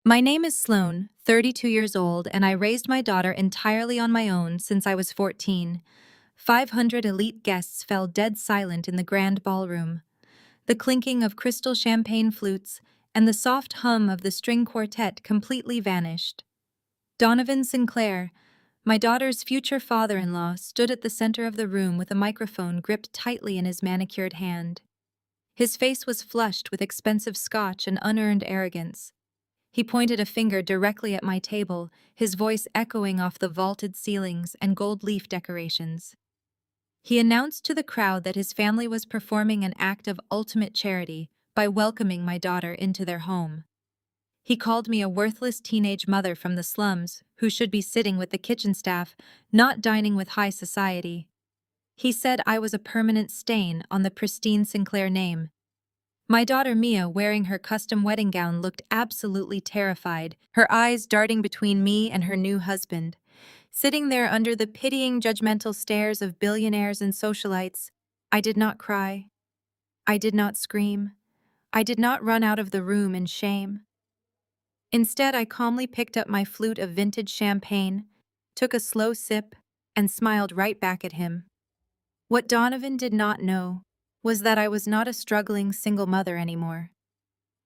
My name is Sloane, 32 years old, and I raised my daughter entirely on my own since I was 14. 500 elite guests fell dead silent in the grand ballroom. The clinking of crystal champagne flutes and the soft hum of the string quartet completely vanished. Donovan Sinclair, my daughter's future father-in-law, stood at the center of the room with a microphone gripped tightly in his manicured hand. His face was flushed with expensive scotch and unearned arrogance. He pointed a finger directly at my table, his voice echoing off the vaulted ceilings and gold leaf decorations. He announced to the crowd that his family was performing an act of ultimate charity by welcoming my daughter into their home. He called me a worthless teenage mother from the slums who should be sitting with the kitchen staff, not dining with high society. He said I was a permanent stain on the pristine Sinclair name. My daughter Mia, wearing her custom wedding gown, looked absolutely terrified, her eyes darting between me and her new husband. Sitting there under the pitying, judgmental stares of billionaires and socialites, I did not cry. I did not scream. I did not run out of the room in shame. Instead, I calmly picked up my flute of vintage champagne, took a slow sip, and smiled right back at him. What Donovan did not know was that I was not a struggling single mother anymore.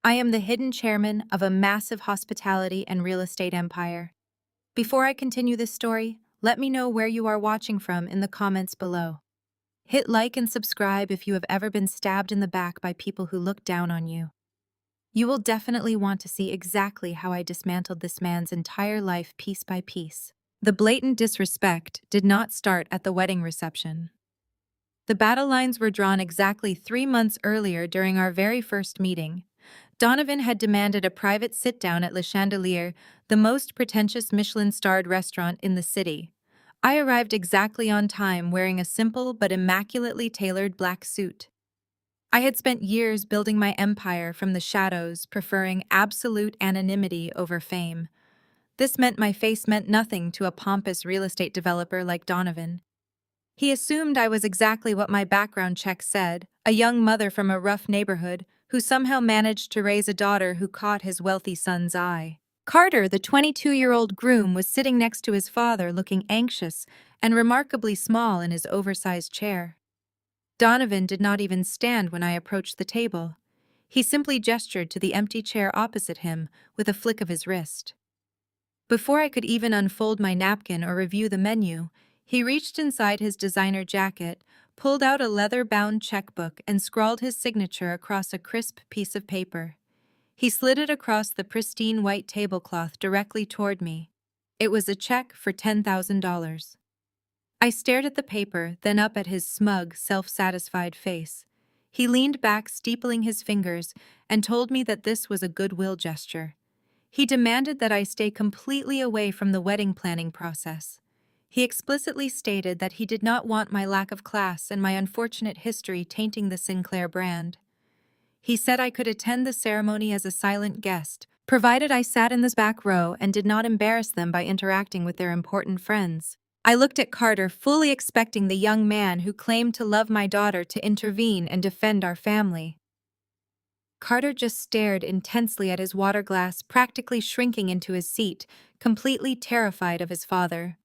I am the hidden chairman of a massive hospitality and real estate empire. Before I continue this story, let me know where you are watching from in the comments below. Hit like and subscribe if you have ever been stabbed in the back by people who look down on you. You will definitely want to see exactly how I dismantled this man's entire life piece by piece. The blatant disrespect did not start at the wedding reception. The battle lines were drawn exactly 3 months earlier during our very first meeting. Donovan had demanded a private sit-down at Le Chandelier, the most pretentious Michelin-starred restaurant in the city. I arrived exactly on time, wearing a simple but immaculately tailored black suit. I had spent years building my empire from the shadows, preferring absolute anonymity over fame. This meant my face meant nothing to a pompous real estate developer like Donovan. He assumed I was exactly what my background check said, a young mother from a rough neighborhood who somehow managed to raise a daughter who caught his wealthy son's eye. Carter, the 22-year-old groom, was sitting next to his father, looking anxious and remarkably small in his oversized chair. Donovan did not even stand when I approached the table. He simply gestured to the empty chair opposite him with a flick of his wrist. Before I could even unfold my napkin or review the menu, he reached inside his designer jacket, pulled out a leather-bound checkbook, and scrawled his signature across a crisp piece of paper. He slid it across the pristine white tablecloth directly toward me. It was a check for $10,000. I stared at the paper, then up at his smug, self-satisfied face. He leaned back, steepling his fingers, and told me that this was a goodwill gesture. He demanded that I stay completely away from the wedding planning process. He explicitly stated that he did not want my lack of class and my unfortunate history tainting the Sinclair brand. He said I could attend the ceremony as a silent guest, provided I sat in this back row and did not embarrass them by interacting with their important friends. I looked at Carter, fully expecting the young man who claimed to love my daughter to intervene and defend our family. Carter just stared intensely at his water glass, practically shrinking into his seat, completely terrified of his father.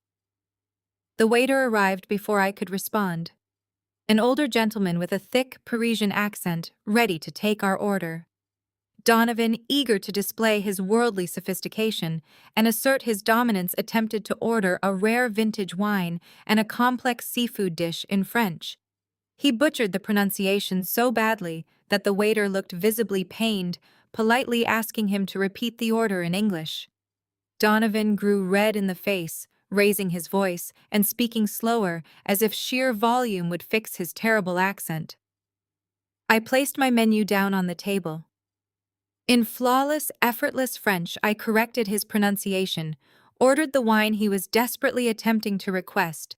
The waiter arrived before I could respond. An older gentleman with a thick Parisian accent, ready to take our order. Donovan, eager to display his worldly sophistication and assert his dominance, attempted to order a rare vintage wine and a complex seafood dish in French. He butchered the pronunciation so badly that the waiter looked visibly pained, politely asking him to repeat the order in English. Donovan grew red in the face, raising his voice and speaking slower, as if sheer volume would fix his terrible accent. I placed my menu down on the table. In flawless, effortless French, I corrected his pronunciation, ordered the wine he was desperately attempting to request,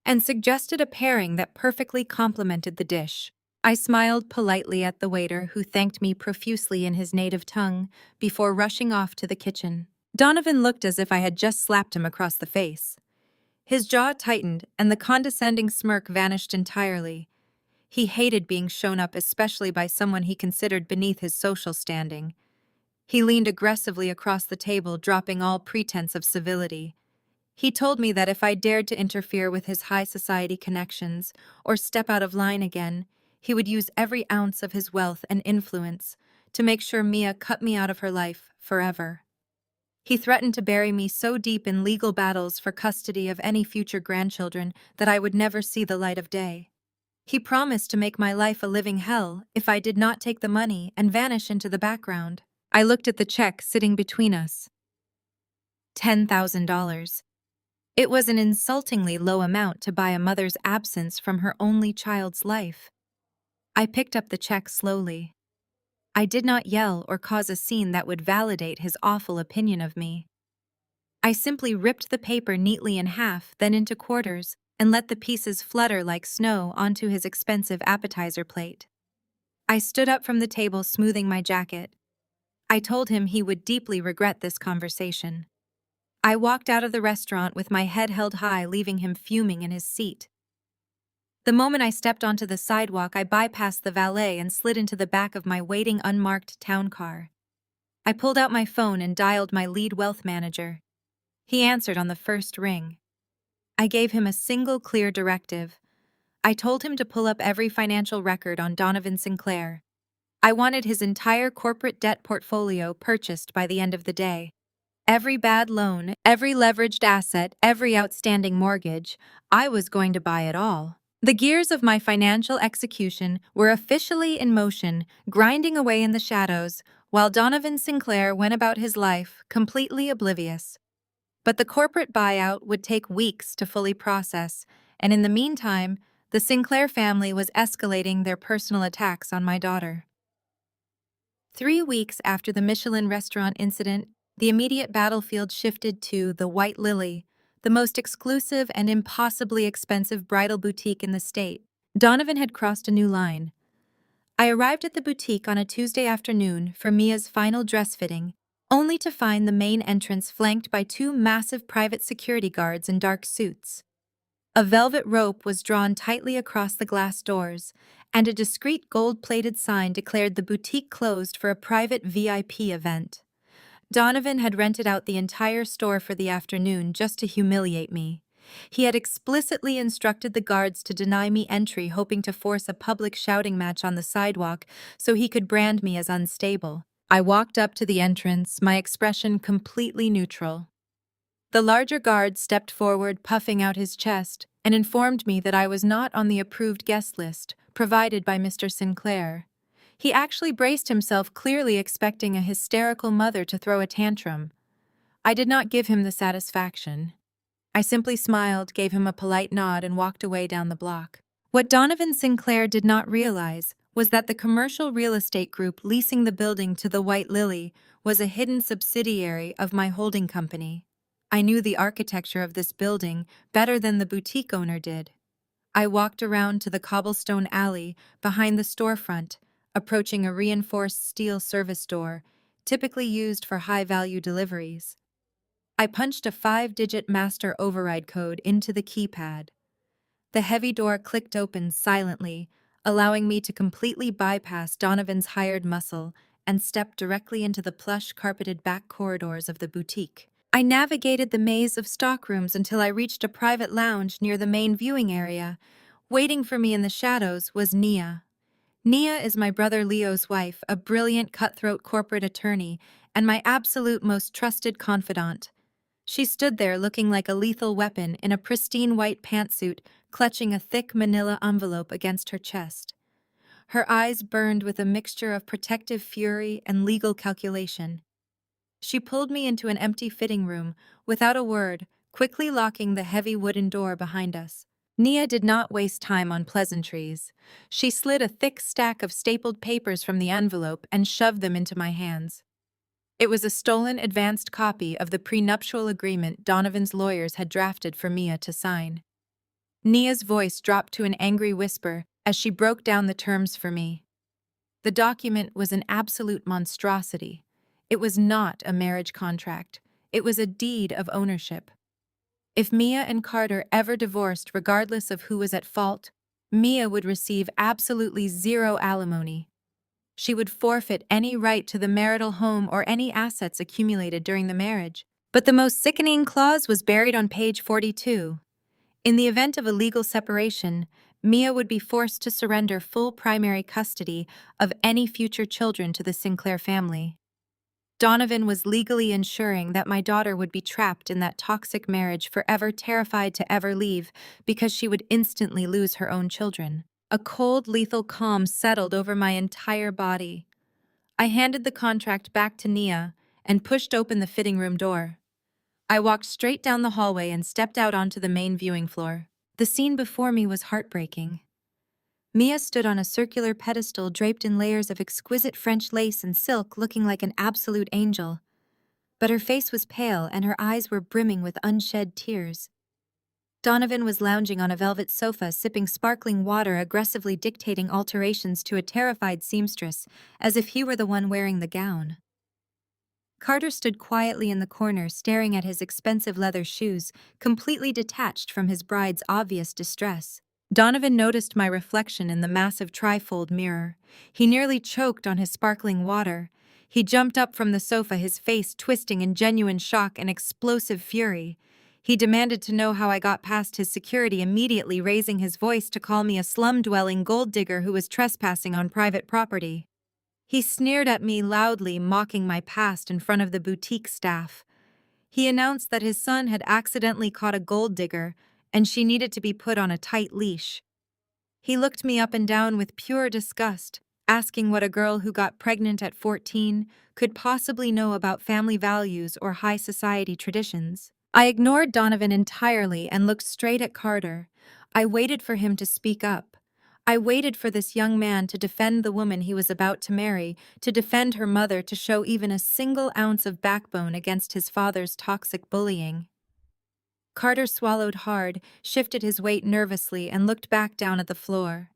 and suggested a pairing that perfectly complemented the dish. I smiled politely at the waiter, who thanked me profusely in his native tongue before rushing off to the kitchen. Donovan looked as if I had just slapped him across the face. His jaw tightened, and the condescending smirk vanished entirely. He hated being shown up, especially by someone he considered beneath his social standing. He leaned aggressively across the table, dropping all pretense of civility. He told me that if I dared to interfere with his high society connections or step out of line again, he would use every ounce of his wealth and influence to make sure Mia cut me out of her life forever. He threatened to bury me so deep in legal battles for custody of any future grandchildren that I would never see the light of day. He promised to make my life a living hell if I did not take the money and vanish into the background. I looked at the check sitting between us. $10,000. It was an insultingly low amount to buy a mother's absence from her only child's life. I picked up the check slowly. I did not yell or cause a scene that would validate his awful opinion of me. I simply ripped the paper neatly in half, then into quarters, and let the pieces flutter like snow onto his expensive appetizer plate. I stood up from the table, smoothing my jacket. I told him he would deeply regret this conversation. I walked out of the restaurant with my head held high, leaving him fuming in his seat. The moment I stepped onto the sidewalk, I bypassed the valet and slid into the back of my waiting unmarked town car. I pulled out my phone and dialed my lead wealth manager. He answered on the first ring. I gave him a single clear directive. I told him to pull up every financial record on Donovan Sinclair. I wanted his entire corporate debt portfolio purchased by the end of the day. Every bad loan, every leveraged asset, every outstanding mortgage, I was going to buy it all. The gears of my financial execution were officially in motion, grinding away in the shadows, while Donovan Sinclair went about his life completely oblivious. But the corporate buyout would take weeks to fully process, and in the meantime, the Sinclair family was escalating their personal attacks on my daughter. 3 weeks after the Michelin restaurant incident, the immediate battlefield shifted to the White Lily, the most exclusive and impossibly expensive bridal boutique in the state. Donovan had crossed a new line. I arrived at the boutique on a Tuesday afternoon for Mia's final dress fitting, only to find the main entrance flanked by 2 massive private security guards in dark suits. A velvet rope was drawn tightly across the glass doors, and a discreet gold-plated sign declared the boutique closed for a private VIP event. Donovan had rented out the entire store for the afternoon just to humiliate me. He had explicitly instructed the guards to deny me entry, hoping to force a public shouting match on the sidewalk so he could brand me as unstable. I walked up to the entrance, my expression completely neutral. The larger guard stepped forward, puffing out his chest, and informed me that I was not on the approved guest list provided by Mr. Sinclair. He actually braced himself, clearly expecting a hysterical mother to throw a tantrum. I did not give him the satisfaction. I simply smiled, gave him a polite nod, and walked away down the block. What Donovan Sinclair did not realize was that the commercial real estate group leasing the building to the White Lily was a hidden subsidiary of my holding company. I knew the architecture of this building better than the boutique owner did. I walked around to the cobblestone alley behind the storefront, approaching a reinforced steel service door, typically used for high-value deliveries. I punched a 5-digit master override code into the keypad. The heavy door clicked open silently, allowing me to completely bypass Donovan's hired muscle and step directly into the plush carpeted back corridors of the boutique. I navigated the maze of stockrooms until I reached a private lounge near the main viewing area. Waiting for me in the shadows was Nia. Nia is my brother Leo's wife, a brilliant cutthroat corporate attorney, and my absolute most trusted confidant. She stood there looking like a lethal weapon in a pristine white pantsuit, clutching a thick manila envelope against her chest. Her eyes burned with a mixture of protective fury and legal calculation. She pulled me into an empty fitting room, without a word, quickly locking the heavy wooden door behind us. Nia did not waste time on pleasantries. She slid a thick stack of stapled papers from the envelope and shoved them into my hands. It was a stolen advanced copy of the prenuptial agreement Donovan's lawyers had drafted for Mia to sign. Nia's voice dropped to an angry whisper as she broke down the terms for me. The document was an absolute monstrosity. It was not a marriage contract. It was a deed of ownership. If Mia and Carter ever divorced, regardless of who was at fault, Mia would receive absolutely zero alimony. She would forfeit any right to the marital home or any assets accumulated during the marriage. But the most sickening clause was buried on page 42. In the event of a legal separation, Mia would be forced to surrender full primary custody of any future children to the Sinclair family. Donovan was legally ensuring that my daughter would be trapped in that toxic marriage, forever terrified to ever leave because she would instantly lose her own children. A cold, lethal calm settled over my entire body. I handed the contract back to Nia and pushed open the fitting room door. I walked straight down the hallway and stepped out onto the main viewing floor. The scene before me was heartbreaking. Mia stood on a circular pedestal draped in layers of exquisite French lace and silk, looking like an absolute angel. But her face was pale and her eyes were brimming with unshed tears. Donovan was lounging on a velvet sofa, sipping sparkling water, aggressively dictating alterations to a terrified seamstress, as if he were the one wearing the gown. Carter stood quietly in the corner, staring at his expensive leather shoes, completely detached from his bride's obvious distress. Donovan noticed my reflection in the massive trifold mirror. He nearly choked on his sparkling water. He jumped up from the sofa, his face twisting in genuine shock and explosive fury. He demanded to know how I got past his security, immediately raising his voice to call me a slum-dwelling gold digger who was trespassing on private property. He sneered at me loudly, mocking my past in front of the boutique staff. He announced that his son had accidentally caught a gold digger and she needed to be put on a tight leash. He looked me up and down with pure disgust, asking what a girl who got pregnant at 14 could possibly know about family values or high society traditions. I ignored Donovan entirely and looked straight at Carter. I waited for him to speak up. I waited for this young man to defend the woman he was about to marry, to defend her mother, to show even a single ounce of backbone against his father's toxic bullying. Carter swallowed hard, shifted his weight nervously, and looked back down at the floor.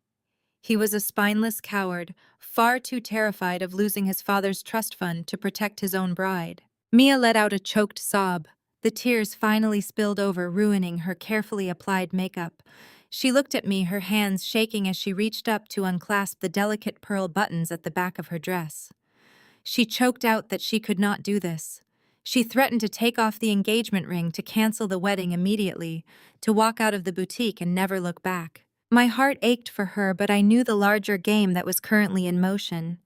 He was a spineless coward, far too terrified of losing his father's trust fund to protect his own bride. Mia let out a choked sob. The tears finally spilled over, ruining her carefully applied makeup. She looked at me, her hands shaking as she reached up to unclasp the delicate pearl buttons at the back of her dress. She choked out that she could not do this. She threatened to take off the engagement ring, to cancel the wedding immediately, to walk out of the boutique and never look back. My heart ached for her, but I knew the larger game that was currently in motion.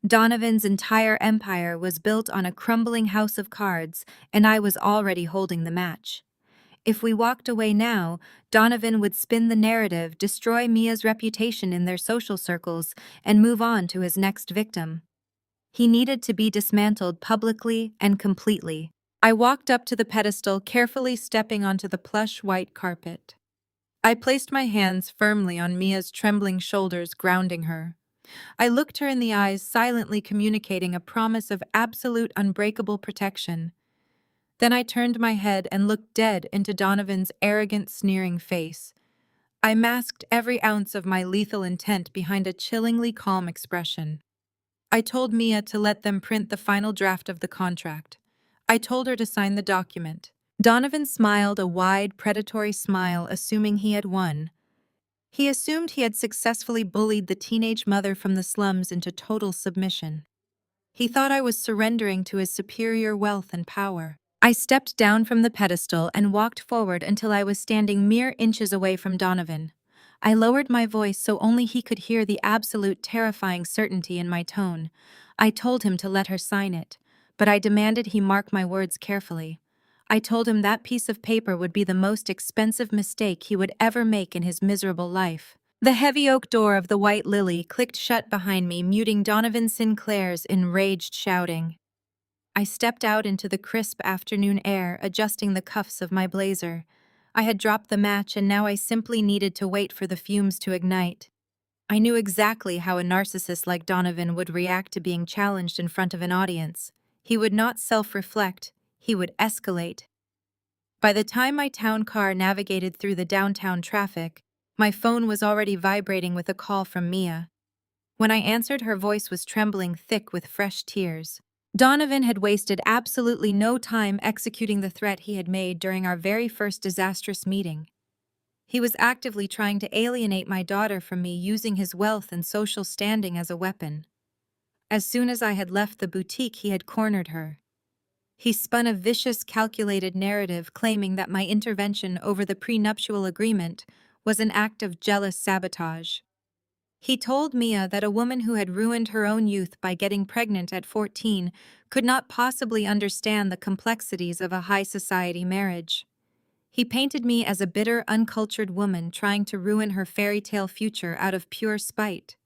Donovan's entire empire was built on a crumbling house of cards, and I was already holding the match. If we walked away now, Donovan would spin the narrative, destroy Mia's reputation in their social circles, and move on to his next victim. He needed to be dismantled publicly and completely. I walked up to the pedestal, carefully stepping onto the plush white carpet. I placed my hands firmly on Mia's trembling shoulders, grounding her. I looked her in the eyes, silently communicating a promise of absolute unbreakable protection. Then I turned my head and looked dead into Donovan's arrogant, sneering face. I masked every ounce of my lethal intent behind a chillingly calm expression. I told Mia to let them print the final draft of the contract. I told her to sign the document. Donovan smiled a wide, predatory smile, assuming he had won. He assumed he had successfully bullied the teenage mother from the slums into total submission. He thought I was surrendering to his superior wealth and power. I stepped down from the pedestal and walked forward until I was standing mere inches away from Donovan. I lowered my voice so only he could hear the absolute terrifying certainty in my tone. I told him to let her sign it, but I demanded he mark my words carefully. I told him that piece of paper would be the most expensive mistake he would ever make in his miserable life. The heavy oak door of the White Lily clicked shut behind me, muting Donovan Sinclair's enraged shouting. I stepped out into the crisp afternoon air, adjusting the cuffs of my blazer. I had dropped the match, and now I simply needed to wait for the fumes to ignite. I knew exactly how a narcissist like Donovan would react to being challenged in front of an audience. He would not self-reflect, he would escalate. By the time my town car navigated through the downtown traffic, my phone was already vibrating with a call from Mia. When I answered, her voice was trembling, thick with fresh tears. Donovan had wasted absolutely no time executing the threat he had made during our very first disastrous meeting. He was actively trying to alienate my daughter from me, using his wealth and social standing as a weapon. As soon as I had left the boutique, he had cornered her. He spun a vicious, calculated narrative claiming that my intervention over the prenuptial agreement was an act of jealous sabotage. He told Mia that a woman who had ruined her own youth by getting pregnant at 14 could not possibly understand the complexities of a high society marriage. He painted me as a bitter, uncultured woman trying to ruin her fairy tale future out of pure spite.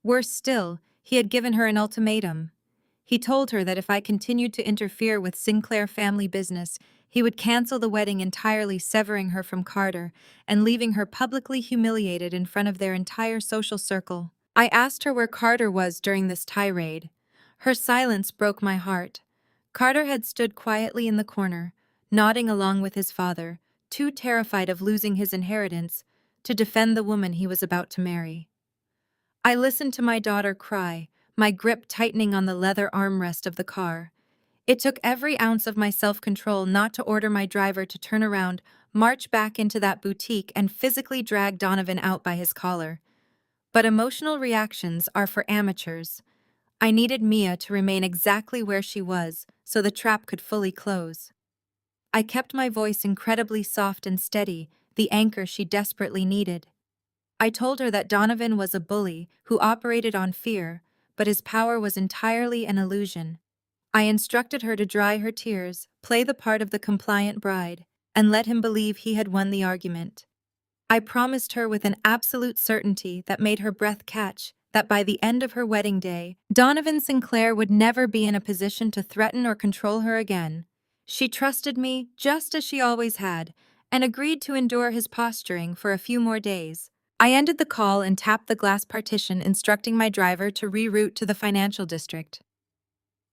Worse still, he had given her an ultimatum. He told her that if I continued to interfere with Sinclair family business, he would cancel the wedding entirely, severing her from Carter and leaving her publicly humiliated in front of their entire social circle. I asked her where Carter was during this tirade. Her silence broke my heart. Carter had stood quietly in the corner, nodding along with his father, too terrified of losing his inheritance to defend the woman he was about to marry. I listened to my daughter cry, my grip tightening on the leather armrest of the car. It took every ounce of my self-control not to order my driver to turn around, march back into that boutique, and physically drag Donovan out by his collar. But emotional reactions are for amateurs. I needed Mia to remain exactly where she was so the trap could fully close. I kept my voice incredibly soft and steady, the anchor she desperately needed. I told her that Donovan was a bully who operated on fear, but his power was entirely an illusion. I instructed her to dry her tears, play the part of the compliant bride, and let him believe he had won the argument. I promised her with an absolute certainty that made her breath catch that by the end of her wedding day, Donovan Sinclair would never be in a position to threaten or control her again. She trusted me just as she always had, and agreed to endure his posturing for a few more days. I ended the call and tapped the glass partition, instructing my driver to reroute to the financial district.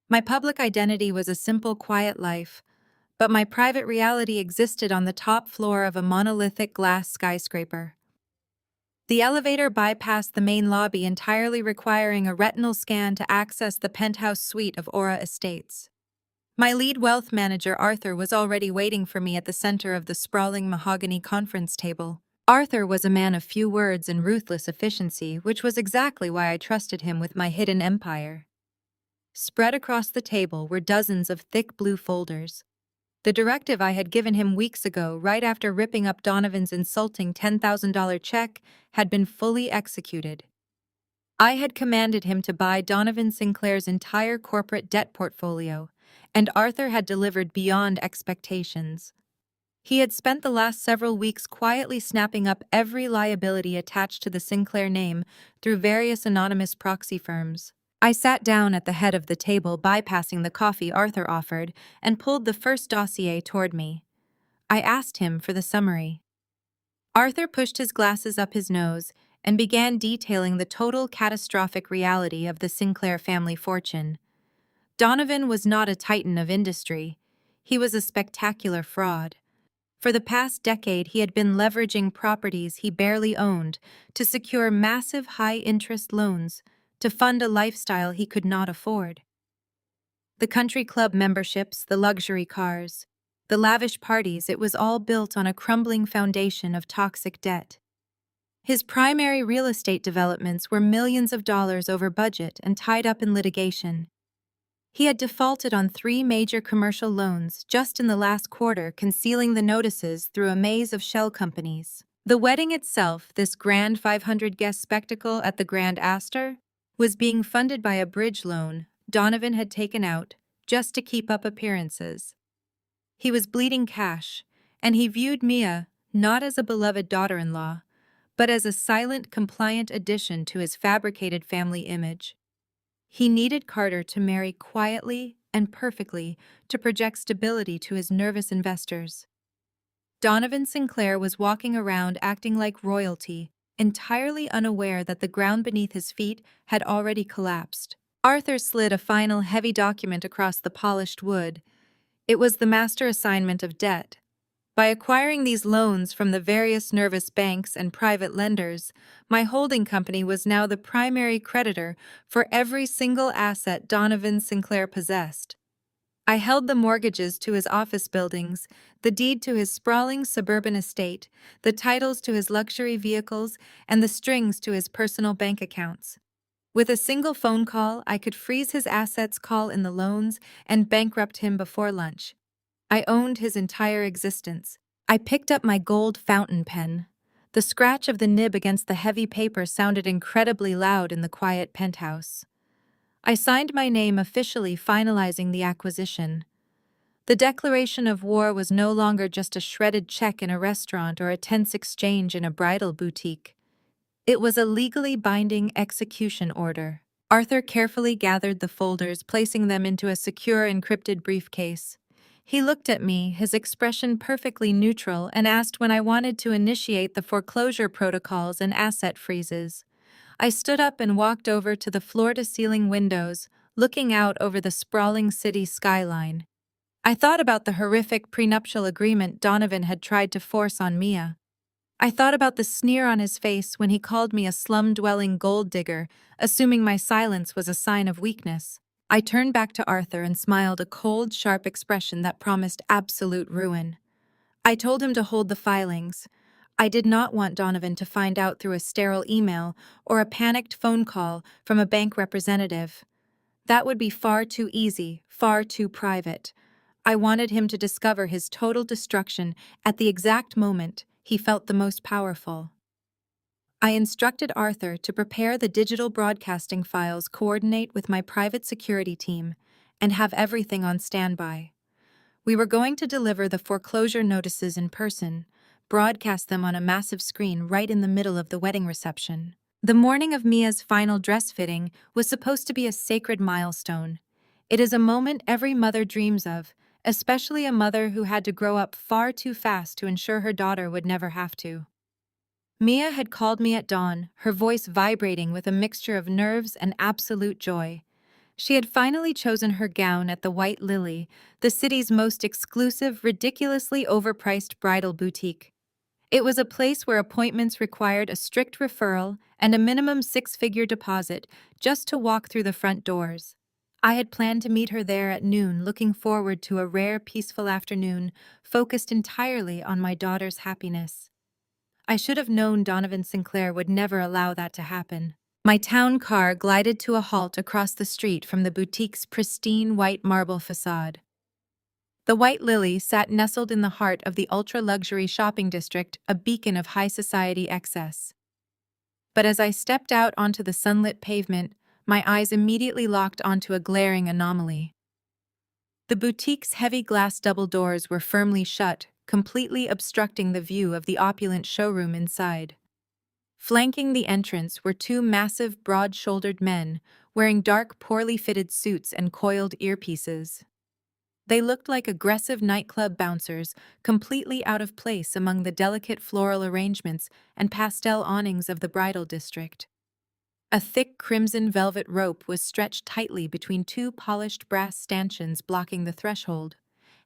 My public identity was a simple, quiet life, but my private reality existed on the top floor of a monolithic glass skyscraper. The elevator bypassed the main lobby entirely, requiring a retinal scan to access the penthouse suite of Aura Estates. My lead wealth manager, Arthur, was already waiting for me at the center of the sprawling mahogany conference table. Arthur was a man of few words and ruthless efficiency, which was exactly why I trusted him with my hidden empire. Spread across the table were dozens of thick blue folders. The directive I had given him weeks ago, right after ripping up Donovan's insulting $10,000 check, had been fully executed. I had commanded him to buy Donovan Sinclair's entire corporate debt portfolio, and Arthur had delivered beyond expectations. He had spent the last several weeks quietly snapping up every liability attached to the Sinclair name through various anonymous proxy firms. I sat down at the head of the table, bypassing the coffee Arthur offered, and pulled the first dossier toward me. I asked him for the summary. Arthur pushed his glasses up his nose and began detailing the total catastrophic reality of the Sinclair family fortune. Donovan was not a titan of industry. He was a spectacular fraud. For the past decade, he had been leveraging properties he barely owned to secure massive high-interest loans to fund a lifestyle he could not afford. The country club memberships, the luxury cars, the lavish parties, it was all built on a crumbling foundation of toxic debt. His primary real estate developments were millions of dollars over budget and tied up in litigation. He had defaulted on 3 major commercial loans just in the last quarter, concealing the notices through a maze of shell companies. The wedding itself, this grand 500-guest spectacle at the Grand Astor, was being funded by a bridge loan Donovan had taken out just to keep up appearances. He was bleeding cash, and he viewed Mia not as a beloved daughter-in-law, but as a silent, compliant addition to his fabricated family image. He needed Carter to marry quietly and perfectly to project stability to his nervous investors. Donovan Sinclair was walking around acting like royalty, entirely unaware that the ground beneath his feet had already collapsed. Arthur slid a final heavy document across the polished wood. It was the master assignment of debt. By acquiring these loans from the various nervous banks and private lenders, my holding company was now the primary creditor for every single asset Donovan Sinclair possessed. I held the mortgages to his office buildings, the deed to his sprawling suburban estate, the titles to his luxury vehicles, and the strings to his personal bank accounts. With a single phone call, I could freeze his assets, call in the loans, and bankrupt him before lunch. I owned his entire existence. I picked up my gold fountain pen. The scratch of the nib against the heavy paper sounded incredibly loud in the quiet penthouse. I signed my name, officially finalizing the acquisition. The declaration of war was no longer just a shredded check in a restaurant or a tense exchange in a bridal boutique. It was a legally binding execution order. Arthur carefully gathered the folders, placing them into a secure encrypted briefcase. He looked at me, his expression perfectly neutral, and asked when I wanted to initiate the foreclosure protocols and asset freezes. I stood up and walked over to the floor-to-ceiling windows, looking out over the sprawling city skyline. I thought about the horrific prenuptial agreement Donovan had tried to force on Mia. I thought about the sneer on his face when he called me a slum-dwelling gold digger, assuming my silence was a sign of weakness. I turned back to Arthur and smiled, a cold, sharp expression that promised absolute ruin. I told him to hold the filings. I did not want Donovan to find out through a sterile email or a panicked phone call from a bank representative. That would be far too easy, far too private. I wanted him to discover his total destruction at the exact moment he felt the most powerful. I instructed Arthur to prepare the digital broadcasting files, coordinate with my private security team, and have everything on standby. We were going to deliver the foreclosure notices in person, broadcast them on a massive screen right in the middle of the wedding reception. The morning of Mia's final dress fitting was supposed to be a sacred milestone. It is a moment every mother dreams of, especially a mother who had to grow up far too fast to ensure her daughter would never have to. Mia had called me at dawn, her voice vibrating with a mixture of nerves and absolute joy. She had finally chosen her gown at the White Lily, the city's most exclusive, ridiculously overpriced bridal boutique. It was a place where appointments required a strict referral and a minimum six-figure deposit just to walk through the front doors. I had planned to meet her there at noon, looking forward to a rare, peaceful afternoon focused entirely on my daughter's happiness. I should have known Donovan Sinclair would never allow that to happen. My town car glided to a halt across the street from the boutique's pristine white marble facade. The White Lily sat nestled in the heart of the ultra-luxury shopping district, a beacon of high society excess. But as I stepped out onto the sunlit pavement, my eyes immediately locked onto a glaring anomaly. The boutique's heavy glass double doors were firmly shut, completely obstructing the view of the opulent showroom inside. Flanking the entrance were two massive, broad-shouldered men, wearing dark, poorly fitted suits and coiled earpieces. They looked like aggressive nightclub bouncers, completely out of place among the delicate floral arrangements and pastel awnings of the bridal district. A thick crimson velvet rope was stretched tightly between two polished brass stanchions blocking the threshold.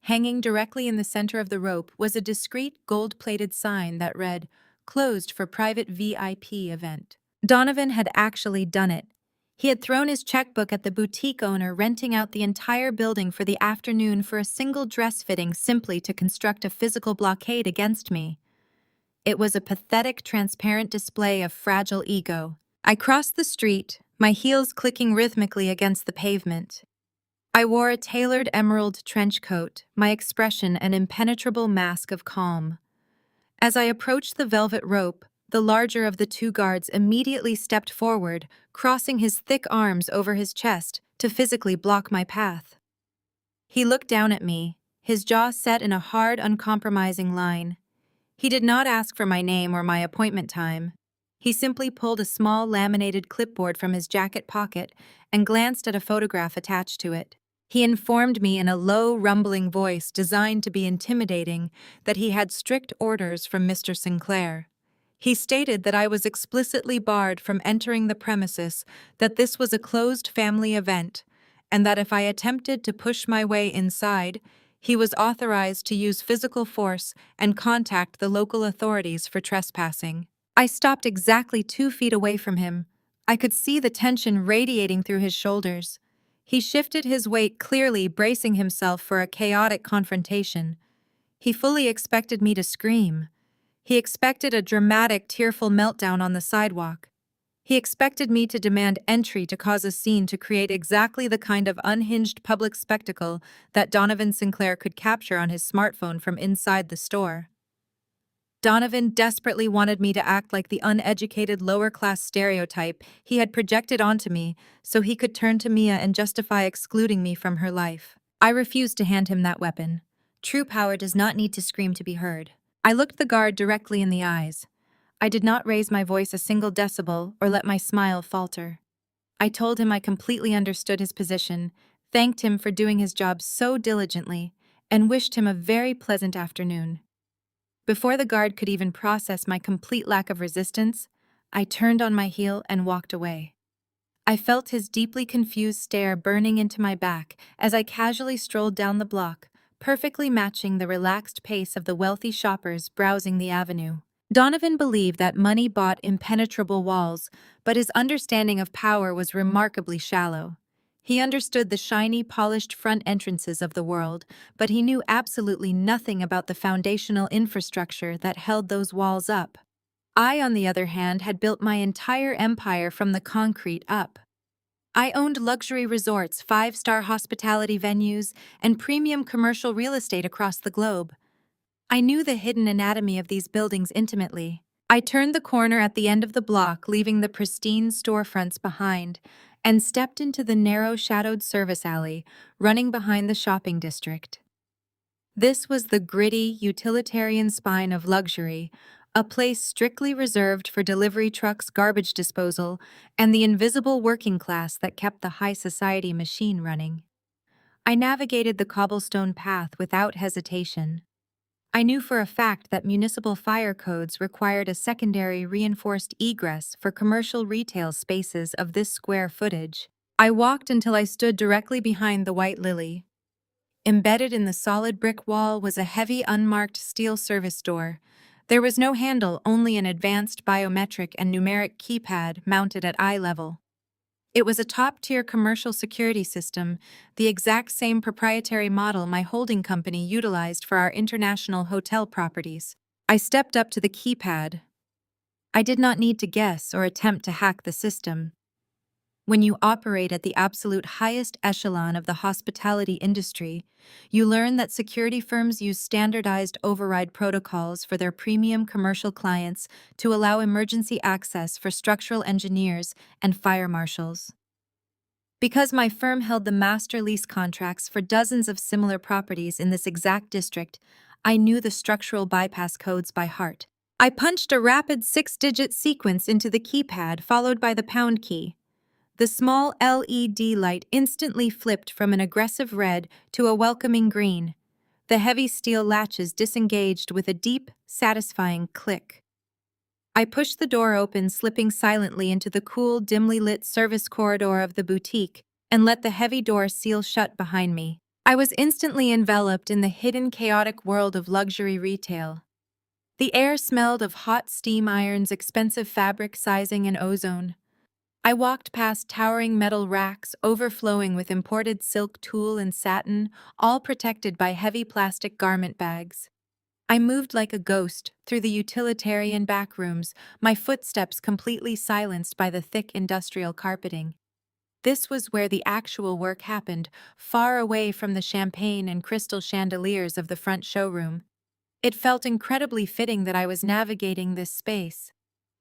Hanging directly in the center of the rope was a discreet gold-plated sign that read, "Closed for private VIP event." Donovan had actually done it. He had thrown his checkbook at the boutique owner, renting out the entire building for the afternoon for a single dress fitting simply to construct a physical blockade against me. It was a pathetic, transparent display of fragile ego. I crossed the street, my heels clicking rhythmically against the pavement. I wore a tailored emerald trench coat, my expression an impenetrable mask of calm. As I approached the velvet rope, the larger of the two guards immediately stepped forward, crossing his thick arms over his chest to physically block my path. He looked down at me, his jaw set in a hard, uncompromising line. He did not ask for my name or my appointment time. He simply pulled a small laminated clipboard from his jacket pocket and glanced at a photograph attached to it. He informed me in a low, rumbling voice designed to be intimidating that he had strict orders from Mr. Sinclair. He stated that I was explicitly barred from entering the premises, that this was a closed family event, and that if I attempted to push my way inside, he was authorized to use physical force and contact the local authorities for trespassing. I stopped exactly 2 feet away from him. I could see the tension radiating through his shoulders. He shifted his weight, clearly bracing himself for a chaotic confrontation. He fully expected me to scream. He expected a dramatic, tearful meltdown on the sidewalk. He expected me to demand entry to cause a scene to create exactly the kind of unhinged public spectacle that Donovan Sinclair could capture on his smartphone from inside the store. Donovan desperately wanted me to act like the uneducated lower-class stereotype he had projected onto me so he could turn to Mia and justify excluding me from her life. I refused to hand him that weapon. True power does not need to scream to be heard. I looked the guard directly in the eyes. I did not raise my voice a single decibel or let my smile falter. I told him I completely understood his position, thanked him for doing his job so diligently, and wished him a very pleasant afternoon. Before the guard could even process my complete lack of resistance, I turned on my heel and walked away. I felt his deeply confused stare burning into my back as I casually strolled down the block, perfectly matching the relaxed pace of the wealthy shoppers browsing the avenue. Donovan believed that money bought impenetrable walls, but his understanding of power was remarkably shallow. He understood the shiny, polished front entrances of the world, but he knew absolutely nothing about the foundational infrastructure that held those walls up. I, on the other hand, had built my entire empire from the concrete up. I owned luxury resorts, five-star hospitality venues, and premium commercial real estate across the globe. I knew the hidden anatomy of these buildings intimately. I turned the corner at the end of the block, leaving the pristine storefronts behind, and stepped into the narrow, shadowed service alley running behind the shopping district. This was the gritty, utilitarian spine of luxury, a place strictly reserved for delivery trucks, garbage disposal, and the invisible working class that kept the high society machine running. I navigated the cobblestone path without hesitation. I knew for a fact that municipal fire codes required a secondary reinforced egress for commercial retail spaces of this square footage. I walked until I stood directly behind the White Lily. Embedded in the solid brick wall was a heavy, unmarked steel service door. There was no handle, only an advanced biometric and numeric keypad mounted at eye level. It was a top-tier commercial security system, the exact same proprietary model my holding company utilized for our international hotel properties. I stepped up to the keypad. I did not need to guess or attempt to hack the system. When you operate at the absolute highest echelon of the hospitality industry, you learn that security firms use standardized override protocols for their premium commercial clients to allow emergency access for structural engineers and fire marshals. Because my firm held the master lease contracts for dozens of similar properties in this exact district, I knew the structural bypass codes by heart. I punched a rapid 6-digit sequence into the keypad, followed by the pound key. The small LED light instantly flipped from an aggressive red to a welcoming green. The heavy steel latches disengaged with a deep, satisfying click. I pushed the door open, slipping silently into the cool, dimly lit service corridor of the boutique, and let the heavy door seal shut behind me. I was instantly enveloped in the hidden, chaotic world of luxury retail. The air smelled of hot steam irons, expensive fabric sizing, and ozone. I walked past towering metal racks overflowing with imported silk, tulle, and satin, all protected by heavy plastic garment bags. I moved like a ghost through the utilitarian back rooms, my footsteps completely silenced by the thick industrial carpeting. This was where the actual work happened, far away from the champagne and crystal chandeliers of the front showroom. It felt incredibly fitting that I was navigating this space.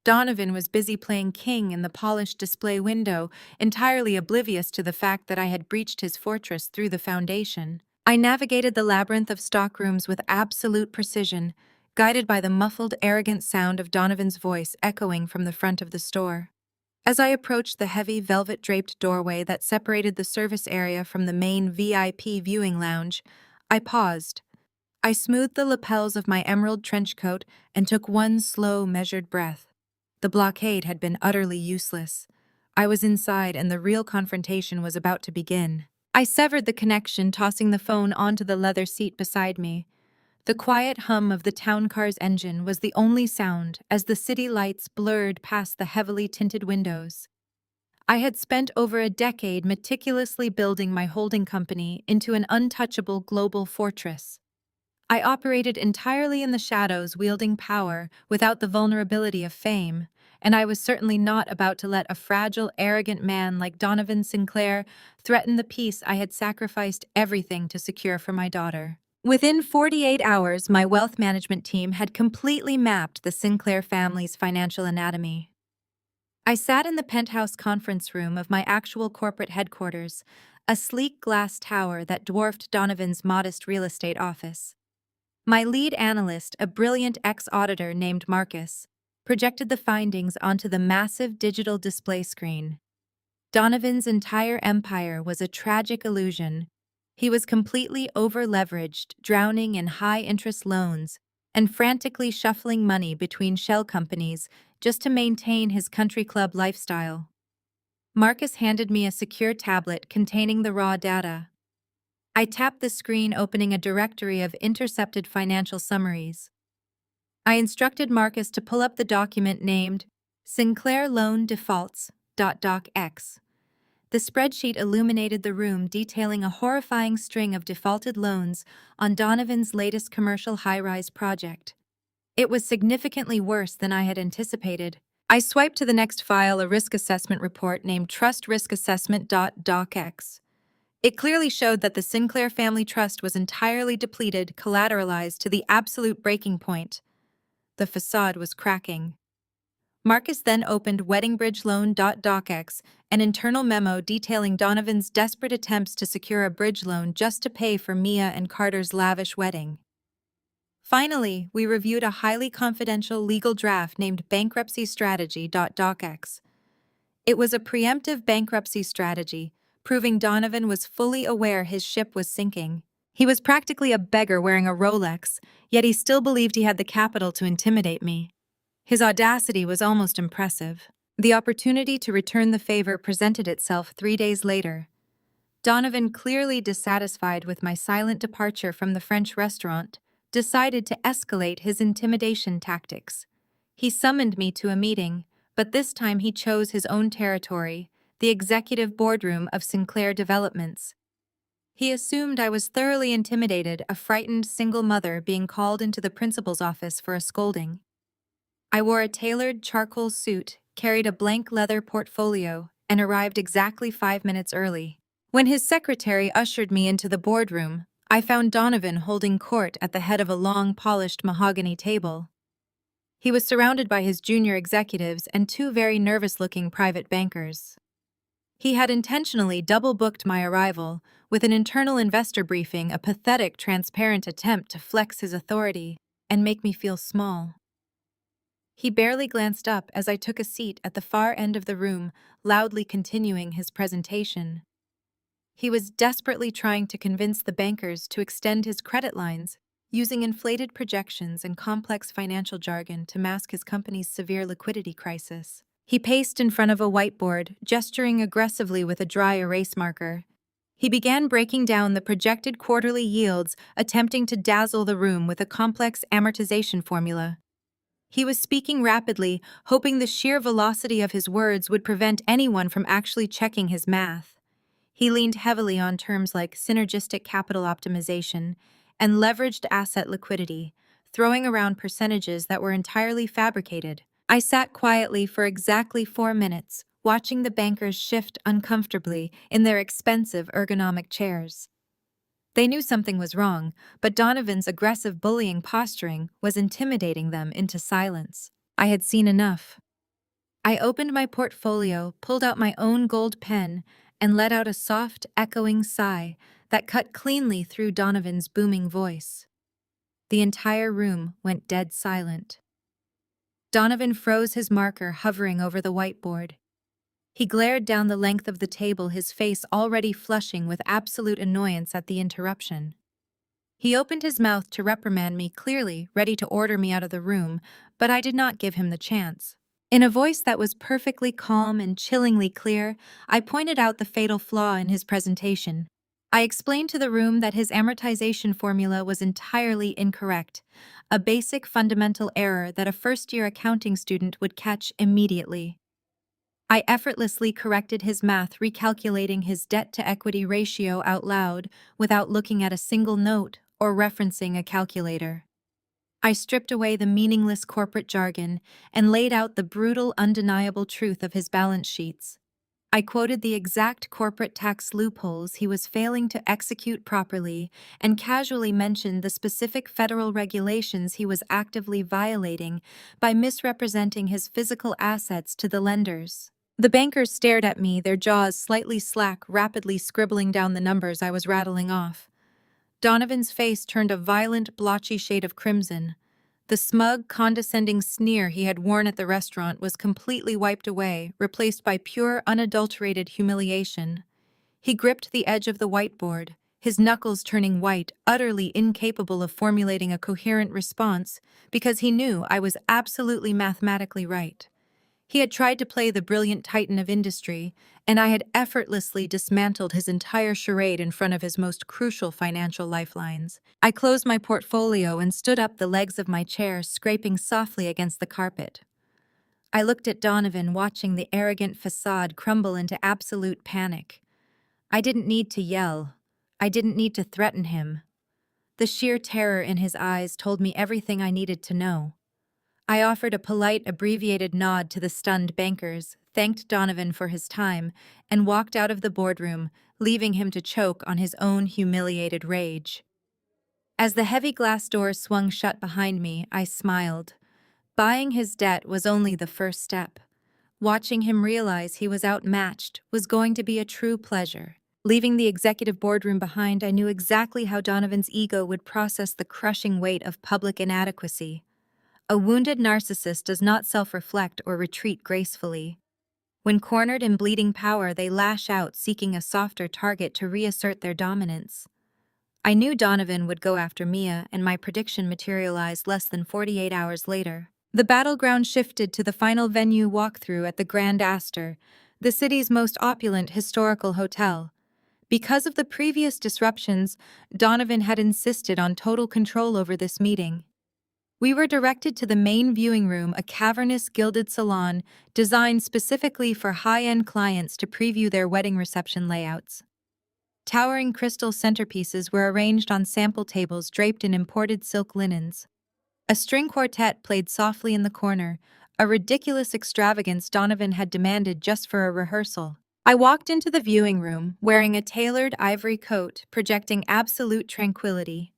Donovan was busy playing king in the polished display window, entirely oblivious to the fact that I had breached his fortress through the foundation. I navigated the labyrinth of stockrooms with absolute precision, guided by the muffled, arrogant sound of Donovan's voice echoing from the front of the store. As I approached the heavy, velvet-draped doorway that separated the service area from the main VIP viewing lounge, I paused. I smoothed the lapels of my emerald trench coat and took one slow, measured breath. The blockade had been utterly useless. I was inside, and the real confrontation was about to begin. I severed the connection, tossing the phone onto the leather seat beside me. The quiet hum of the town car's engine was the only sound as the city lights blurred past the heavily tinted windows. I had spent over a decade meticulously building my holding company into an untouchable global fortress. I operated entirely in the shadows, wielding power without the vulnerability of fame, and I was certainly not about to let a fragile, arrogant man like Donovan Sinclair threaten the peace I had sacrificed everything to secure for my daughter. Within 48 hours, my wealth management team had completely mapped the Sinclair family's financial anatomy. I sat in the penthouse conference room of my actual corporate headquarters, a sleek glass tower that dwarfed Donovan's modest real estate office. My lead analyst, a brilliant ex-auditor named Marcus, projected the findings onto the massive digital display screen. Donovan's entire empire was a tragic illusion. He was completely over-leveraged, drowning in high-interest loans, and frantically shuffling money between shell companies just to maintain his country club lifestyle. Marcus handed me a secure tablet containing the raw data. I tapped the screen, opening a directory of intercepted financial summaries. I instructed Marcus to pull up the document named Sinclair Loan Defaults. .docx. The spreadsheet illuminated the room, detailing a horrifying string of defaulted loans on Donovan's latest commercial high-rise project. It was significantly worse than I had anticipated. I swiped to the next file, a risk assessment report named Trust Risk Assessment.docx. It clearly showed that the Sinclair family trust was entirely depleted, collateralized to the absolute breaking point. The facade was cracking. Marcus then opened weddingbridgeloan.docx, an internal memo detailing Donovan's desperate attempts to secure a bridge loan just to pay for Mia and Carter's lavish wedding. Finally, we reviewed a highly confidential legal draft named bankruptcy-strategy.docx. It was a preemptive bankruptcy strategy, proving Donovan was fully aware his ship was sinking. He was practically a beggar wearing a Rolex, yet he still believed he had the capital to intimidate me. His audacity was almost impressive. The opportunity to return the favor presented itself 3 days later. Donovan, clearly dissatisfied with my silent departure from the French restaurant, decided to escalate his intimidation tactics. He summoned me to a meeting, but this time he chose his own territory, the executive boardroom of Sinclair Developments. He assumed I was thoroughly intimidated, a frightened single mother being called into the principal's office for a scolding. I wore a tailored charcoal suit, carried a blank leather portfolio, and arrived exactly 5 minutes early. When his secretary ushered me into the boardroom, I found Donovan holding court at the head of a long, polished mahogany table. He was surrounded by his junior executives and 2 very nervous-looking private bankers. He had intentionally double-booked my arrival, with an internal investor briefing, a pathetic, transparent attempt to flex his authority and make me feel small. He barely glanced up as I took a seat at the far end of the room, loudly continuing his presentation. He was desperately trying to convince the bankers to extend his credit lines, using inflated projections and complex financial jargon to mask his company's severe liquidity crisis. He paced in front of a whiteboard, gesturing aggressively with a dry erase marker. He began breaking down the projected quarterly yields, attempting to dazzle the room with a complex amortization formula. He was speaking rapidly, hoping the sheer velocity of his words would prevent anyone from actually checking his math. He leaned heavily on terms like synergistic capital optimization and leveraged asset liquidity, throwing around percentages that were entirely fabricated. I sat quietly for exactly 4 minutes, watching the bankers shift uncomfortably in their expensive ergonomic chairs. They knew something was wrong, but Donovan's aggressive bullying posturing was intimidating them into silence. I had seen enough. I opened my portfolio, pulled out my own gold pen, and let out a soft, echoing sigh that cut cleanly through Donovan's booming voice. The entire room went dead silent. Donovan froze, his marker hovering over the whiteboard. He glared down the length of the table, his face already flushing with absolute annoyance at the interruption. He opened his mouth to reprimand me, clearly ready to order me out of the room, but I did not give him the chance. In a voice that was perfectly calm and chillingly clear, I pointed out the fatal flaw in his presentation. I explained to the room that his amortization formula was entirely incorrect, a basic fundamental error that a first-year accounting student would catch immediately. I effortlessly corrected his math, recalculating his debt-to-equity ratio out loud without looking at a single note or referencing a calculator. I stripped away the meaningless corporate jargon and laid out the brutal, undeniable truth of his balance sheets. I quoted the exact corporate tax loopholes he was failing to execute properly and casually mentioned the specific federal regulations he was actively violating by misrepresenting his physical assets to the lenders. The bankers stared at me, their jaws slightly slack, rapidly scribbling down the numbers I was rattling off. Donovan's face turned a violent, blotchy shade of crimson. The smug, condescending sneer he had worn at the restaurant was completely wiped away, replaced by pure, unadulterated humiliation. He gripped the edge of the whiteboard, his knuckles turning white, utterly incapable of formulating a coherent response, because he knew I was absolutely mathematically right. He had tried to play the brilliant titan of industry, and I had effortlessly dismantled his entire charade in front of his most crucial financial lifelines. I closed my portfolio and stood up the legs of my chair, scraping softly against the carpet. I looked at Donovan, watching the arrogant facade crumble into absolute panic. I didn't need to yell. I didn't need to threaten him. The sheer terror in his eyes told me everything I needed to know. I offered a polite, abbreviated nod to the stunned bankers, thanked Donovan for his time, and walked out of the boardroom, leaving him to choke on his own humiliated rage. As the heavy glass door swung shut behind me, I smiled. Buying his debt was only the first step. Watching him realize he was outmatched was going to be a true pleasure. Leaving the executive boardroom behind, I knew exactly how Donovan's ego would process the crushing weight of public inadequacy. A wounded narcissist does not self-reflect or retreat gracefully. When cornered in bleeding power, they lash out, seeking a softer target to reassert their dominance. I knew Donovan would go after Mia, and my prediction materialized less than 48 hours later. The battleground shifted to the final venue walkthrough at the Grand Astor, the city's most opulent historical hotel. Because of the previous disruptions, Donovan had insisted on total control over this meeting. We were directed to the main viewing room, a cavernous gilded salon designed specifically for high-end clients to preview their wedding reception layouts. Towering crystal centerpieces were arranged on sample tables draped in imported silk linens. A string quartet played softly in the corner, a ridiculous extravagance Donovan had demanded just for a rehearsal. I walked into the viewing room, wearing a tailored ivory coat, projecting absolute tranquility.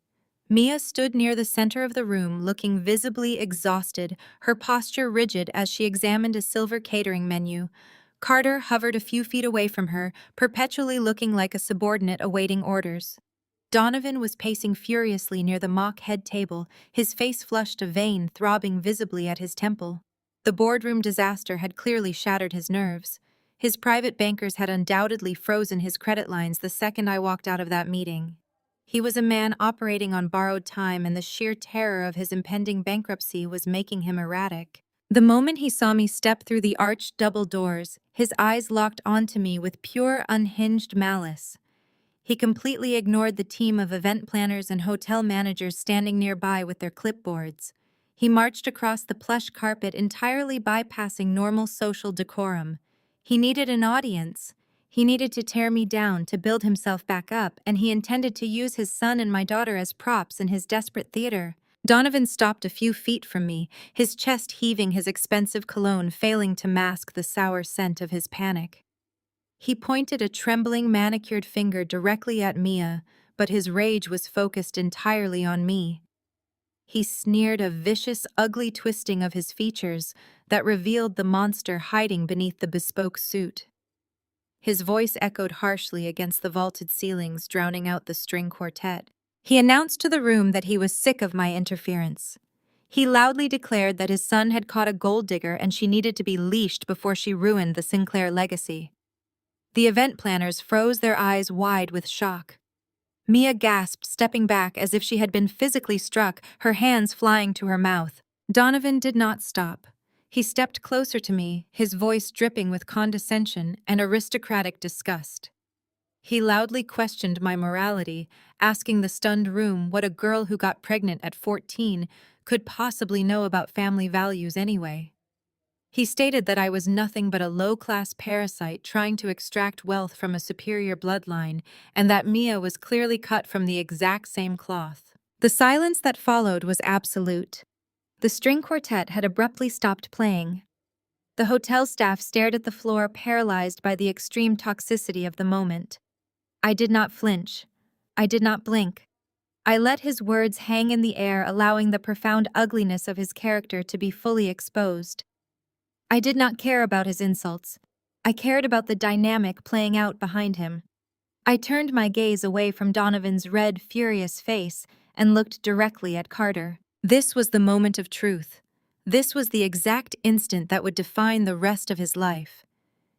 Mia stood near the center of the room, looking visibly exhausted, her posture rigid as she examined a silver catering menu. Carter hovered a few feet away from her, perpetually looking like a subordinate awaiting orders. Donovan was pacing furiously near the mock head table, his face flushed, a vein throbbing visibly at his temple. The boardroom disaster had clearly shattered his nerves. His private bankers had undoubtedly frozen his credit lines the second I walked out of that meeting. He was a man operating on borrowed time, and the sheer terror of his impending bankruptcy was making him erratic. The moment he saw me step through the arched double doors, his eyes locked onto me with pure, unhinged malice. He completely ignored the team of event planners and hotel managers standing nearby with their clipboards. He marched across the plush carpet, entirely bypassing normal social decorum. He needed an audience. He needed to tear me down, to build himself back up, and he intended to use his son and my daughter as props in his desperate theater. Donovan stopped a few feet from me, his chest heaving, his expensive cologne failing to mask the sour scent of his panic. He pointed a trembling, manicured finger directly at Mia, but his rage was focused entirely on me. He sneered, a vicious, ugly twisting of his features that revealed the monster hiding beneath the bespoke suit. His voice echoed harshly against the vaulted ceilings, drowning out the string quartet. He announced to the room that he was sick of my interference. He loudly declared that his son had caught a gold digger and she needed to be leashed before she ruined the Sinclair legacy. The event planners froze, their eyes wide with shock. Mia gasped, stepping back as if she had been physically struck, her hands flying to her mouth. Donovan did not stop. He stepped closer to me, his voice dripping with condescension and aristocratic disgust. He loudly questioned my morality, asking the stunned room what a girl who got pregnant at 14 could possibly know about family values anyway. He stated that I was nothing but a low-class parasite trying to extract wealth from a superior bloodline, and that Mia was clearly cut from the exact same cloth. The silence that followed was absolute. The string quartet had abruptly stopped playing. The hotel staff stared at the floor, paralyzed by the extreme toxicity of the moment. I did not flinch. I did not blink. I let his words hang in the air, allowing the profound ugliness of his character to be fully exposed. I did not care about his insults. I cared about the dynamic playing out behind him. I turned my gaze away from Donovan's red, furious face and looked directly at Carter. This was the moment of truth. This was the exact instant that would define the rest of his life.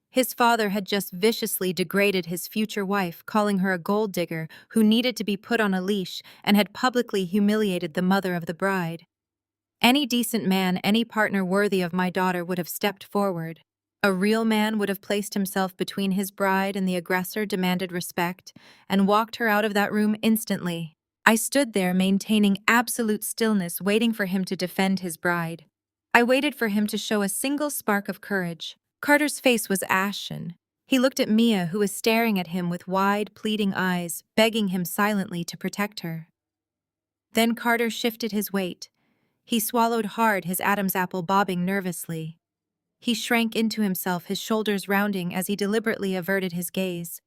His father had just viciously degraded his future wife, calling her a gold digger who needed to be put on a leash, and had publicly humiliated the mother of the bride. Any decent man, any partner worthy of my daughter would have stepped forward. A real man would have placed himself between his bride and the aggressor, demanded respect, and walked her out of that room instantly. I stood there maintaining absolute stillness, waiting for him to defend his bride. I waited for him to show a single spark of courage. Carter's face was ashen. He looked at Mia, who was staring at him with wide, pleading eyes, begging him silently to protect her. Then Carter shifted his weight. He swallowed hard, his Adam's apple bobbing nervously. He shrank into himself, his shoulders rounding as he deliberately averted his gaze.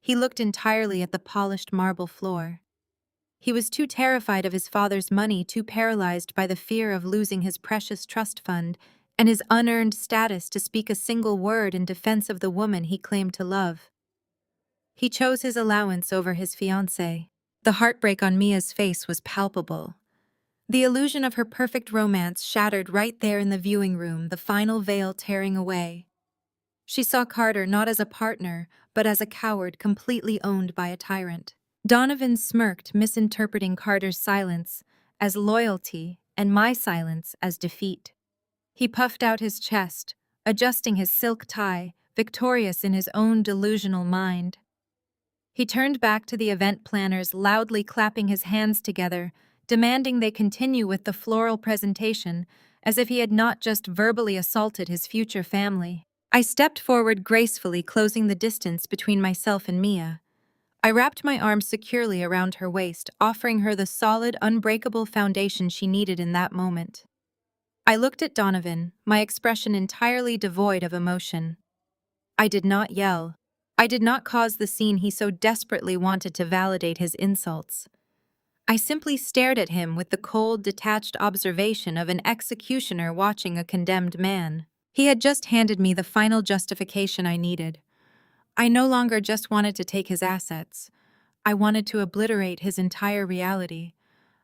He looked entirely at the polished marble floor. He was too terrified of his father's money, too paralyzed by the fear of losing his precious trust fund and his unearned status to speak a single word in defense of the woman he claimed to love. He chose his allowance over his fiancée. The heartbreak on Mia's face was palpable. The illusion of her perfect romance shattered right there in the viewing room, the final veil tearing away. She saw Carter not as a partner, but as a coward completely owned by a tyrant. Donovan smirked, misinterpreting Carter's silence as loyalty and my silence as defeat. He puffed out his chest, adjusting his silk tie, victorious in his own delusional mind. He turned back to the event planners, loudly clapping his hands together, demanding they continue with the floral presentation, as if he had not just verbally assaulted his future family. I stepped forward gracefully, closing the distance between myself and Mia. I wrapped my arms securely around her waist, offering her the solid, unbreakable foundation she needed in that moment. I looked at Donovan, my expression entirely devoid of emotion. I did not yell. I did not cause the scene he so desperately wanted to validate his insults. I simply stared at him with the cold, detached observation of an executioner watching a condemned man. He had just handed me the final justification I needed. I no longer just wanted to take his assets. I wanted to obliterate his entire reality.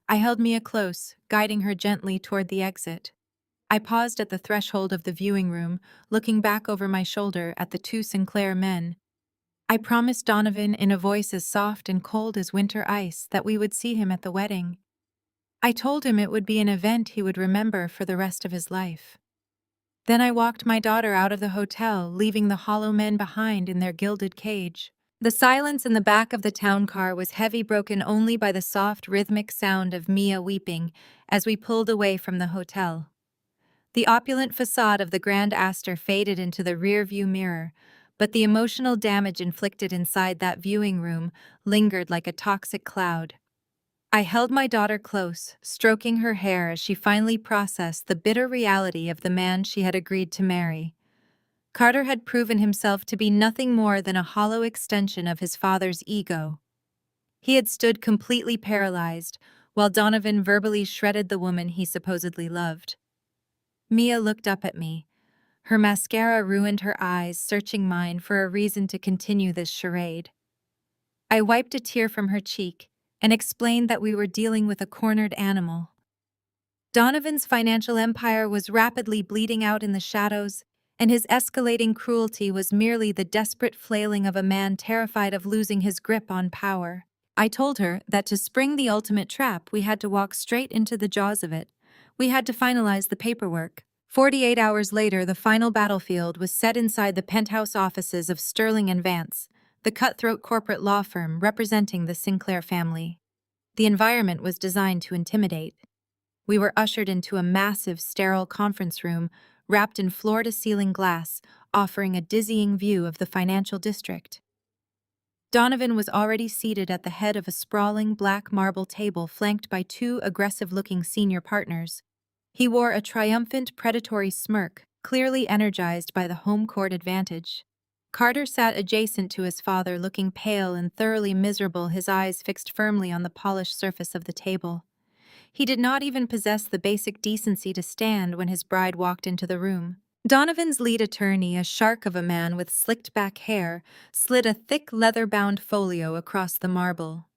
I held Mia close, guiding her gently toward the exit. I paused at the threshold of the viewing room, looking back over my shoulder at the two Sinclair men. I promised Donovan in a voice as soft and cold as winter ice that we would see him at the wedding. I told him it would be an event he would remember for the rest of his life. Then I walked my daughter out of the hotel, leaving the hollow men behind in their gilded cage. The silence in the back of the town car was heavy, broken only by the soft, rhythmic sound of Mia weeping as we pulled away from the hotel. The opulent facade of the Grand Astor faded into the rear-view mirror, but the emotional damage inflicted inside that viewing room lingered like a toxic cloud. I held my daughter close, stroking her hair as she finally processed the bitter reality of the man she had agreed to marry. Carter had proven himself to be nothing more than a hollow extension of his father's ego. He had stood completely paralyzed, while Donovan verbally shredded the woman he supposedly loved. Mia looked up at me. Her mascara ruined her eyes, searching mine for a reason to continue this charade. I wiped a tear from her cheek and explained that we were dealing with a cornered animal. Donovan's financial empire was rapidly bleeding out in the shadows, and his escalating cruelty was merely the desperate flailing of a man terrified of losing his grip on power. I told her that to spring the ultimate trap, we had to walk straight into the jaws of it. We had to finalize the paperwork. 48 hours later, the final battlefield was set inside the penthouse offices of Sterling and Vance, the cutthroat corporate law firm representing the Sinclair family. The environment was designed to intimidate. We were ushered into a massive, sterile conference room wrapped in floor-to-ceiling glass, offering a dizzying view of the financial district. Donovan was already seated at the head of a sprawling black marble table flanked by two aggressive-looking senior partners. He wore a triumphant, predatory smirk, clearly energized by the home court advantage. Carter sat adjacent to his father, looking pale and thoroughly miserable, his eyes fixed firmly on the polished surface of the table. He did not even possess the basic decency to stand when his bride walked into the room. Donovan's lead attorney, a shark of a man with slicked-back hair, slid a thick leather-bound folio across the marble.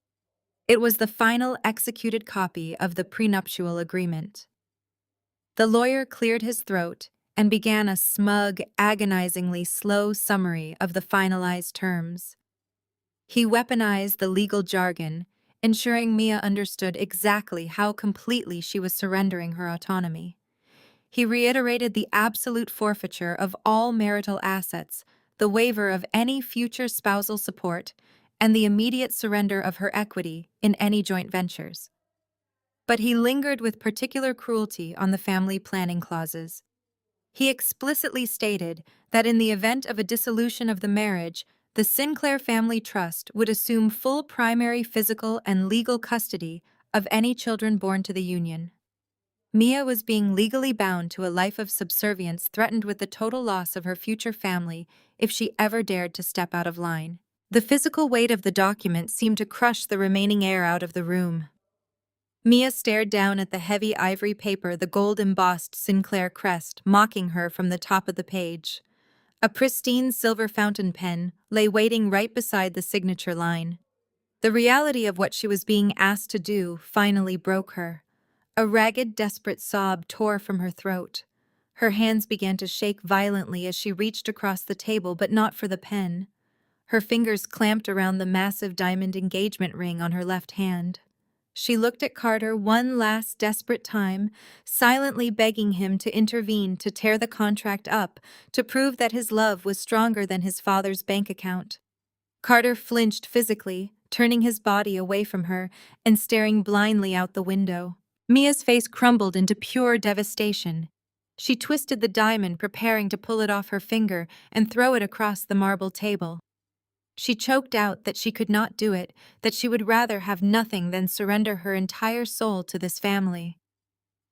It was the final executed copy of the prenuptial agreement. The lawyer cleared his throat and began a smug, agonizingly slow summary of the finalized terms. He weaponized the legal jargon, ensuring Mia understood exactly how completely she was surrendering her autonomy. He reiterated the absolute forfeiture of all marital assets, the waiver of any future spousal support, and the immediate surrender of her equity in any joint ventures. But he lingered with particular cruelty on the family planning clauses. He explicitly stated that in the event of a dissolution of the marriage, the Sinclair Family Trust would assume full primary physical and legal custody of any children born to the union. Mia was being legally bound to a life of subservience, threatened with the total loss of her future family if she ever dared to step out of line. The physical weight of the document seemed to crush the remaining air out of the room. Mia stared down at the heavy ivory paper, the gold-embossed Sinclair crest mocking her from the top of the page. A pristine silver fountain pen lay waiting right beside the signature line. The reality of what she was being asked to do finally broke her. A ragged, desperate sob tore from her throat. Her hands began to shake violently as she reached across the table, but not for the pen. Her fingers clamped around the massive diamond engagement ring on her left hand. She looked at Carter one last desperate time, silently begging him to intervene, to tear the contract up, to prove that his love was stronger than his father's bank account. Carter flinched physically, turning his body away from her and staring blindly out the window. Mia's face crumbled into pure devastation. She twisted the diamond, preparing to pull it off her finger and throw it across the marble table. She choked out that she could not do it, that she would rather have nothing than surrender her entire soul to this family.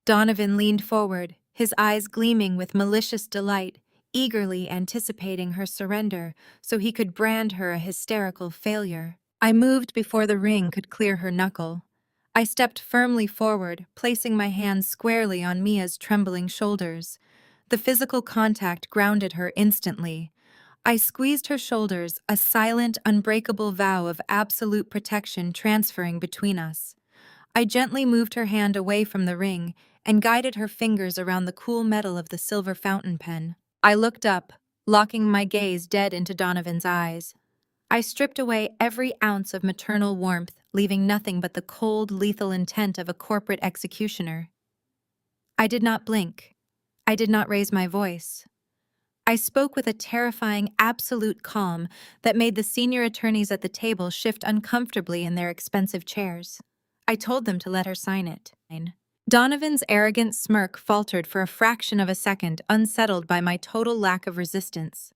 Donovan leaned forward, his eyes gleaming with malicious delight, eagerly anticipating her surrender so he could brand her a hysterical failure. I moved before the ring could clear her knuckle. I stepped firmly forward, placing my hands squarely on Mia's trembling shoulders. The physical contact grounded her instantly. I squeezed her shoulders, a silent, unbreakable vow of absolute protection transferring between us. I gently moved her hand away from the ring and guided her fingers around the cool metal of the silver fountain pen. I looked up, locking my gaze dead into Donovan's eyes. I stripped away every ounce of maternal warmth, leaving nothing but the cold, lethal intent of a corporate executioner. I did not blink. I did not raise my voice. I spoke with a terrifying, absolute calm that made the senior attorneys at the table shift uncomfortably in their expensive chairs. I told them to let her sign it. Donovan's arrogant smirk faltered for a fraction of a second, unsettled by my total lack of resistance.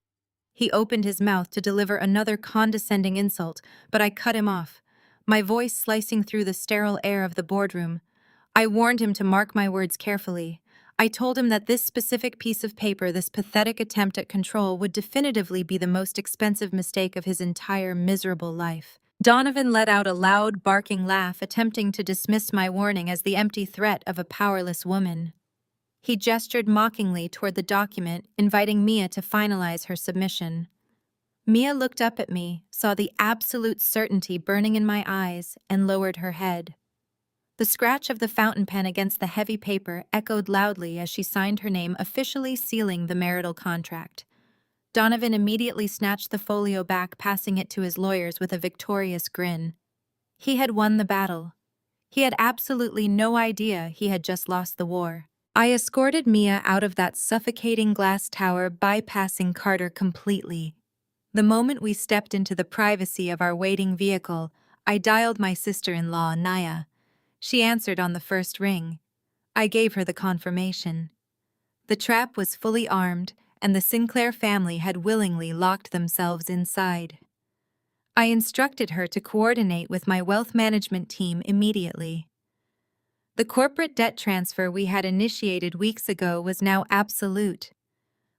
He opened his mouth to deliver another condescending insult, but I cut him off, my voice slicing through the sterile air of the boardroom. I warned him to mark my words carefully. I told him that this specific piece of paper, this pathetic attempt at control, would definitively be the most expensive mistake of his entire miserable life. Donovan let out a loud, barking laugh, attempting to dismiss my warning as the empty threat of a powerless woman. He gestured mockingly toward the document, inviting Mia to finalize her submission. Mia looked up at me, saw the absolute certainty burning in my eyes, and lowered her head. The scratch of the fountain pen against the heavy paper echoed loudly as she signed her name, officially sealing the marital contract. Donovan immediately snatched the folio back, passing it to his lawyers with a victorious grin. He had won the battle. He had absolutely no idea he had just lost the war. I escorted Mia out of that suffocating glass tower, bypassing Carter completely. The moment we stepped into the privacy of our waiting vehicle, I dialed my sister-in-law, Naya. She answered on the first ring. I gave her the confirmation. The trap was fully armed, and the Sinclair family had willingly locked themselves inside. I instructed her to coordinate with my wealth management team immediately. The corporate debt transfer we had initiated weeks ago was now absolute.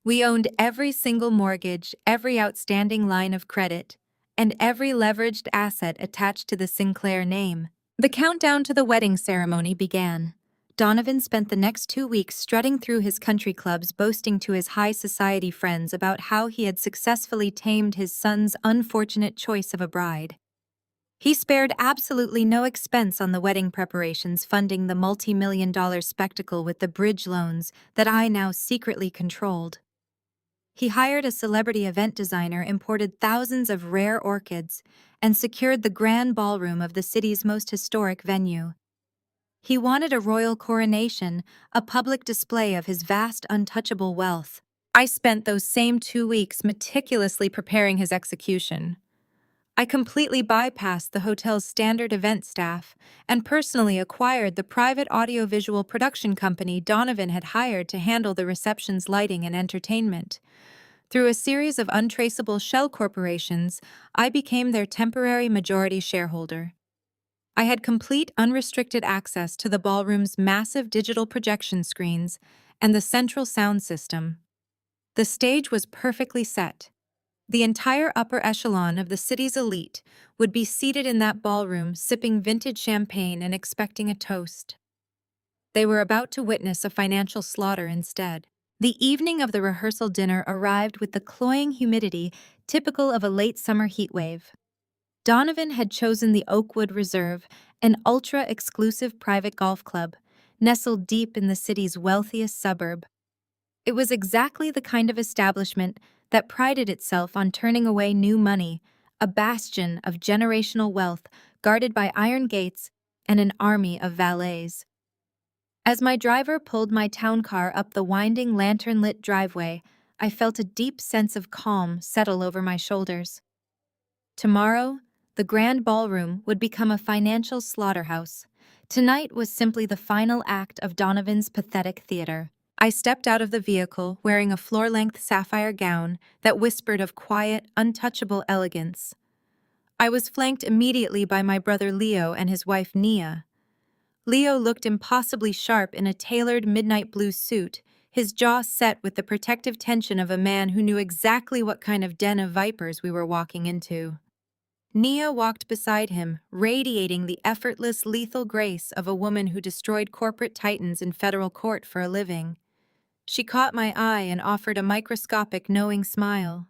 We owned every single mortgage, every outstanding line of credit, and every leveraged asset attached to the Sinclair name. The countdown to the wedding ceremony began. Donovan spent the next 2 weeks strutting through his country clubs, boasting to his high society friends about how he had successfully tamed his son's unfortunate choice of a bride. He spared absolutely no expense on the wedding preparations, funding the multi-million-dollar spectacle with the bridge loans that I now secretly controlled. He hired a celebrity event designer, imported thousands of rare orchids, and secured the grand ballroom of the city's most historic venue. He wanted a royal coronation, a public display of his vast, untouchable wealth. I spent those same 2 weeks meticulously preparing his execution. I completely bypassed the hotel's standard event staff and personally acquired the private audiovisual production company Donovan had hired to handle the reception's lighting and entertainment. Through a series of untraceable shell corporations, I became their temporary majority shareholder. I had complete unrestricted access to the ballroom's massive digital projection screens and the central sound system. The stage was perfectly set. The entire upper echelon of the city's elite would be seated in that ballroom, sipping vintage champagne and expecting a toast. They were about to witness a financial slaughter instead. The evening of the rehearsal dinner arrived with the cloying humidity typical of a late summer heatwave. Donovan had chosen the Oakwood Reserve, an ultra-exclusive private golf club, nestled deep in the city's wealthiest suburb. It was exactly the kind of establishment that prided itself on turning away new money, a bastion of generational wealth guarded by iron gates and an army of valets. As my driver pulled my town car up the winding lantern-lit driveway, I felt a deep sense of calm settle over my shoulders. Tomorrow, the grand ballroom would become a financial slaughterhouse. Tonight was simply the final act of Donovan's pathetic theater. I stepped out of the vehicle wearing a floor-length sapphire gown that whispered of quiet, untouchable elegance. I was flanked immediately by my brother Leo and his wife Nia. Leo looked impossibly sharp in a tailored midnight blue suit, his jaw set with the protective tension of a man who knew exactly what kind of den of vipers we were walking into. Nia walked beside him, radiating the effortless, lethal grace of a woman who destroyed corporate titans in federal court for a living. She caught my eye and offered a microscopic, knowing smile.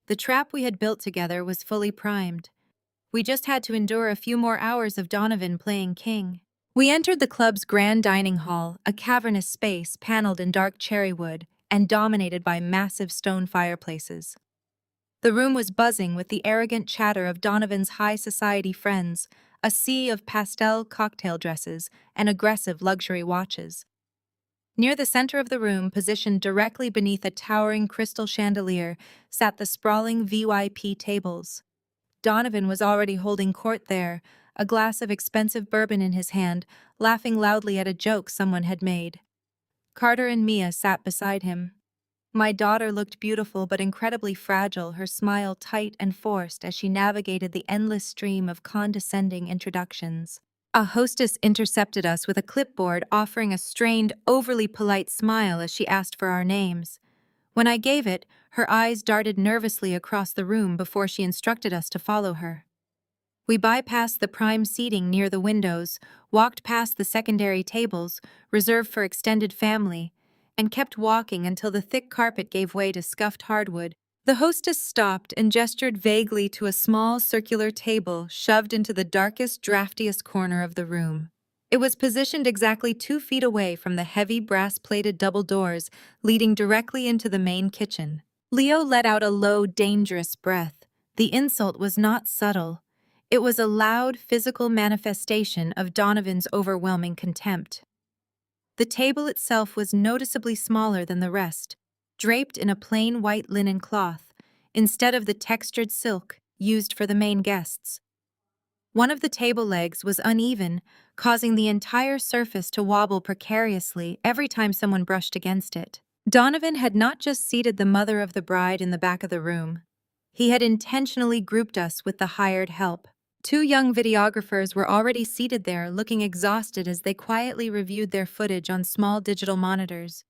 The trap we had built together was fully primed. We just had to endure a few more hours of Donovan playing king. We entered the club's grand dining hall, a cavernous space paneled in dark cherry wood and dominated by massive stone fireplaces. The room was buzzing with the arrogant chatter of Donovan's high society friends, a sea of pastel cocktail dresses and aggressive luxury watches. Near the center of the room, positioned directly beneath a towering crystal chandelier, sat the sprawling VIP tables. Donovan was already holding court there, a glass of expensive bourbon in his hand, laughing loudly at a joke someone had made. Carter and Mia sat beside him. My daughter looked beautiful but incredibly fragile, her smile tight and forced as she navigated the endless stream of condescending introductions. A hostess intercepted us with a clipboard, offering a strained, overly polite smile as she asked for our names. When I gave it, her eyes darted nervously across the room before she instructed us to follow her. We bypassed the prime seating near the windows, walked past the secondary tables, reserved for extended family, and kept walking until the thick carpet gave way to scuffed hardwood. The hostess stopped and gestured vaguely to a small circular table shoved into the darkest, draftiest corner of the room. It was positioned exactly 2 feet away from the heavy brass-plated double doors leading directly into the main kitchen. Leo let out a low, dangerous breath. The insult was not subtle. It was a loud, physical manifestation of Donovan's overwhelming contempt. The table itself was noticeably smaller than the rest, draped in a plain white linen cloth, instead of the textured silk used for the main guests. One of the table legs was uneven, causing the entire surface to wobble precariously every time someone brushed against it. Donovan had not just seated the mother of the bride in the back of the room. He had intentionally grouped us with the hired help. Two young videographers were already seated there, looking exhausted as they quietly reviewed their footage on small digital monitors.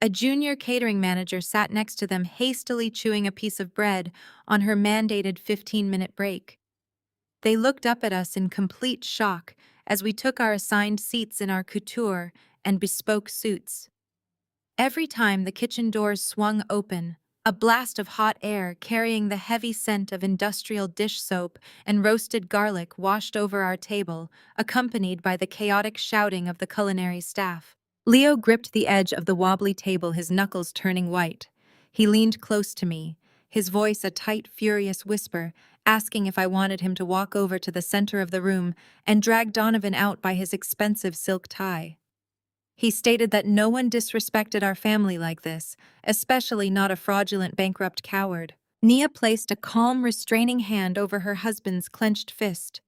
A junior catering manager sat next to them, hastily chewing a piece of bread on her mandated 15-minute break. They looked up at us in complete shock as we took our assigned seats in our couture and bespoke suits. Every time the kitchen doors swung open, a blast of hot air carrying the heavy scent of industrial dish soap and roasted garlic washed over our table, accompanied by the chaotic shouting of the culinary staff. Leo gripped the edge of the wobbly table, his knuckles turning white. He leaned close to me, his voice a tight, furious whisper, asking if I wanted him to walk over to the center of the room and drag Donovan out by his expensive silk tie. He stated that no one disrespected our family like this, especially not a fraudulent bankrupt coward. Nia placed a calm, restraining hand over her husband's clenched fist.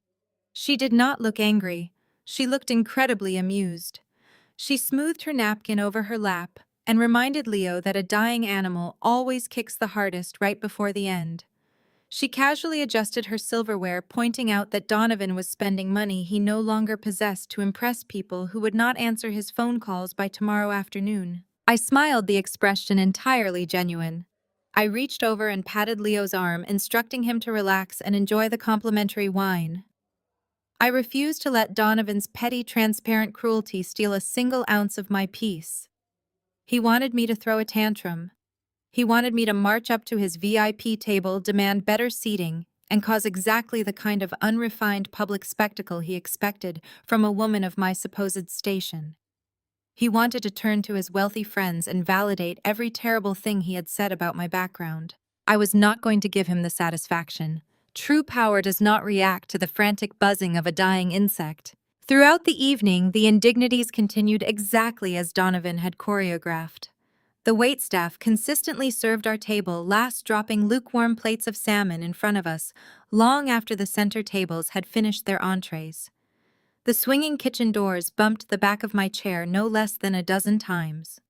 She did not look angry. She looked incredibly amused. She smoothed her napkin over her lap and reminded Leo that a dying animal always kicks the hardest right before the end. She casually adjusted her silverware, pointing out that Donovan was spending money he no longer possessed to impress people who would not answer his phone calls by tomorrow afternoon. I smiled, the expression entirely genuine. I reached over and patted Leo's arm, instructing him to relax and enjoy the complimentary wine. I refused to let Donovan's petty, transparent cruelty steal a single ounce of my peace. He wanted me to throw a tantrum. He wanted me to march up to his VIP table, demand better seating, and cause exactly the kind of unrefined public spectacle he expected from a woman of my supposed station. He wanted to turn to his wealthy friends and validate every terrible thing he had said about my background. I was not going to give him the satisfaction. True power does not react to the frantic buzzing of a dying insect. Throughout the evening, the indignities continued exactly as Donovan had choreographed. The waitstaff consistently served our table, last dropping lukewarm plates of salmon in front of us long after the center tables had finished their entrees. The swinging kitchen doors bumped the back of my chair no less than a dozen times.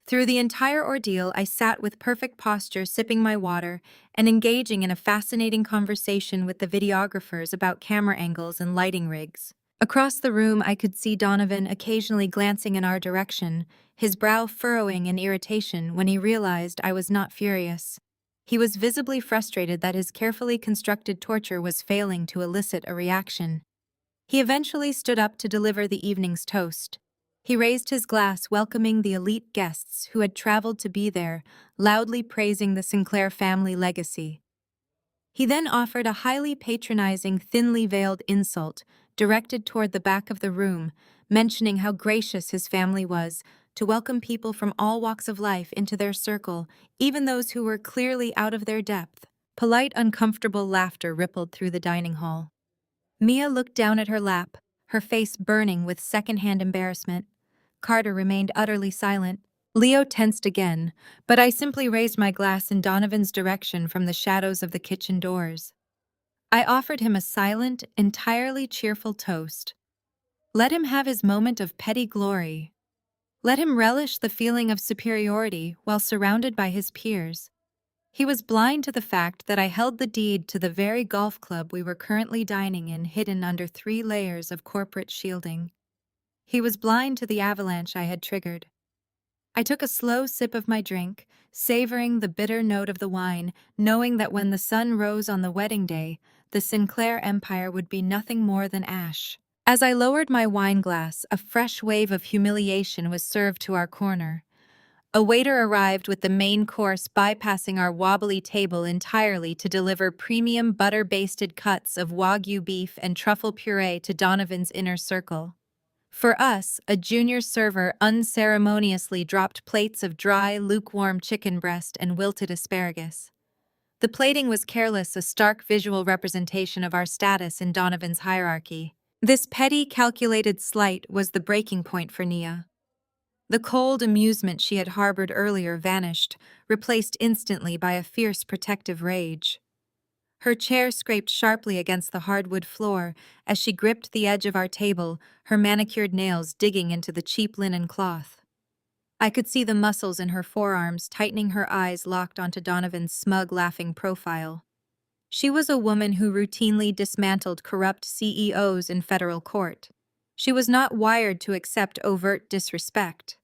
Through the entire ordeal, I sat with perfect posture, sipping my water and engaging in a fascinating conversation with the videographers about camera angles and lighting rigs. Across the room, I could see Donovan occasionally glancing in our direction, his brow furrowing in irritation when he realized I was not furious. He was visibly frustrated that his carefully constructed torture was failing to elicit a reaction. He eventually stood up to deliver the evening's toast. He raised his glass, welcoming the elite guests who had traveled to be there, loudly praising the Sinclair family legacy. He then offered a highly patronizing, thinly veiled insult directed toward the back of the room, mentioning how gracious his family was to welcome people from all walks of life into their circle, even those who were clearly out of their depth. Polite, uncomfortable laughter rippled through the dining hall. Mia looked down at her lap, her face burning with secondhand embarrassment. Carter remained utterly silent. Leo tensed again, but I simply raised my glass in Donovan's direction from the shadows of the kitchen doors. I offered him a silent, entirely cheerful toast. Let him have his moment of petty glory. Let him relish the feeling of superiority while surrounded by his peers. He was blind to the fact that I held the deed to the very golf club we were currently dining in, hidden under 3 layers of corporate shielding. He was blind to the avalanche I had triggered. I took a slow sip of my drink, savoring the bitter note of the wine, knowing that when the sun rose on the wedding day, the Sinclair empire would be nothing more than ash. As I lowered my wine glass, a fresh wave of humiliation was served to our corner. A waiter arrived with the main course, bypassing our wobbly table entirely to deliver premium butter-basted cuts of Wagyu beef and truffle puree to Donovan's inner circle. For us, a junior server unceremoniously dropped plates of dry, lukewarm chicken breast and wilted asparagus. The plating was careless, a stark visual representation of our status in Donovan's hierarchy. This petty, calculated slight was the breaking point for Nia. The cold amusement she had harbored earlier vanished, replaced instantly by a fierce protective rage. Her chair scraped sharply against the hardwood floor as she gripped the edge of our table, her manicured nails digging into the cheap linen cloth. I could see the muscles in her forearms tightening, her eyes locked onto Donovan's smug, laughing profile. She was a woman who routinely dismantled corrupt CEOs in federal court. She was not wired to accept overt disrespect.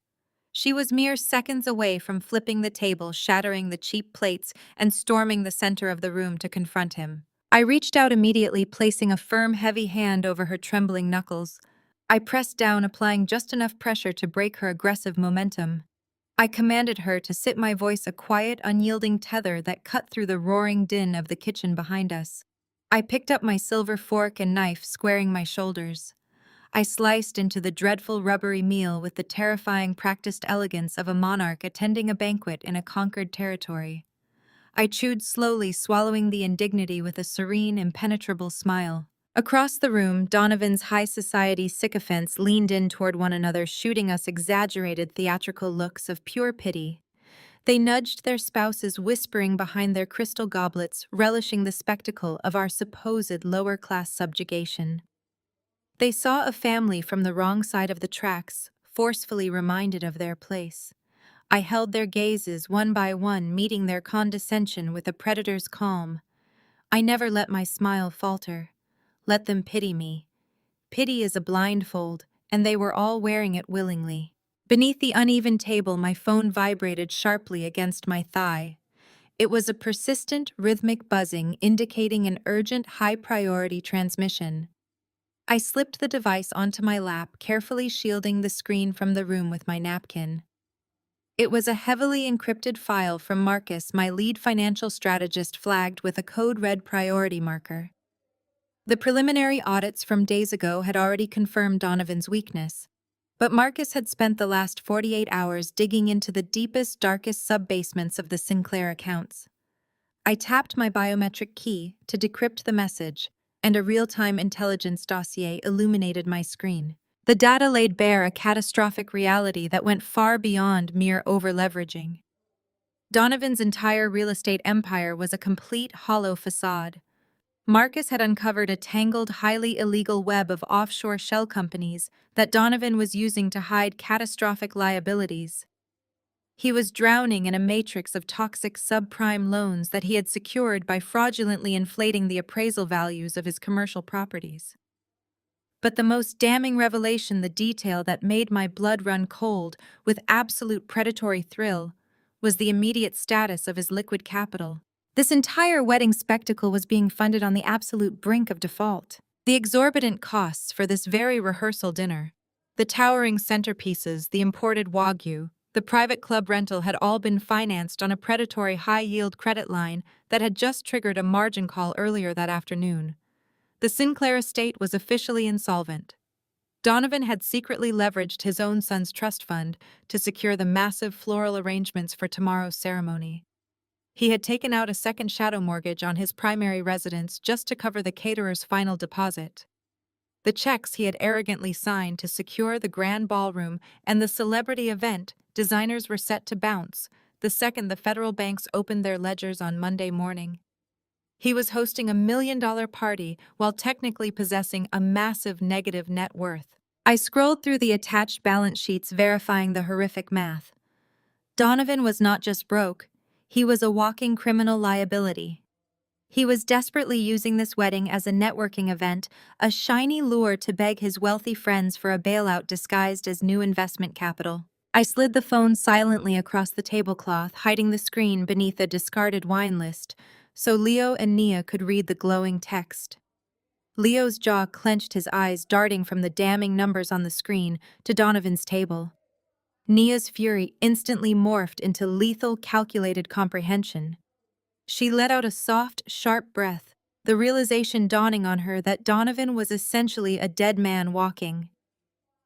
She was mere seconds away from flipping the table, shattering the cheap plates, and storming the center of the room to confront him. I reached out immediately, placing a firm, heavy hand over her trembling knuckles. I pressed down, applying just enough pressure to break her aggressive momentum. I commanded her to sit, my voice a quiet, unyielding tether that cut through the roaring din of the kitchen behind us. I picked up my silver fork and knife, squaring my shoulders. I sliced into the dreadful rubbery meal with the terrifying practiced elegance of a monarch attending a banquet in a conquered territory. I chewed slowly, swallowing the indignity with a serene, impenetrable smile. Across the room, Donovan's high society sycophants leaned in toward one another, shooting us exaggerated theatrical looks of pure pity. They nudged their spouses, whispering behind their crystal goblets, relishing the spectacle of our supposed lower-class subjugation. They saw a family from the wrong side of the tracks, forcefully reminded of their place. I held their gazes one by one, meeting their condescension with a predator's calm. I never let my smile falter. Let them pity me. Pity is a blindfold, and they were all wearing it willingly. Beneath the uneven table, my phone vibrated sharply against my thigh. It was a persistent, rhythmic buzzing, indicating an urgent, high-priority transmission. I slipped the device onto my lap, carefully shielding the screen from the room with my napkin. It was a heavily encrypted file from Marcus, my lead financial strategist, flagged with a code-red priority marker. The preliminary audits from days ago had already confirmed Donovan's weakness, but Marcus had spent the last 48 hours digging into the deepest, darkest sub-basements of the Sinclair accounts. I tapped my biometric key to decrypt the message, and a real-time intelligence dossier illuminated my screen. The data laid bare a catastrophic reality that went far beyond mere over-leveraging. Donovan's entire real estate empire was a complete hollow facade. Marcus had uncovered a tangled, highly illegal web of offshore shell companies that Donovan was using to hide catastrophic liabilities. He was drowning in a matrix of toxic subprime loans that he had secured by fraudulently inflating the appraisal values of his commercial properties. But the most damning revelation, the detail that made my blood run cold with absolute predatory thrill, was the immediate status of his liquid capital. This entire wedding spectacle was being funded on the absolute brink of default. The exorbitant costs for this very rehearsal dinner, the towering centerpieces, the imported wagyu, the private club rental had all been financed on a predatory high-yield credit line that had just triggered a margin call earlier that afternoon. The Sinclair estate was officially insolvent. Donovan had secretly leveraged his own son's trust fund to secure the massive floral arrangements for tomorrow's ceremony. He had taken out a second shadow mortgage on his primary residence just to cover the caterer's final deposit. The checks he had arrogantly signed to secure the grand ballroom and the celebrity event designers were set to bounce the second the federal banks opened their ledgers on Monday morning. He was hosting $1 million party while technically possessing a massive negative net worth. I scrolled through the attached balance sheets, verifying the horrific math. Donovan was not just broke, he was a walking criminal liability. He was desperately using this wedding as a networking event, a shiny lure to beg his wealthy friends for a bailout disguised as new investment capital. I slid the phone silently across the tablecloth, hiding the screen beneath a discarded wine list, so Leo and Nia could read the glowing text. Leo's jaw clenched, his eyes darting from the damning numbers on the screen to Donovan's table. Nia's fury instantly morphed into lethal, calculated comprehension. She let out a soft, sharp breath, the realization dawning on her that Donovan was essentially a dead man walking.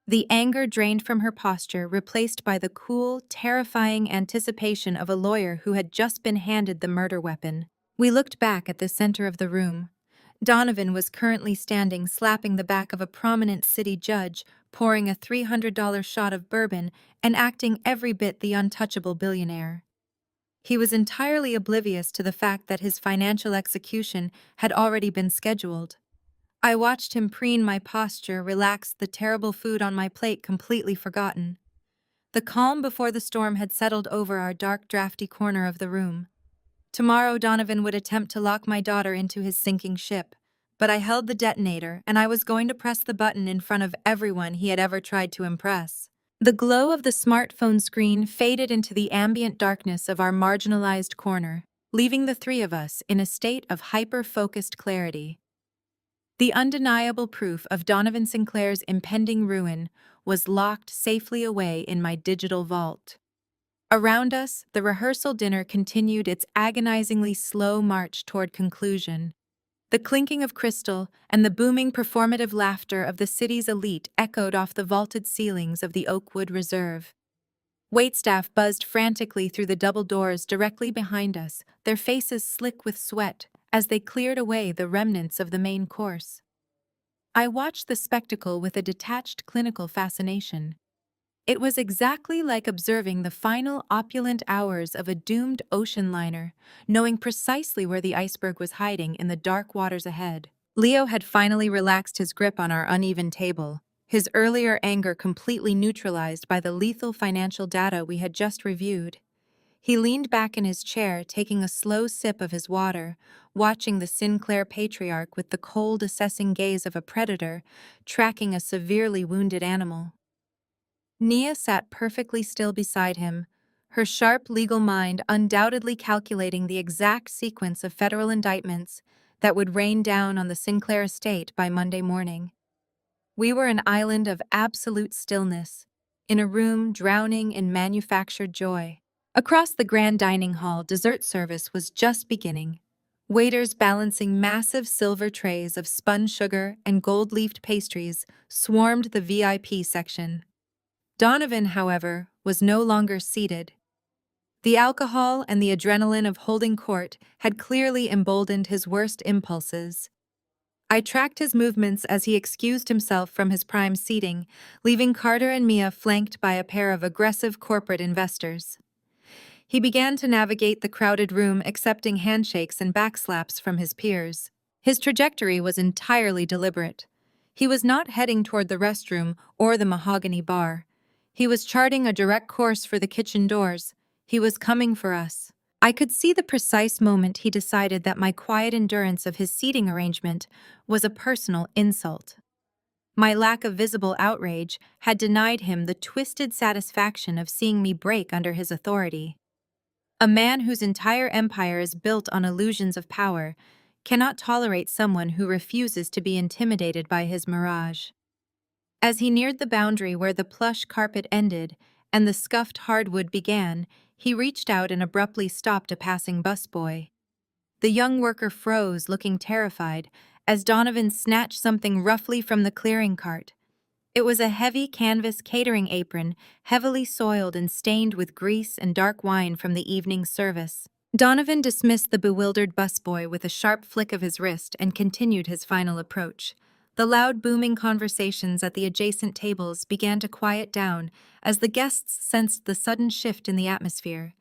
The anger drained from her posture, replaced by the cool, terrifying anticipation of a lawyer who had just been handed the murder weapon. We looked back at the center of the room. Donovan was currently standing, slapping the back of a prominent city judge, pouring a $300 shot of bourbon, and acting every bit the untouchable billionaire. He was entirely oblivious to the fact that his financial execution had already been scheduled. I watched him preen my posture, relaxed, the terrible food on my plate completely forgotten. The calm before the storm had settled over our dark, drafty corner of the room. Tomorrow Donovan would attempt to lock my daughter into his sinking ship, but I held the detonator and I was going to press the button in front of everyone he had ever tried to impress. The glow of the smartphone screen faded into the ambient darkness of our marginalized corner, leaving the three of us in a state of hyper-focused clarity. The undeniable proof of Donovan Sinclair's impending ruin was locked safely away in my digital vault. Around us, the rehearsal dinner continued its agonizingly slow march toward conclusion. The clinking of crystal and the booming performative laughter of the city's elite echoed off the vaulted ceilings of the Oakwood Reserve. Waitstaff buzzed frantically through the double doors directly behind us, their faces slick with sweat as they cleared away the remnants of the main course. I watched the spectacle with a detached clinical fascination. It was exactly like observing the final opulent hours of a doomed ocean liner, knowing precisely where the iceberg was hiding in the dark waters ahead. Leo had finally relaxed his grip on our uneven table, his earlier anger completely neutralized by the lethal financial data we had just reviewed. He leaned back in his chair, taking a slow sip of his water, watching the Sinclair patriarch with the cold, assessing gaze of a predator, tracking a severely wounded animal. Nia sat perfectly still beside him, her sharp legal mind undoubtedly calculating the exact sequence of federal indictments that would rain down on the Sinclair estate by Monday morning. We were an island of absolute stillness, in a room drowning in manufactured joy. Across the grand dining hall, dessert service was just beginning. Waiters balancing massive silver trays of spun sugar and gold-leafed pastries swarmed the VIP section. Donovan, however, was no longer seated. The alcohol and the adrenaline of holding court had clearly emboldened his worst impulses. I tracked his movements as he excused himself from his prime seating, leaving Carter and Mia flanked by a pair of aggressive corporate investors. He began to navigate the crowded room, accepting handshakes and backslaps from his peers. His trajectory was entirely deliberate. He was not heading toward the restroom or the mahogany bar. He was charting a direct course for the kitchen doors. He was coming for us. I could see the precise moment he decided that my quiet endurance of his seating arrangement was a personal insult. My lack of visible outrage had denied him the twisted satisfaction of seeing me break under his authority. A man whose entire empire is built on illusions of power cannot tolerate someone who refuses to be intimidated by his mirage. As he neared the boundary where the plush carpet ended and the scuffed hardwood began, he reached out and abruptly stopped a passing busboy. The young worker froze, looking terrified, as Donovan snatched something roughly from the clearing cart. It was a heavy canvas catering apron, heavily soiled and stained with grease and dark wine from the evening service. Donovan dismissed the bewildered busboy with a sharp flick of his wrist and continued his final approach. The loud, booming conversations at the adjacent tables began to quiet down as the guests sensed the sudden shift in the atmosphere.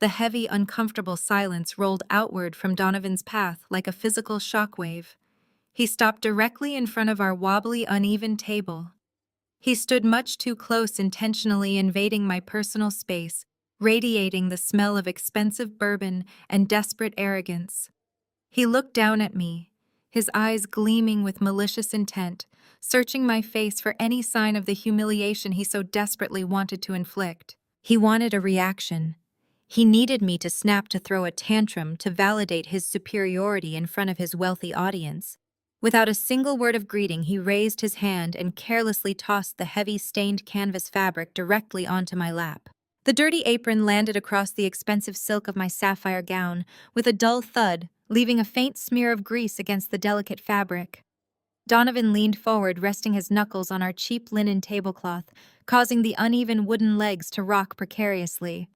The heavy, uncomfortable silence rolled outward from Donovan's path like a physical shockwave. He stopped directly in front of our wobbly, uneven table. He stood much too close, intentionally invading my personal space, radiating the smell of expensive bourbon and desperate arrogance. He looked down at me, his eyes gleaming with malicious intent, searching my face for any sign of the humiliation he so desperately wanted to inflict. He wanted a reaction. He needed me to snap, to throw a tantrum, to validate his superiority in front of his wealthy audience. Without a single word of greeting, he raised his hand and carelessly tossed the heavy stained canvas fabric directly onto my lap. The dirty apron landed across the expensive silk of my sapphire gown with a dull thud, leaving a faint smear of grease against the delicate fabric. Donovan leaned forward, resting his knuckles on our cheap linen tablecloth, causing the uneven wooden legs to rock precariously.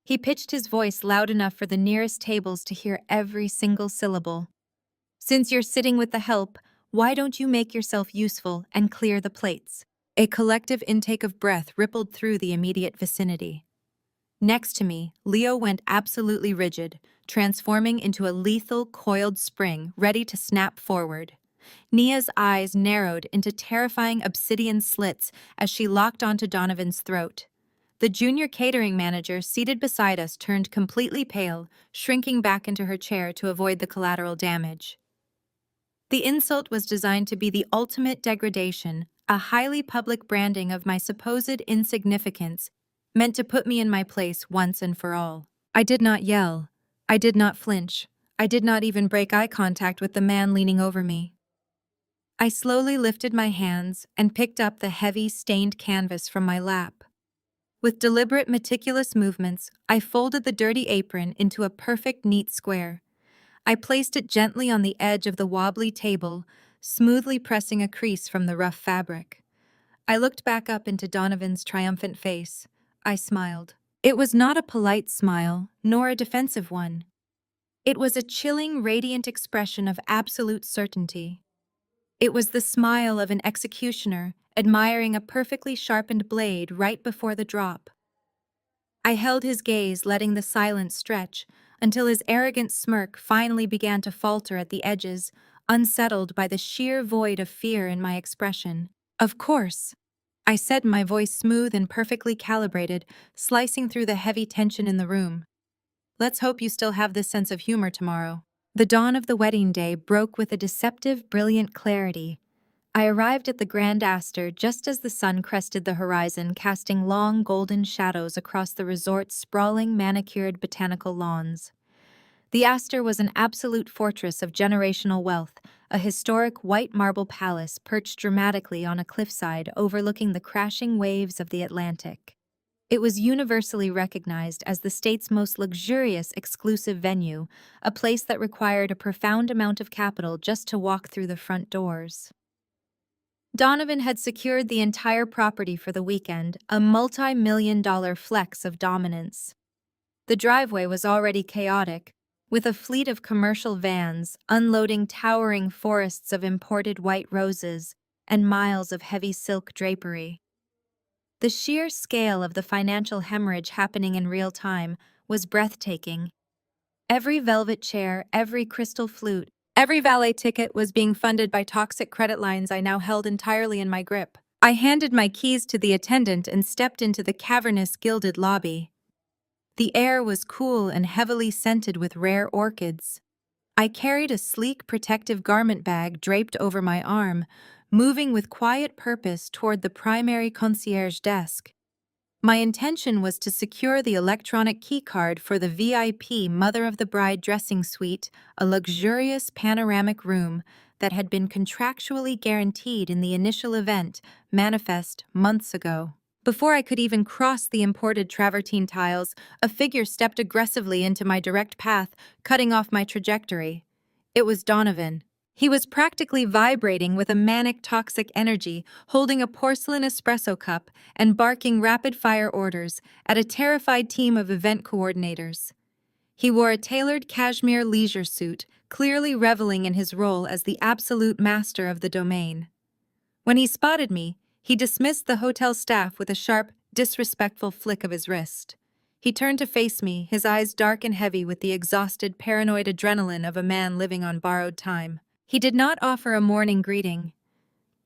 He pitched his voice loud enough for the nearest tables to hear every single syllable. "Since you're sitting with the help, why don't you make yourself useful and clear the plates?" A collective intake of breath rippled through the immediate vicinity. Next to me, Leo went absolutely rigid, transforming into a lethal, coiled spring ready to snap forward. Nia's eyes narrowed into terrifying obsidian slits as she locked onto Donovan's throat. The junior catering manager seated beside us turned completely pale, shrinking back into her chair to avoid the collateral damage. The insult was designed to be the ultimate degradation, a highly public branding of my supposed insignificance, meant to put me in my place once and for all. I did not yell. I did not flinch. I did not even break eye contact with the man leaning over me. I slowly lifted my hands and picked up the heavy, stained canvas from my lap. With deliberate, meticulous movements, I folded the dirty apron into a perfect, neat square. I placed it gently on the edge of the wobbly table, smoothly pressing a crease from the rough fabric. I looked back up into Donovan's triumphant face. I smiled. It was not a polite smile, nor a defensive one. It was a chilling, radiant expression of absolute certainty. It was the smile of an executioner admiring a perfectly sharpened blade right before the drop. I held his gaze, letting the silence stretch, until his arrogant smirk finally began to falter at the edges, unsettled by the sheer void of fear in my expression. "Of course," I said, my voice smooth and perfectly calibrated, slicing through the heavy tension in the room. "Let's hope you still have this sense of humor tomorrow." The dawn of the wedding day broke with a deceptive, brilliant clarity. I arrived at the Grand Astor just as the sun crested the horizon, casting long golden shadows across the resort's sprawling, manicured botanical lawns. The Astor was an absolute fortress of generational wealth, a historic white marble palace perched dramatically on a cliffside overlooking the crashing waves of the Atlantic. It was universally recognized as the state's most luxurious, exclusive venue, a place that required a profound amount of capital just to walk through the front doors. Donovan had secured the entire property for the weekend, a multi-million-dollar flex of dominance. The driveway was already chaotic, with a fleet of commercial vans unloading towering forests of imported white roses and miles of heavy silk drapery. The sheer scale of the financial hemorrhage happening in real time was breathtaking. Every velvet chair, every crystal flute, every valet ticket was being funded by toxic credit lines I now held entirely in my grip. I handed my keys to the attendant and stepped into the cavernous gilded lobby. The air was cool and heavily scented with rare orchids. I carried a sleek protective garment bag draped over my arm, moving with quiet purpose toward the primary concierge desk. My intention was to secure the electronic keycard for the VIP Mother of the Bride dressing suite, a luxurious panoramic room that had been contractually guaranteed in the initial event manifest months ago. Before I could even cross the imported travertine tiles, a figure stepped aggressively into my direct path, cutting off my trajectory. It was Donovan. He was practically vibrating with a manic toxic energy, holding a porcelain espresso cup and barking rapid-fire orders at a terrified team of event coordinators. He wore a tailored cashmere leisure suit, clearly reveling in his role as the absolute master of the domain. When he spotted me, he dismissed the hotel staff with a sharp, disrespectful flick of his wrist. He turned to face me, his eyes dark and heavy with the exhausted, paranoid adrenaline of a man living on borrowed time. He did not offer a morning greeting.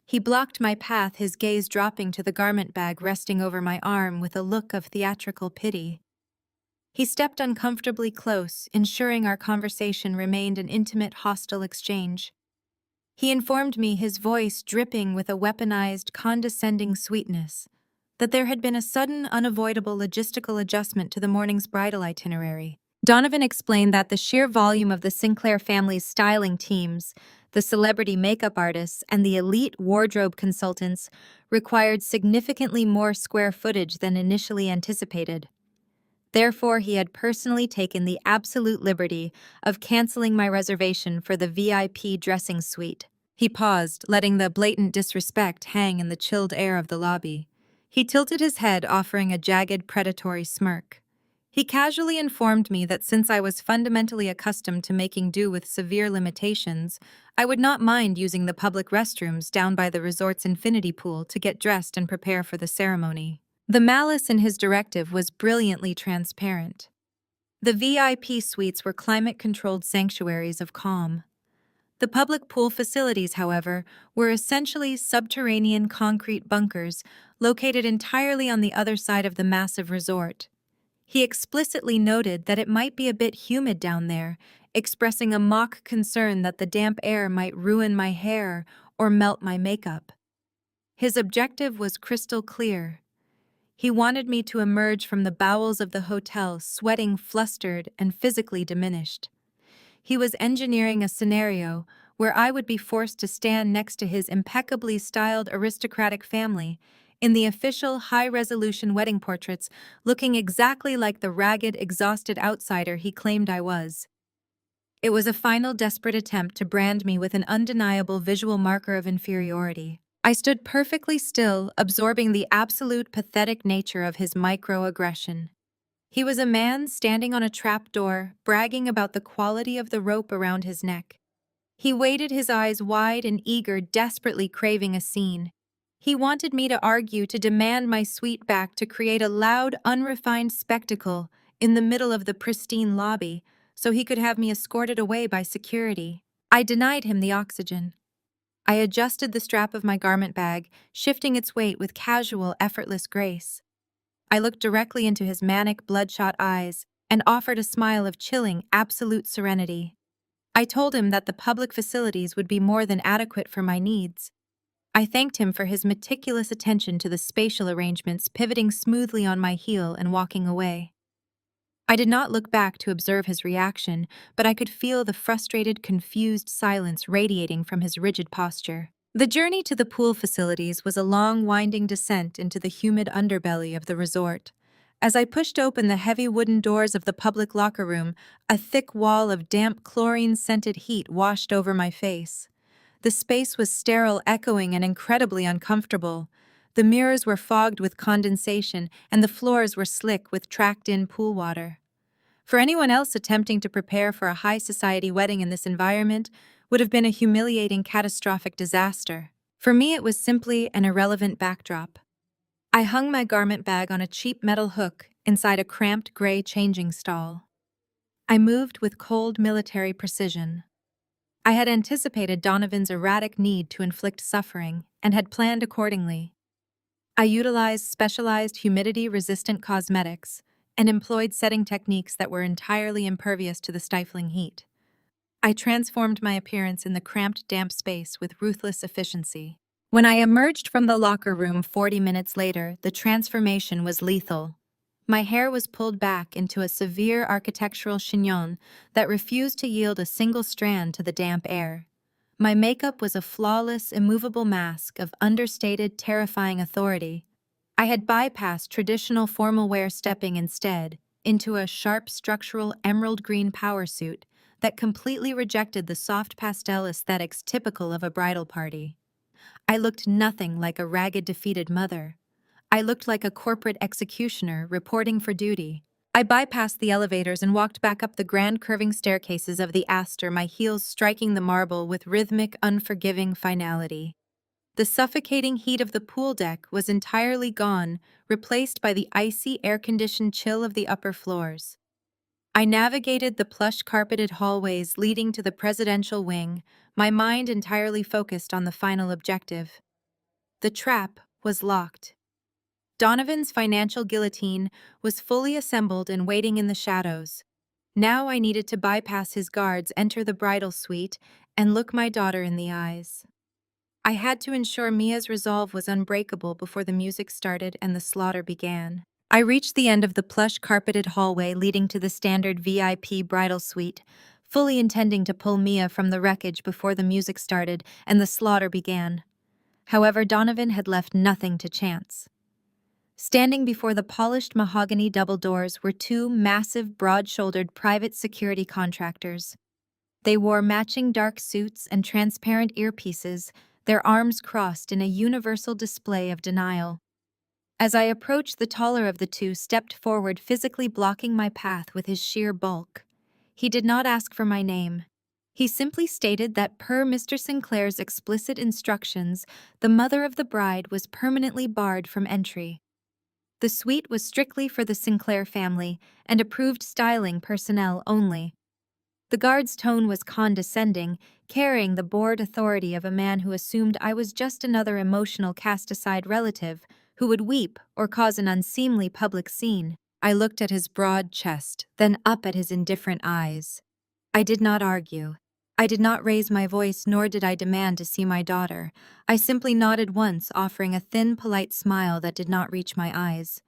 He blocked my path, his gaze dropping to the garment bag resting over my arm with a look of theatrical pity. He stepped uncomfortably close, ensuring our conversation remained an intimate, hostile exchange. He informed me, his voice dripping with a weaponized, condescending sweetness, that there had been a sudden, unavoidable logistical adjustment to the morning's bridal itinerary. Donovan explained that the sheer volume of the Sinclair family's styling teams, the celebrity makeup artists, and the elite wardrobe consultants required significantly more square footage than initially anticipated. Therefore, he had personally taken the absolute liberty of canceling my reservation for the VIP dressing suite. He paused, letting the blatant disrespect hang in the chilled air of the lobby. He tilted his head, offering a jagged, predatory smirk. He casually informed me that since I was fundamentally accustomed to making do with severe limitations, I would not mind using the public restrooms down by the resort's infinity pool to get dressed and prepare for the ceremony. The malice in his directive was brilliantly transparent. The VIP suites were climate-controlled sanctuaries of calm. The public pool facilities, however, were essentially subterranean concrete bunkers located entirely on the other side of the massive resort. He explicitly noted that it might be a bit humid down there, expressing a mock concern that the damp air might ruin my hair or melt my makeup. His objective was crystal clear. He wanted me to emerge from the bowels of the hotel sweating, flustered, and physically diminished. He was engineering a scenario where I would be forced to stand next to his impeccably styled aristocratic family in the official high-resolution wedding portraits, looking exactly like the ragged, exhausted outsider he claimed I was. It was a final desperate attempt to brand me with an undeniable visual marker of inferiority. I stood perfectly still, absorbing the absolute pathetic nature of his microaggression. He was a man standing on a trapdoor, bragging about the quality of the rope around his neck. He waited, his eyes wide and eager, desperately craving a scene. He wanted me to argue, to demand my suite back, to create a loud, unrefined spectacle in the middle of the pristine lobby, so he could have me escorted away by security. I denied him the oxygen. I adjusted the strap of my garment bag, shifting its weight with casual, effortless grace. I looked directly into his manic, bloodshot eyes and offered a smile of chilling, absolute serenity. I told him that the public facilities would be more than adequate for my needs. I thanked him for his meticulous attention to the spatial arrangements, pivoting smoothly on my heel and walking away. I did not look back to observe his reaction, but I could feel the frustrated, confused silence radiating from his rigid posture. The journey to the pool facilities was a long, winding descent into the humid underbelly of the resort. As I pushed open the heavy wooden doors of the public locker room, a thick wall of damp, chlorine-scented heat washed over my face. The space was sterile, echoing, and incredibly uncomfortable. The mirrors were fogged with condensation, and the floors were slick with tracked-in pool water. For anyone else attempting to prepare for a high-society wedding in this environment would have been a humiliating, catastrophic disaster. For me, it was simply an irrelevant backdrop. I hung my garment bag on a cheap metal hook inside a cramped gray changing stall. I moved with cold military precision. I had anticipated Donovan's erratic need to inflict suffering and had planned accordingly. I utilized specialized humidity-resistant cosmetics and employed setting techniques that were entirely impervious to the stifling heat. I transformed my appearance in the cramped, damp space with ruthless efficiency. When I emerged from the locker room 40 minutes later, the transformation was lethal. My hair was pulled back into a severe architectural chignon that refused to yield a single strand to the damp air. My makeup was a flawless, immovable mask of understated, terrifying authority. I had bypassed traditional formal wear, stepping instead into a sharp, structural emerald green power suit that completely rejected the soft pastel aesthetics typical of a bridal party. I looked nothing like a ragged, defeated mother. I looked like a corporate executioner reporting for duty. I bypassed the elevators and walked back up the grand curving staircases of the Astor, my heels striking the marble with rhythmic, unforgiving finality. The suffocating heat of the pool deck was entirely gone, replaced by the icy, air-conditioned chill of the upper floors. I navigated the plush-carpeted hallways leading to the presidential wing, my mind entirely focused on the final objective. The trap was locked. Donovan's financial guillotine was fully assembled and waiting in the shadows. Now I needed to bypass his guards, enter the bridal suite, and look my daughter in the eyes. I had to ensure Mia's resolve was unbreakable before the music started and the slaughter began. I reached the end of the plush-carpeted hallway leading to the standard VIP bridal suite, fully intending to pull Mia from the wreckage before the music started and the slaughter began. However, Donovan had left nothing to chance. Standing before the polished mahogany double doors were two massive, broad-shouldered private security contractors. They wore matching dark suits and transparent earpieces, their arms crossed in a universal display of denial. As I approached, the taller of the two stepped forward, physically blocking my path with his sheer bulk. He did not ask for my name. He simply stated that per Mr. Sinclair's explicit instructions, the mother of the bride was permanently barred from entry. The suite was strictly for the Sinclair family and approved styling personnel only. The guard's tone was condescending, carrying the bored authority of a man who assumed I was just another emotional cast-aside relative who would weep or cause an unseemly public scene. I looked at his broad chest, then up at his indifferent eyes. I did not argue. I did not raise my voice, nor did I demand to see my daughter. I simply nodded once, offering a thin, polite smile that did not reach my eyes.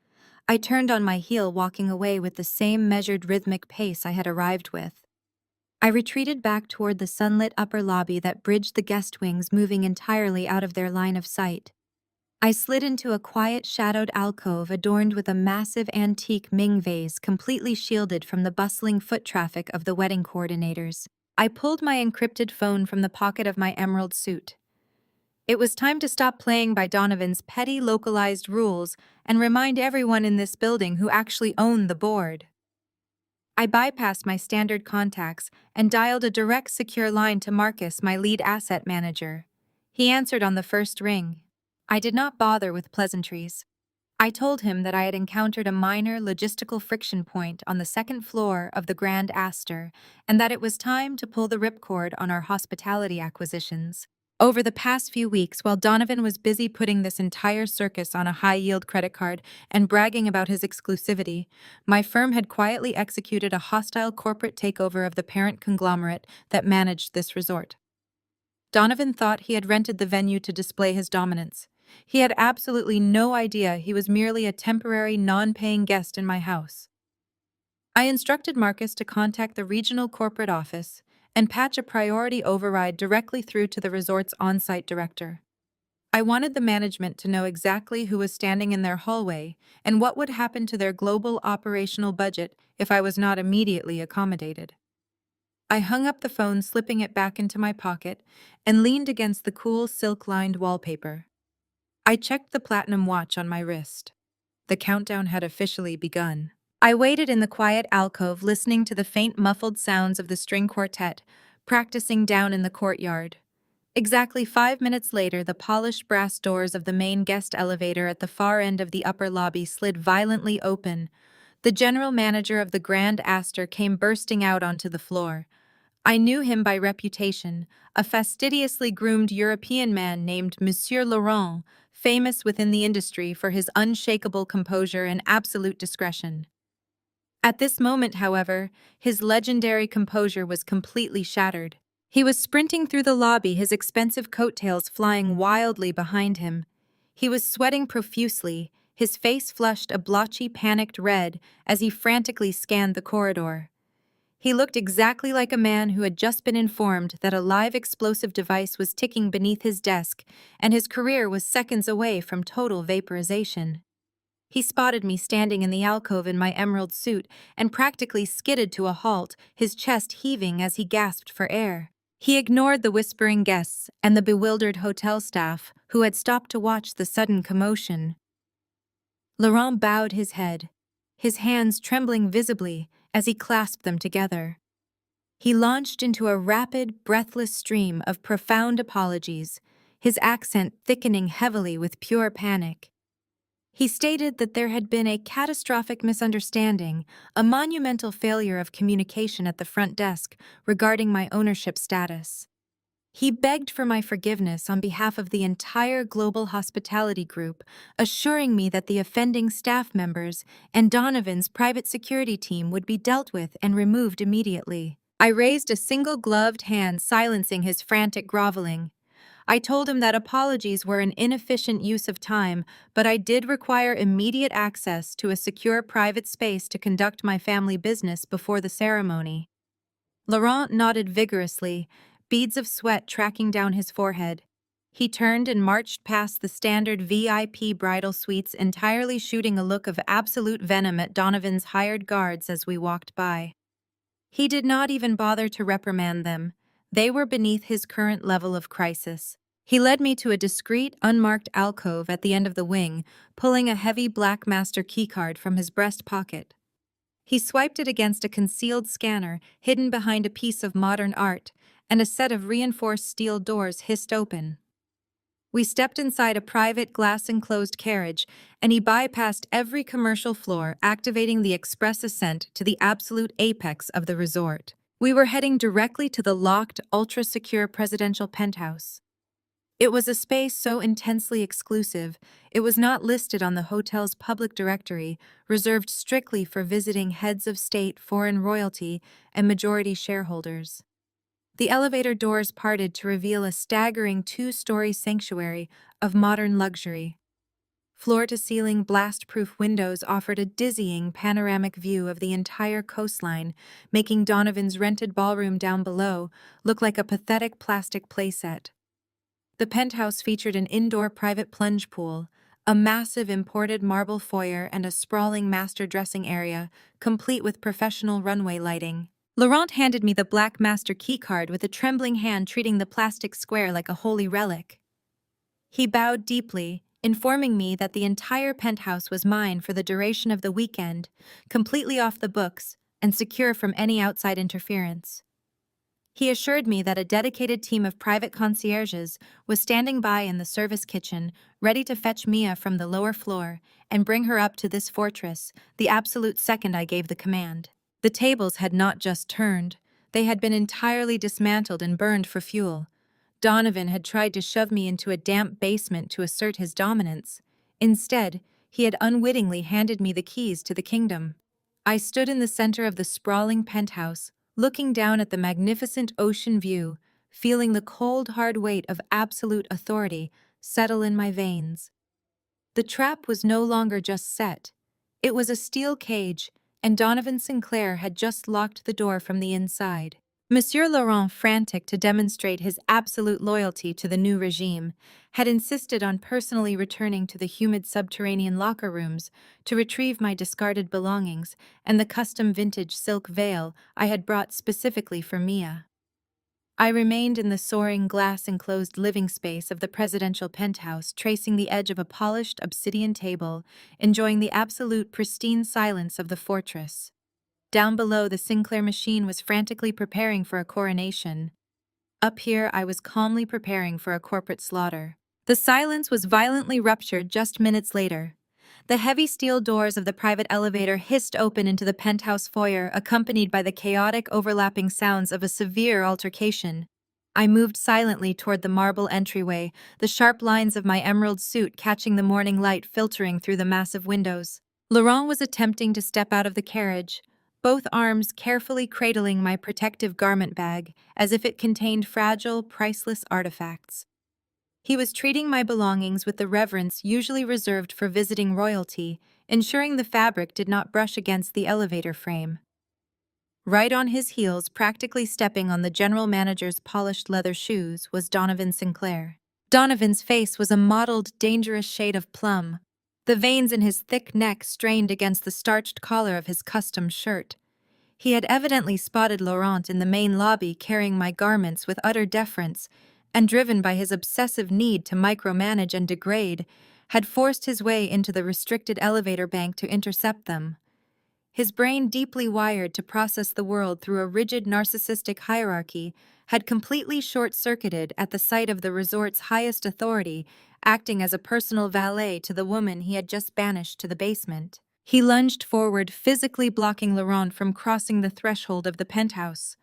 I turned on my heel, walking away with the same measured rhythmic pace I had arrived with. I retreated back toward the sunlit upper lobby that bridged the guest wings, moving entirely out of their line of sight. I slid into a quiet, shadowed alcove adorned with a massive antique Ming vase completely shielded from the bustling foot traffic of the wedding coordinators. I pulled my encrypted phone from the pocket of my emerald suit. It was time to stop playing by Donovan's petty, localized rules and remind everyone in this building who actually owned the board. I bypassed my standard contacts and dialed a direct, secure line to Marcus, my lead asset manager. He answered on the first ring. I did not bother with pleasantries. I told him that I had encountered a minor logistical friction point on the second floor of the Grand Astor and that it was time to pull the ripcord on our hospitality acquisitions. Over the past few weeks, while Donovan was busy putting this entire circus on a high-yield credit card and bragging about his exclusivity, my firm had quietly executed a hostile corporate takeover of the parent conglomerate that managed this resort. Donovan thought he had rented the venue to display his dominance. He had absolutely no idea he was merely a temporary, non-paying guest in my house. I instructed Marcus to contact the regional corporate office and patch a priority override directly through to the resort's on-site director. I wanted the management to know exactly who was standing in their hallway and what would happen to their global operational budget if I was not immediately accommodated. I hung up the phone, slipping it back into my pocket, and leaned against the cool silk-lined wallpaper. I checked the platinum watch on my wrist. The countdown had officially begun. I waited in the quiet alcove, listening to the faint muffled sounds of the string quartet, practicing down in the courtyard. Exactly 5 minutes later, the polished brass doors of the main guest elevator at the far end of the upper lobby slid violently open. The general manager of the Grand Astor came bursting out onto the floor. I knew him by reputation, a fastidiously groomed European man named Monsieur Laurent, famous within the industry for his unshakable composure and absolute discretion. At this moment, however, his legendary composure was completely shattered. He was sprinting through the lobby, his expensive coattails flying wildly behind him. He was sweating profusely, his face flushed a blotchy, panicked red as he frantically scanned the corridor. He looked exactly like a man who had just been informed that a live explosive device was ticking beneath his desk and his career was seconds away from total vaporization. He spotted me standing in the alcove in my emerald suit and practically skidded to a halt, his chest heaving as he gasped for air. He ignored the whispering guests and the bewildered hotel staff who had stopped to watch the sudden commotion. Laurent bowed his head, his hands trembling visibly as he clasped them together. He launched into a rapid, breathless stream of profound apologies, his accent thickening heavily with pure panic. He stated that there had been a catastrophic misunderstanding, a monumental failure of communication at the front desk regarding my ownership status. He begged for my forgiveness on behalf of the entire global hospitality group, assuring me that the offending staff members and Donovan's private security team would be dealt with and removed immediately. I raised a single-gloved hand, silencing his frantic groveling. I told him that apologies were an inefficient use of time, but I did require immediate access to a secure private space to conduct my family business before the ceremony. Laurent nodded vigorously, beads of sweat tracking down his forehead. He turned and marched past the standard VIP bridal suites, entirely shooting a look of absolute venom at Donovan's hired guards as we walked by. He did not even bother to reprimand them. They were beneath his current level of crisis. He led me to a discreet, unmarked alcove at the end of the wing, pulling a heavy black master keycard from his breast pocket. He swiped it against a concealed scanner hidden behind a piece of modern art, and a set of reinforced steel doors hissed open. We stepped inside a private glass-enclosed carriage, and he bypassed every commercial floor, activating the express ascent to the absolute apex of the resort. We were heading directly to the locked, ultra-secure presidential penthouse. It was a space so intensely exclusive, it was not listed on the hotel's public directory, reserved strictly for visiting heads of state, foreign royalty, and majority shareholders. The elevator doors parted to reveal a staggering two-story sanctuary of modern luxury. Floor-to-ceiling blast-proof windows offered a dizzying panoramic view of the entire coastline, making Donovan's rented ballroom down below look like a pathetic plastic playset. The penthouse featured an indoor private plunge pool, a massive imported marble foyer, and a sprawling master dressing area, complete with professional runway lighting. Laurent handed me the black master keycard with a trembling hand, treating the plastic square like a holy relic. He bowed deeply, informing me that the entire penthouse was mine for the duration of the weekend, completely off the books and secure from any outside interference. He assured me that a dedicated team of private concierges was standing by in the service kitchen, ready to fetch Mia from the lower floor and bring her up to this fortress the absolute second I gave the command. The tables had not just turned, they had been entirely dismantled and burned for fuel. Donovan had tried to shove me into a damp basement to assert his dominance. Instead, he had unwittingly handed me the keys to the kingdom. I stood in the center of the sprawling penthouse, looking down at the magnificent ocean view, feeling the cold, hard weight of absolute authority settle in my veins. The trap was no longer just set. It was a steel cage, and Donovan Sinclair had just locked the door from the inside. Monsieur Laurent, frantic to demonstrate his absolute loyalty to the new regime, had insisted on personally returning to the humid subterranean locker rooms to retrieve my discarded belongings and the custom vintage silk veil I had brought specifically for Mia. I remained in the soaring glass-enclosed living space of the presidential penthouse, tracing the edge of a polished obsidian table, enjoying the absolute pristine silence of the fortress. Down below, the Sinclair machine was frantically preparing for a coronation. Up here, I was calmly preparing for a corporate slaughter. The silence was violently ruptured just minutes later. The heavy steel doors of the private elevator hissed open into the penthouse foyer, accompanied by the chaotic, overlapping sounds of a severe altercation. I moved silently toward the marble entryway, the sharp lines of my emerald suit catching the morning light filtering through the massive windows. Laurent was attempting to step out of the carriage, both arms carefully cradling my protective garment bag as if it contained fragile, priceless artifacts. He was treating my belongings with the reverence usually reserved for visiting royalty, ensuring the fabric did not brush against the elevator frame. Right on his heels, practically stepping on the general manager's polished leather shoes, was Donovan Sinclair. Donovan's face was a mottled, dangerous shade of plum, the veins in his thick neck strained against the starched collar of his custom shirt. He had evidently spotted Laurent in the main lobby carrying my garments with utter deference, and driven by his obsessive need to micromanage and degrade, had forced his way into the restricted elevator bank to intercept them. His brain, deeply wired to process the world through a rigid narcissistic hierarchy, had completely short-circuited at the sight of the resort's highest authority, acting as a personal valet to the woman he had just banished to the basement. He lunged forward, physically blocking Laurent from crossing the threshold of the penthouse.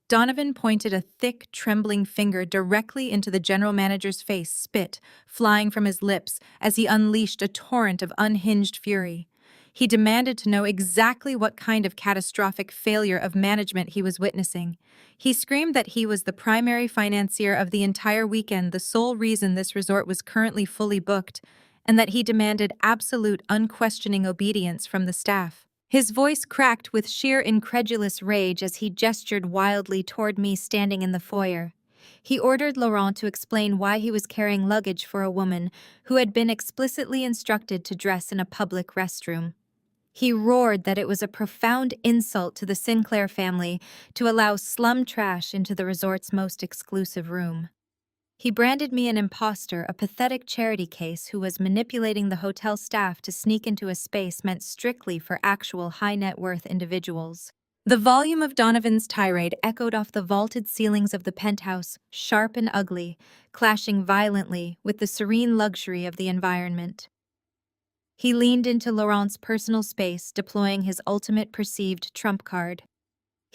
Donovan pointed a thick, trembling finger directly into the general manager's face, spit flying from his lips as he unleashed a torrent of unhinged fury. He demanded to know exactly what kind of catastrophic failure of management he was witnessing. He screamed that he was the primary financier of the entire weekend, the sole reason this resort was currently fully booked, and that he demanded absolute, unquestioning obedience from the staff. His voice cracked with sheer incredulous rage as he gestured wildly toward me standing in the foyer. He ordered Laurent to explain why he was carrying luggage for a woman who had been explicitly instructed to dress in a public restroom. He roared that it was a profound insult to the Sinclair family to allow slum trash into the resort's most exclusive room. He branded me an imposter, a pathetic charity case who was manipulating the hotel staff to sneak into a space meant strictly for actual high-net-worth individuals. The volume of Donovan's tirade echoed off the vaulted ceilings of the penthouse, sharp and ugly, clashing violently with the serene luxury of the environment. He leaned into Laurent's personal space, deploying his ultimate perceived trump card.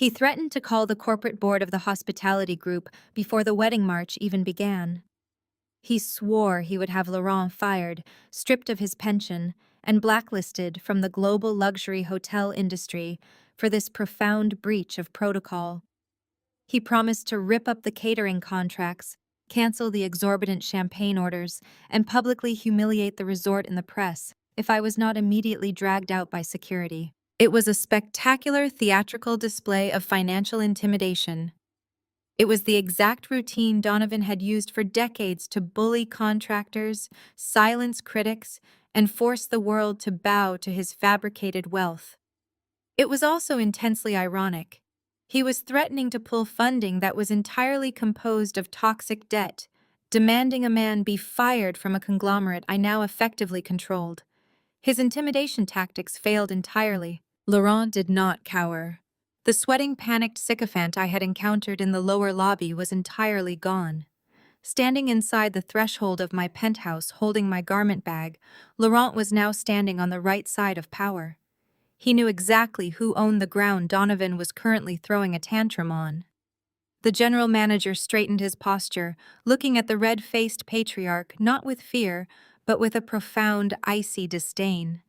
He threatened to call the corporate board of the hospitality group before the wedding march even began. He swore he would have Laurent fired, stripped of his pension, and blacklisted from the global luxury hotel industry for this profound breach of protocol. He promised to rip up the catering contracts, cancel the exorbitant champagne orders, and publicly humiliate the resort in the press if I was not immediately dragged out by security. It was a spectacular theatrical display of financial intimidation. It was the exact routine Donovan had used for decades to bully contractors, silence critics, and force the world to bow to his fabricated wealth. It was also intensely ironic. He was threatening to pull funding that was entirely composed of toxic debt, demanding a man be fired from a conglomerate I now effectively controlled. His intimidation tactics failed entirely. Laurent did not cower. The sweating, panicked sycophant I had encountered in the lower lobby was entirely gone. Standing inside the threshold of my penthouse holding my garment bag, Laurent was now standing on the right side of power. He knew exactly who owned the ground Donovan was currently throwing a tantrum on. The general manager straightened his posture, looking at the red-faced patriarch not with fear, but with a profound, icy disdain.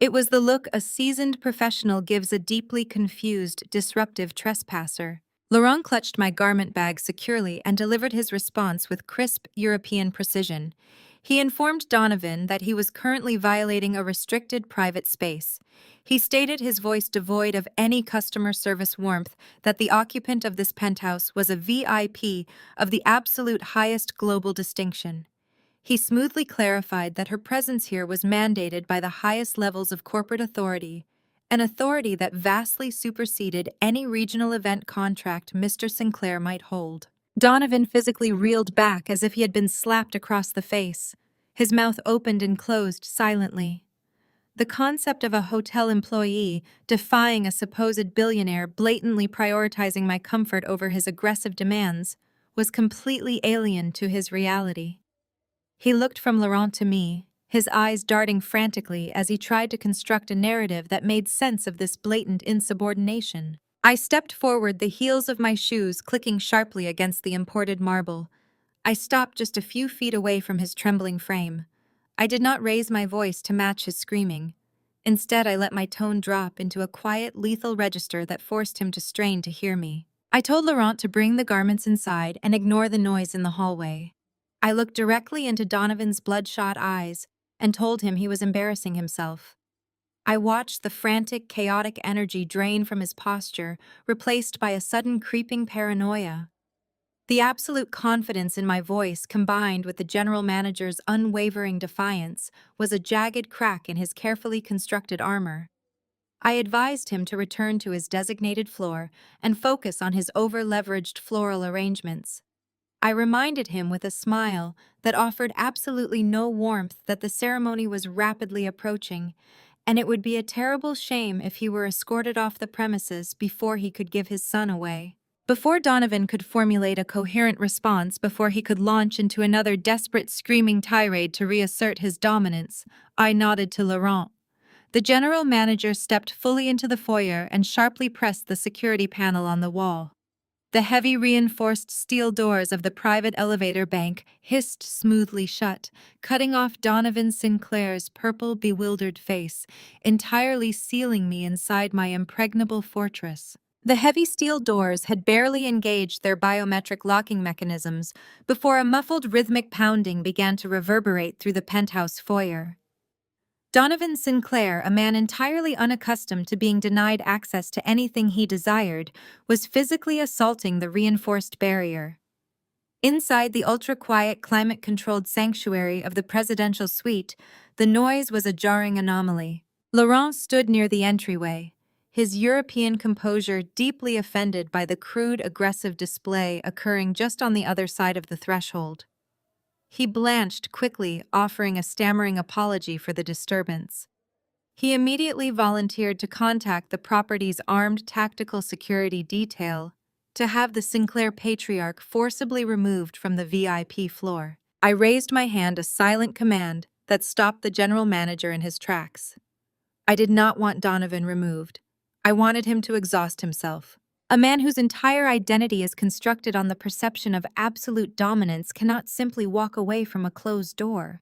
It was the look a seasoned professional gives a deeply confused, disruptive trespasser. Laurent clutched my garment bag securely and delivered his response with crisp, European precision. He informed Donovan that he was currently violating a restricted private space. He stated, his voice devoid of any customer service warmth, that the occupant of this penthouse was a VIP of the absolute highest global distinction. He smoothly clarified that her presence here was mandated by the highest levels of corporate authority, an authority that vastly superseded any regional event contract Mr. Sinclair might hold. Donovan physically reeled back as if he had been slapped across the face. His mouth opened and closed silently. The concept of a hotel employee defying a supposed billionaire blatantly prioritizing my comfort over his aggressive demands was completely alien to his reality. He looked from Laurent to me, his eyes darting frantically as he tried to construct a narrative that made sense of this blatant insubordination. I stepped forward, the heels of my shoes clicking sharply against the imported marble. I stopped just a few feet away from his trembling frame. I did not raise my voice to match his screaming. Instead, I let my tone drop into a quiet, lethal register that forced him to strain to hear me. I told Laurent to bring the garments inside and ignore the noise in the hallway. I looked directly into Donovan's bloodshot eyes and told him he was embarrassing himself. I watched the frantic, chaotic energy drain from his posture, replaced by a sudden creeping paranoia. The absolute confidence in my voice, combined with the general manager's unwavering defiance, was a jagged crack in his carefully constructed armor. I advised him to return to his designated floor and focus on his over-leveraged floral arrangements. I reminded him with a smile that offered absolutely no warmth that the ceremony was rapidly approaching, and it would be a terrible shame if he were escorted off the premises before he could give his son away. Before Donovan could formulate a coherent response, before he could launch into another desperate screaming tirade to reassert his dominance, I nodded to Laurent. The general manager stepped fully into the foyer and sharply pressed the security panel on the wall. The heavy reinforced steel doors of the private elevator bank hissed smoothly shut, cutting off Donovan Sinclair's purple, bewildered face, entirely sealing me inside my impregnable fortress. The heavy steel doors had barely engaged their biometric locking mechanisms before a muffled rhythmic pounding began to reverberate through the penthouse foyer. Donovan Sinclair, a man entirely unaccustomed to being denied access to anything he desired, was physically assaulting the reinforced barrier. Inside the ultra-quiet, climate-controlled sanctuary of the presidential suite, the noise was a jarring anomaly. Laurent stood near the entryway, his European composure deeply offended by the crude, aggressive display occurring just on the other side of the threshold. He blanched quickly, offering a stammering apology for the disturbance. He immediately volunteered to contact the property's armed tactical security detail to have the Sinclair patriarch forcibly removed from the VIP floor. I raised my hand, a silent command that stopped the general manager in his tracks. I did not want Donovan removed. I wanted him to exhaust himself. A man whose entire identity is constructed on the perception of absolute dominance cannot simply walk away from a closed door.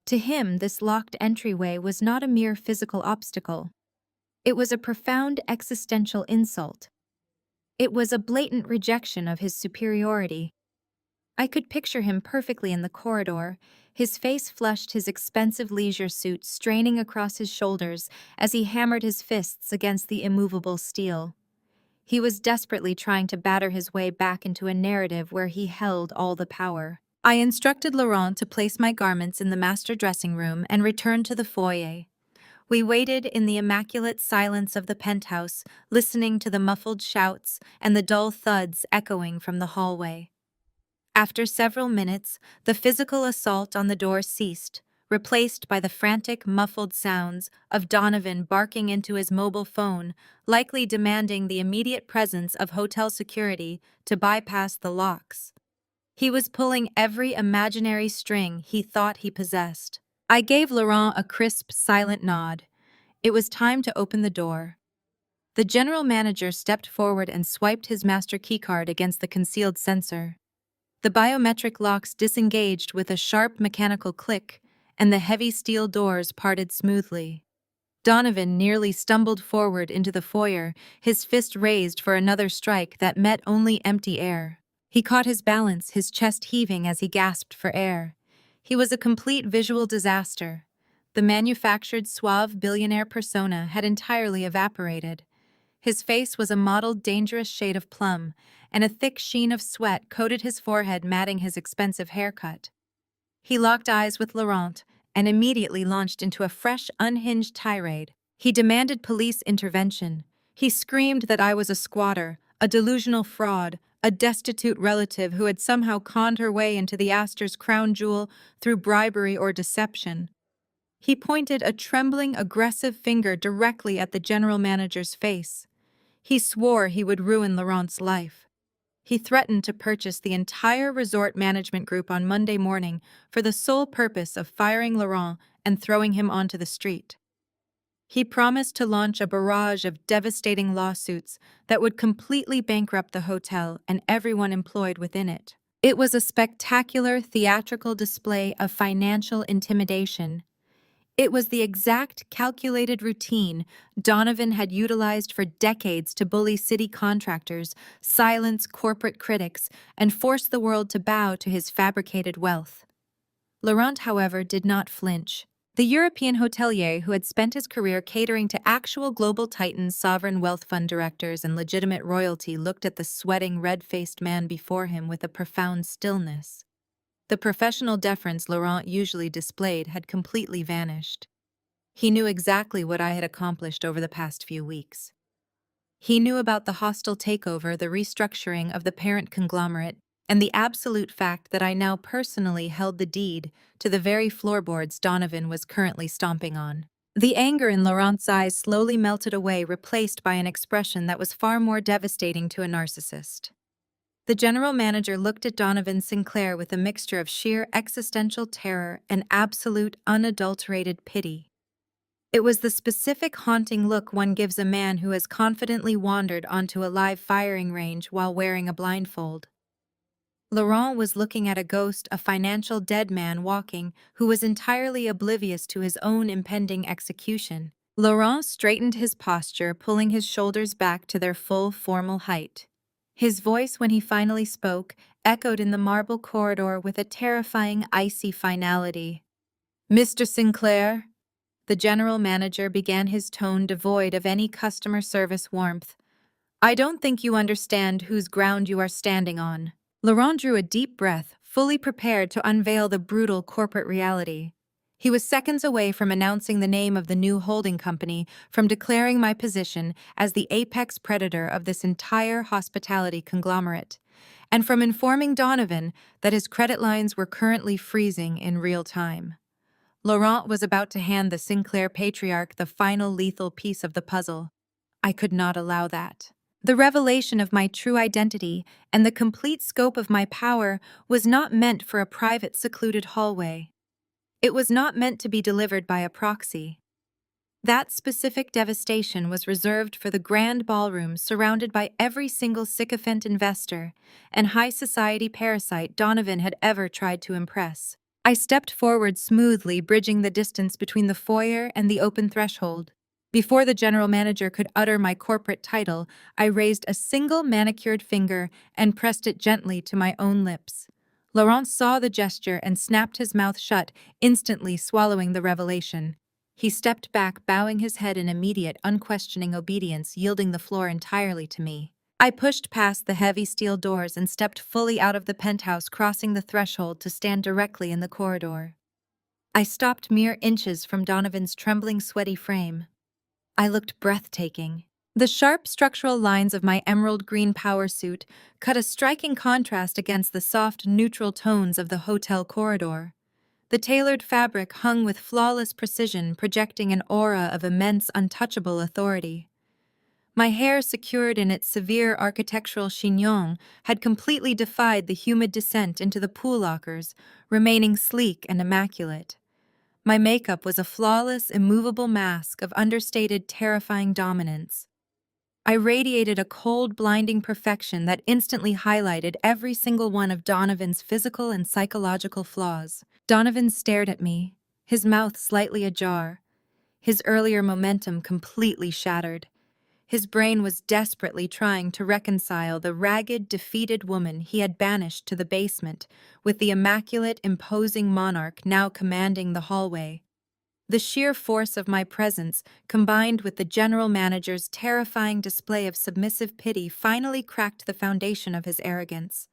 To him, this locked entryway was not a mere physical obstacle. It was a profound existential insult. It was a blatant rejection of his superiority. I could picture him perfectly in the corridor, his face flushed, his expensive leisure suit straining across his shoulders as he hammered his fists against the immovable steel. He was desperately trying to batter his way back into a narrative where he held all the power. I instructed Laurent to place my garments in the master dressing room and returned to the foyer. We waited in the immaculate silence of the penthouse, listening to the muffled shouts and the dull thuds echoing from the hallway. After several minutes, the physical assault on the door ceased, replaced by the frantic, muffled sounds of Donovan barking into his mobile phone, likely demanding the immediate presence of hotel security to bypass the locks. He was pulling every imaginary string he thought he possessed. I gave Laurent a crisp, silent nod. It was time to open the door. The general manager stepped forward and swiped his master keycard against the concealed sensor. The biometric locks disengaged with a sharp mechanical click, and the heavy steel doors parted smoothly. Donovan nearly stumbled forward into the foyer, his fist raised for another strike that met only empty air. He caught his balance, his chest heaving as he gasped for air. He was a complete visual disaster. The manufactured suave billionaire persona had entirely evaporated. His face was a mottled, dangerous shade of plum, and a thick sheen of sweat coated his forehead, matting his expensive haircut. He locked eyes with Laurent and immediately launched into a fresh, unhinged tirade. He demanded police intervention. He screamed that I was a squatter, a delusional fraud, a destitute relative who had somehow conned her way into the Astor's crown jewel through bribery or deception. He pointed a trembling, aggressive finger directly at the general manager's face. He swore he would ruin Laurent's life. He threatened to purchase the entire resort management group on Monday morning for the sole purpose of firing Laurent and throwing him onto the street. He promised to launch a barrage of devastating lawsuits that would completely bankrupt the hotel and everyone employed within it. It was a spectacular theatrical display of financial intimidation. It was the exact calculated routine Donovan had utilized for decades to bully city contractors, silence corporate critics, and force the world to bow to his fabricated wealth. Laurent, however, did not flinch. The European hotelier who had spent his career catering to actual global titans, sovereign wealth fund directors, and legitimate royalty looked at the sweating, red-faced man before him with a profound stillness. The professional deference Laurent usually displayed had completely vanished. He knew exactly what I had accomplished over the past few weeks. He knew about the hostile takeover, the restructuring of the parent conglomerate, and the absolute fact that I now personally held the deed to the very floorboards Donovan was currently stomping on. The anger in Laurent's eyes slowly melted away, replaced by an expression that was far more devastating to a narcissist. The general manager looked at Donovan Sinclair with a mixture of sheer existential terror and absolute, unadulterated pity. It was the specific haunting look one gives a man who has confidently wandered onto a live firing range while wearing a blindfold. Laurent was looking at a ghost, a financial dead man walking, who was entirely oblivious to his own impending execution. Laurent straightened his posture, pulling his shoulders back to their full, formal height. His voice, when he finally spoke, echoed in the marble corridor with a terrifying, icy finality. "Mr. Sinclair," the general manager began, his tone devoid of any customer service warmth, "I don't think you understand whose ground you are standing on." Laurent drew a deep breath, fully prepared to unveil the brutal corporate reality. He was seconds away from announcing the name of the new holding company, from declaring my position as the apex predator of this entire hospitality conglomerate, and from informing Donovan that his credit lines were currently freezing in real time. Laurent was about to hand the Sinclair patriarch the final lethal piece of the puzzle. I could not allow that. The revelation of my true identity and the complete scope of my power was not meant for a private, secluded hallway. It was not meant to be delivered by a proxy. That specific devastation was reserved for the grand ballroom surrounded by every single sycophant investor and high society parasite Donovan had ever tried to impress. I stepped forward smoothly, bridging the distance between the foyer and the open threshold. Before the general manager could utter my corporate title, I raised a single manicured finger and pressed it gently to my own lips. Laurent saw the gesture and snapped his mouth shut, instantly swallowing the revelation. He stepped back, bowing his head in immediate, unquestioning obedience, yielding the floor entirely to me. I pushed past the heavy steel doors and stepped fully out of the penthouse, crossing the threshold to stand directly in the corridor. I stopped mere inches from Donovan's trembling, sweaty frame. I looked breathtaking. The sharp structural lines of my emerald green power suit cut a striking contrast against the soft, neutral tones of the hotel corridor. The tailored fabric hung with flawless precision, projecting an aura of immense, untouchable authority. My hair, secured in its severe architectural chignon, had completely defied the humid descent into the pool lockers, remaining sleek and immaculate. My makeup was a flawless, immovable mask of understated, terrifying dominance. I radiated a cold, blinding perfection that instantly highlighted every single one of Donovan's physical and psychological flaws. Donovan stared at me, his mouth slightly ajar, his earlier momentum completely shattered. His brain was desperately trying to reconcile the ragged, defeated woman he had banished to the basement with the immaculate, imposing monarch now commanding the hallway. The sheer force of my presence, combined with the general manager's terrifying display of submissive pity, finally cracked the foundation of his arrogance.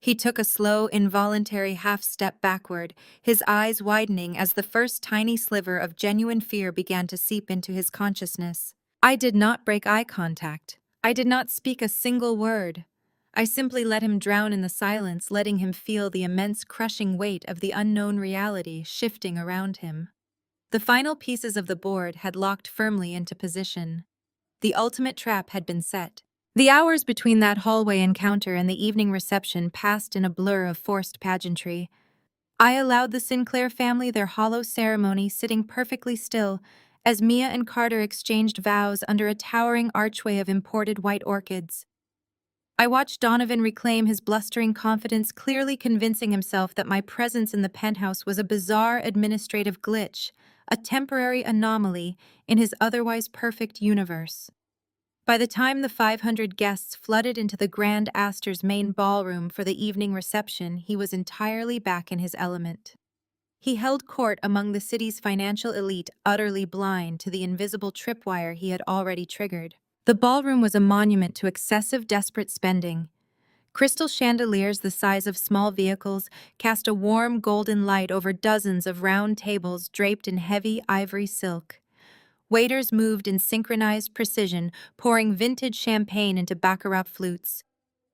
He took a slow, involuntary half-step backward, his eyes widening as the first tiny sliver of genuine fear began to seep into his consciousness. I did not break eye contact. I did not speak a single word. I simply let him drown in the silence, letting him feel the immense crushing weight of the unknown reality shifting around him. The final pieces of the board had locked firmly into position. The ultimate trap had been set. The hours between that hallway encounter and the evening reception passed in a blur of forced pageantry. I allowed the Sinclair family their hollow ceremony, sitting perfectly still, as Mia and Carter exchanged vows under a towering archway of imported white orchids. I watched Donovan reclaim his blustering confidence, clearly convincing himself that my presence in the penthouse was a bizarre administrative glitch, a temporary anomaly in his otherwise perfect universe. By the time the 500 guests flooded into the Grand Astor's main ballroom for the evening reception, he was entirely back in his element. He held court among the city's financial elite, utterly blind to the invisible tripwire he had already triggered. The ballroom was a monument to excessive, desperate spending. Crystal chandeliers the size of small vehicles cast a warm, golden light over dozens of round tables draped in heavy ivory silk. Waiters moved in synchronized precision, pouring vintage champagne into baccarat flutes.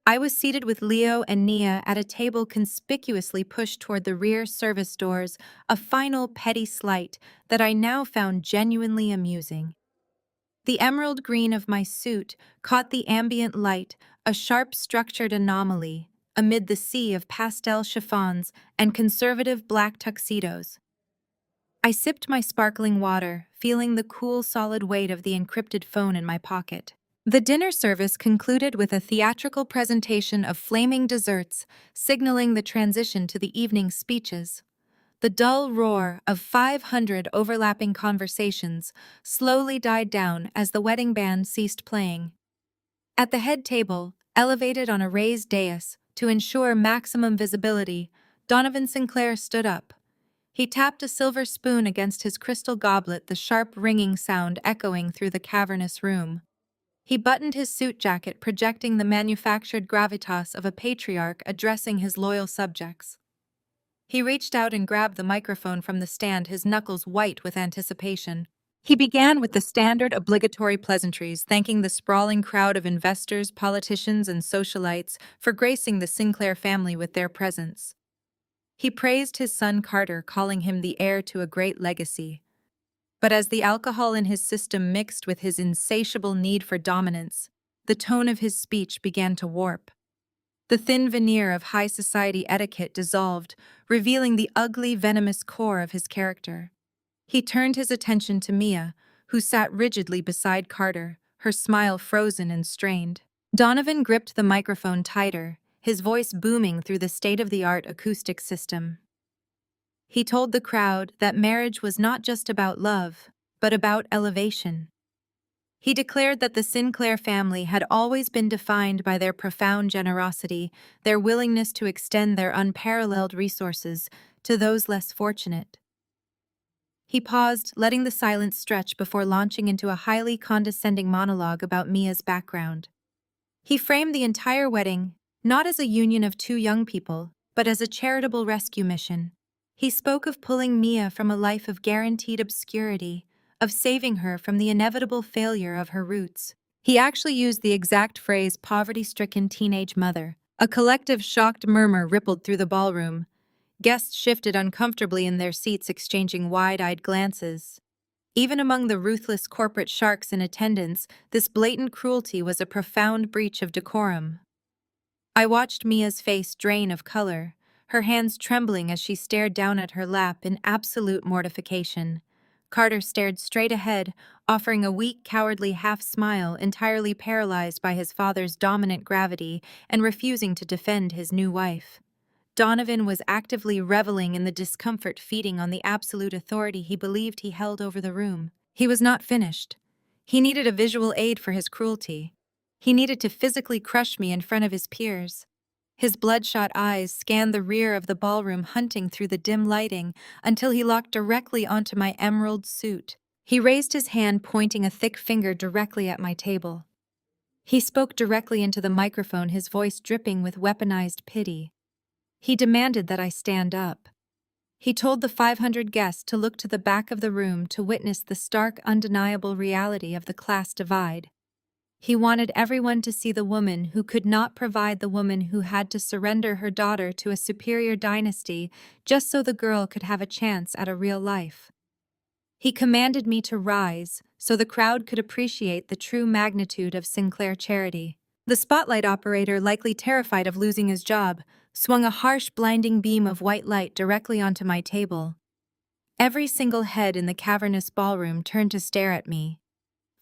I was seated with Leo and Nia at a table conspicuously pushed toward the rear service doors, a final petty slight that I now found genuinely amusing. The emerald green of my suit caught the ambient light, a sharp structured anomaly, amid the sea of pastel chiffons and conservative black tuxedos. I sipped my sparkling water, feeling the cool, solid weight of the encrypted phone in my pocket. The dinner service concluded with a theatrical presentation of flaming desserts, signaling the transition to the evening's speeches. The dull roar of 500 overlapping conversations slowly died down as the wedding band ceased playing. At the head table, elevated on a raised dais to ensure maximum visibility, Donovan Sinclair stood up. He tapped a silver spoon against his crystal goblet, the sharp ringing sound echoing through the cavernous room. He buttoned his suit jacket, projecting the manufactured gravitas of a patriarch addressing his loyal subjects. He reached out and grabbed the microphone from the stand, his knuckles white with anticipation. He began with the standard obligatory pleasantries, thanking the sprawling crowd of investors, politicians, and socialites for gracing the Sinclair family with their presence. He praised his son Carter, calling him the heir to a great legacy. But as the alcohol in his system mixed with his insatiable need for dominance, the tone of his speech began to warp. The thin veneer of high society etiquette dissolved, revealing the ugly, venomous core of his character. He turned his attention to Mia, who sat rigidly beside Carter, her smile frozen and strained. Donovan gripped the microphone tighter, his voice booming through the state-of-the-art acoustic system. He told the crowd that marriage was not just about love, but about elevation. He declared that the Sinclair family had always been defined by their profound generosity, their willingness to extend their unparalleled resources to those less fortunate. He paused, letting the silence stretch before launching into a highly condescending monologue about Mia's background. He framed the entire wedding not as a union of two young people, but as a charitable rescue mission. He spoke of pulling Mia from a life of guaranteed obscurity, of saving her from the inevitable failure of her roots. He actually used the exact phrase poverty-stricken teenage mother. A collective shocked murmur rippled through the ballroom. Guests shifted uncomfortably in their seats, exchanging wide-eyed glances. Even among the ruthless corporate sharks in attendance, this blatant cruelty was a profound breach of decorum. I watched Mia's face drain of color, her hands trembling as she stared down at her lap in absolute mortification. Carter stared straight ahead, offering a weak, cowardly half-smile, entirely paralyzed by his father's dominant gravity and refusing to defend his new wife. Donovan was actively reveling in the discomfort feeding on the absolute authority he believed he held over the room. He was not finished. He needed a visual aid for his cruelty. He needed to physically crush me in front of his peers. His bloodshot eyes scanned the rear of the ballroom, hunting through the dim lighting until he locked directly onto my emerald suit. He raised his hand, pointing a thick finger directly at my table. He spoke directly into the microphone, his voice dripping with weaponized pity. He demanded that I stand up. He told the 500 guests to look to the back of the room to witness the stark, undeniable reality of the class divide. He wanted everyone to see the woman who could not provide, the woman who had to surrender her daughter to a superior dynasty just so the girl could have a chance at a real life. He commanded me to rise so the crowd could appreciate the true magnitude of Sinclair charity. The spotlight operator, likely terrified of losing his job, swung a harsh, blinding beam of white light directly onto my table. Every single head in the cavernous ballroom turned to stare at me.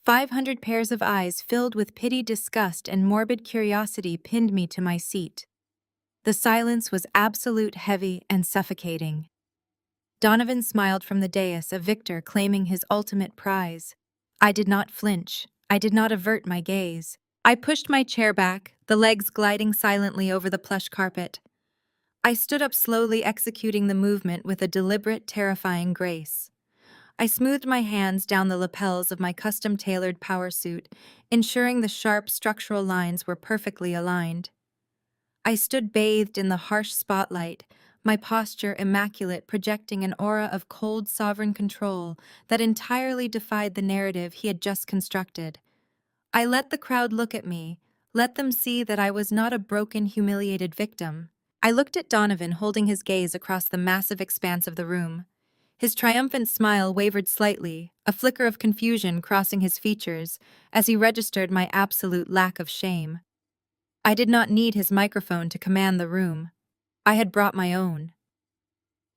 500 pairs of eyes filled with pity, disgust, and morbid curiosity pinned me to my seat. The silence was absolute, heavy, and suffocating. Donovan smiled from the dais, a victor claiming his ultimate prize. I did not flinch. I did not avert my gaze. I pushed my chair back, the legs gliding silently over the plush carpet. I stood up slowly, executing the movement with a deliberate, terrifying grace. I smoothed my hands down the lapels of my custom-tailored power suit, ensuring the sharp structural lines were perfectly aligned. I stood bathed in the harsh spotlight, my posture immaculate, projecting an aura of cold, sovereign control that entirely defied the narrative he had just constructed. I let the crowd look at me, let them see that I was not a broken, humiliated victim. I looked at Donovan, holding his gaze across the massive expanse of the room. His triumphant smile wavered slightly, a flicker of confusion crossing his features as he registered my absolute lack of shame. I did not need his microphone to command the room. I had brought my own.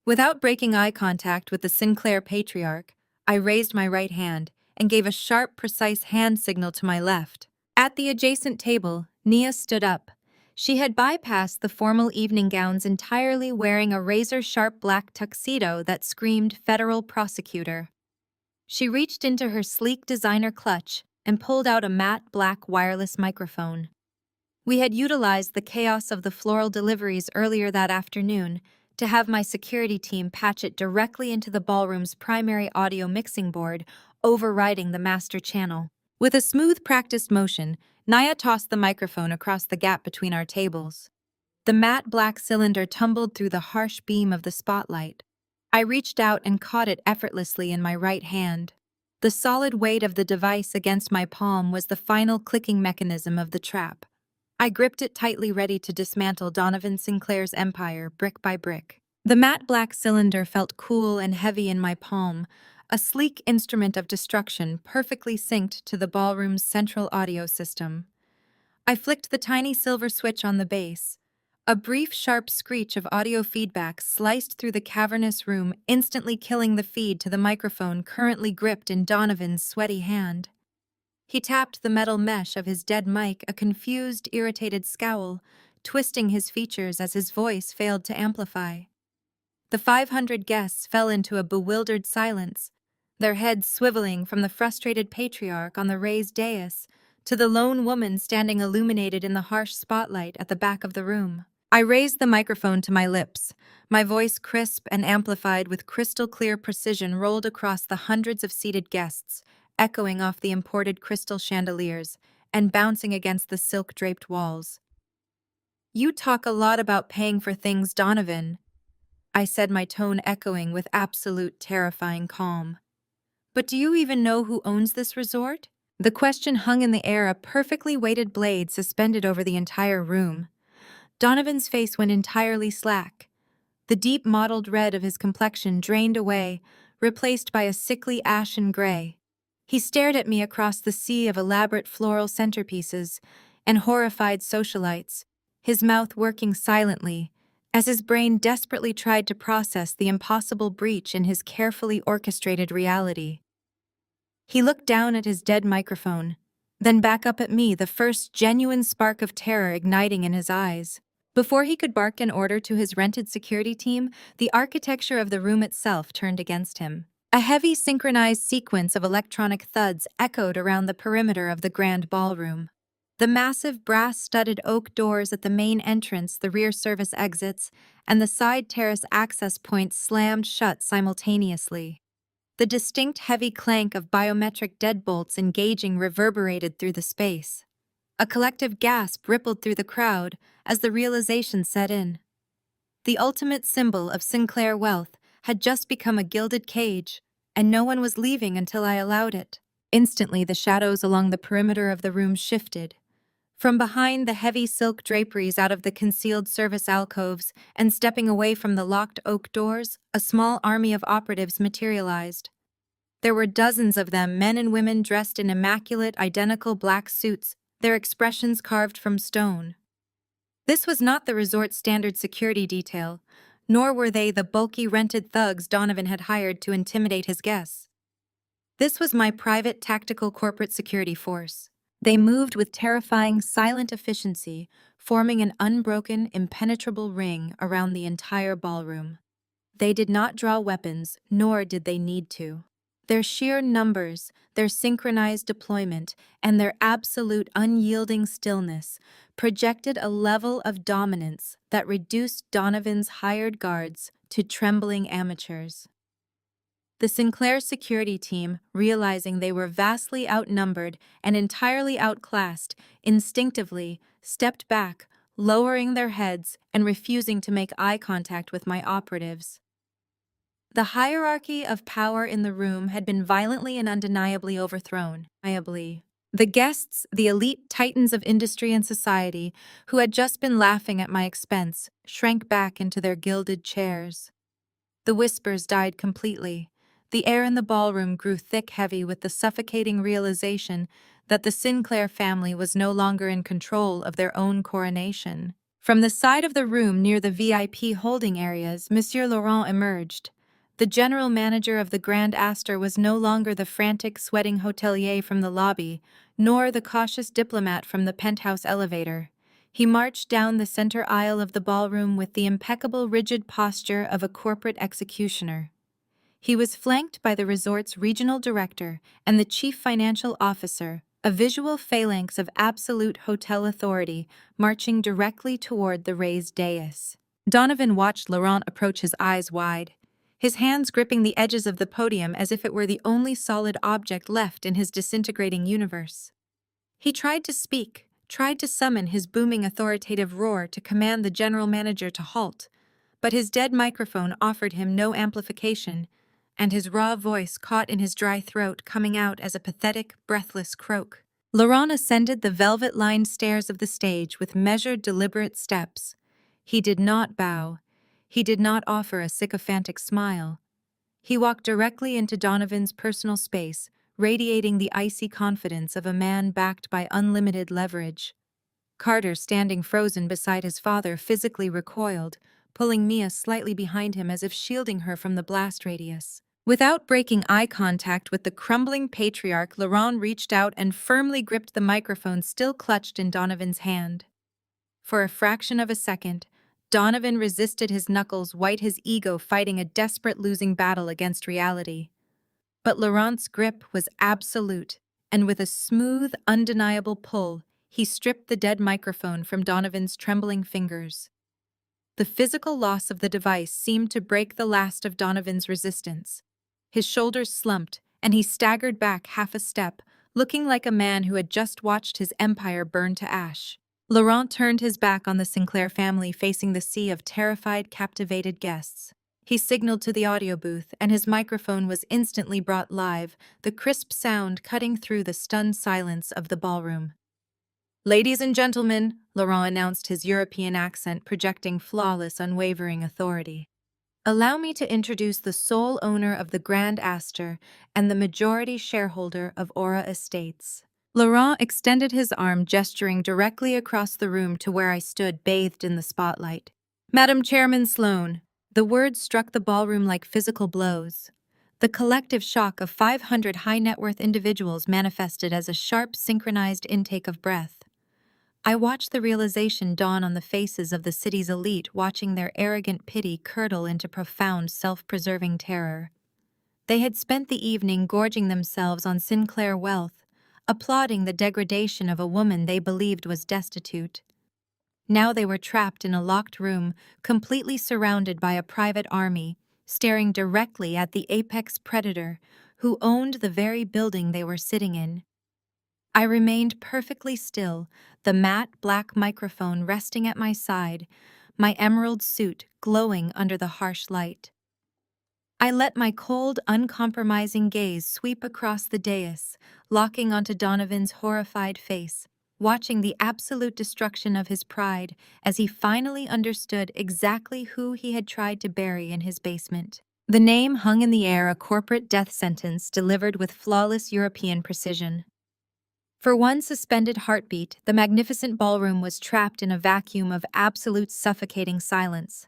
Without breaking eye contact with the Sinclair patriarch, I raised my right hand and gave a sharp, precise hand signal to my left. At the adjacent table, Nia stood up. She had bypassed the formal evening gowns entirely, wearing a razor-sharp black tuxedo that screamed federal prosecutor. She reached into her sleek designer clutch and pulled out a matte black wireless microphone. We had utilized the chaos of the floral deliveries earlier that afternoon to have my security team patch it directly into the ballroom's primary audio mixing board, overriding the master channel. With a smooth, practiced motion, Naya tossed the microphone across the gap between our tables. The matte black cylinder tumbled through the harsh beam of the spotlight. I reached out and caught it effortlessly in my right hand. The solid weight of the device against my palm was the final clicking mechanism of the trap. I gripped it tightly, ready to dismantle Donovan Sinclair's empire brick by brick. The matte black cylinder felt cool and heavy in my palm, a sleek instrument of destruction perfectly synced to the ballroom's central audio system. I flicked the tiny silver switch on the base. A brief, sharp screech of audio feedback sliced through the cavernous room, instantly killing the feed to the microphone currently gripped in Donovan's sweaty hand. He tapped the metal mesh of his dead mic, a confused, irritated scowl, twisting his features as his voice failed to amplify. The 500 guests fell into a bewildered silence, their heads swiveling from the frustrated patriarch on the raised dais to the lone woman standing illuminated in the harsh spotlight at the back of the room. I raised the microphone to my lips, my voice crisp and amplified with crystal-clear precision rolled across the hundreds of seated guests, echoing off the imported crystal chandeliers and bouncing against the silk-draped walls. "You talk a lot about paying for things, Donovan," I said, my tone echoing with absolute terrifying calm. "But do you even know who owns this resort?" The question hung in the air, a perfectly weighted blade suspended over the entire room. Donovan's face went entirely slack. The deep mottled red of his complexion drained away, replaced by a sickly ashen gray. He stared at me across the sea of elaborate floral centerpieces and horrified socialites, his mouth working silently, as his brain desperately tried to process the impossible breach in his carefully orchestrated reality. He looked down at his dead microphone, then back up at me, the first genuine spark of terror igniting in his eyes. Before he could bark an order to his rented security team, the architecture of the room itself turned against him. A heavy synchronized sequence of electronic thuds echoed around the perimeter of the grand ballroom. The massive brass-studded oak doors at the main entrance, the rear service exits, and the side terrace access points slammed shut simultaneously. The distinct heavy clank of biometric deadbolts engaging reverberated through the space. A collective gasp rippled through the crowd as the realization set in. The ultimate symbol of Sinclair wealth had just become a gilded cage, and no one was leaving until I allowed it. Instantly, the shadows along the perimeter of the room shifted. From behind the heavy silk draperies out of the concealed service alcoves and stepping away from the locked oak doors, a small army of operatives materialized. There were dozens of them, men and women dressed in immaculate, identical black suits, their expressions carved from stone. This was not the resort's standard security detail, nor were they the bulky rented thugs Donovan had hired to intimidate his guests. This was my private tactical corporate security force. They moved with terrifying, silent efficiency, forming an unbroken, impenetrable ring around the entire ballroom. They did not draw weapons, nor did they need to. Their sheer numbers, their synchronized deployment, and their absolute unyielding stillness projected a level of dominance that reduced Donovan's hired guards to trembling amateurs. The Sinclair security team, realizing they were vastly outnumbered and entirely outclassed, instinctively stepped back, lowering their heads and refusing to make eye contact with my operatives. The hierarchy of power in the room had been violently and undeniably overthrown. The guests, the elite titans of industry and society, who had just been laughing at my expense, shrank back into their gilded chairs. The whispers died completely. The air in the ballroom grew thick, heavy with the suffocating realization that the Sinclair family was no longer in control of their own coronation. From the side of the room near the VIP holding areas, Monsieur Laurent emerged. The general manager of the Grand Astor was no longer the frantic, sweating hotelier from the lobby, nor the cautious diplomat from the penthouse elevator. He marched down the center aisle of the ballroom with the impeccable, rigid posture of a corporate executioner. He was flanked by the resort's regional director and the chief financial officer, a visual phalanx of absolute hotel authority marching directly toward the raised dais. Donovan watched Laurent approach, his eyes wide, his hands gripping the edges of the podium as if it were the only solid object left in his disintegrating universe. He tried to speak, tried to summon his booming authoritative roar to command the general manager to halt, but his dead microphone offered him no amplification, and his raw voice caught in his dry throat, coming out as a pathetic, breathless croak. Laurent ascended the velvet-lined stairs of the stage with measured, deliberate steps. He did not bow. He did not offer a sycophantic smile. He walked directly into Donovan's personal space, radiating the icy confidence of a man backed by unlimited leverage. Carter, standing frozen beside his father, physically recoiled, pulling Mia slightly behind him as if shielding her from the blast radius. Without breaking eye contact with the crumbling patriarch, Laurent reached out and firmly gripped the microphone still clutched in Donovan's hand. For a fraction of a second, Donovan resisted his knuckles, white his ego fighting a desperate losing battle against reality. But Laurent's grip was absolute, and with a smooth, undeniable pull, he stripped the dead microphone from Donovan's trembling fingers. The physical loss of the device seemed to break the last of Donovan's resistance. His shoulders slumped, and he staggered back half a step, looking like a man who had just watched his empire burn to ash. Laurent turned his back on the Sinclair family, facing the sea of terrified, captivated guests. He signaled to the audio booth, and his microphone was instantly brought live, the crisp sound cutting through the stunned silence of the ballroom. "Ladies and gentlemen," Laurent announced, his European accent projecting flawless, unwavering authority. "Allow me to introduce the sole owner of the Grand Astor and the majority shareholder of Aura Estates." Laurent extended his arm, gesturing directly across the room to where I stood, bathed in the spotlight. "Madam Chairman Sloane." The words struck the ballroom like physical blows. The collective shock of 500 high-net-worth individuals manifested as a sharp, synchronized intake of breath. I watched the realization dawn on the faces of the city's elite, watching their arrogant pity curdle into profound, self-preserving terror. They had spent the evening gorging themselves on Sinclair wealth, applauding the degradation of a woman they believed was destitute. Now they were trapped in a locked room, completely surrounded by a private army, staring directly at the apex predator who owned the very building they were sitting in. I remained perfectly still, the matte black microphone resting at my side, my emerald suit glowing under the harsh light. I let my cold, uncompromising gaze sweep across the dais, locking onto Donovan's horrified face, watching the absolute destruction of his pride as he finally understood exactly who he had tried to bury in his basement. The name hung in the air, a corporate death sentence delivered with flawless European precision. For one suspended heartbeat, the magnificent ballroom was trapped in a vacuum of absolute suffocating silence.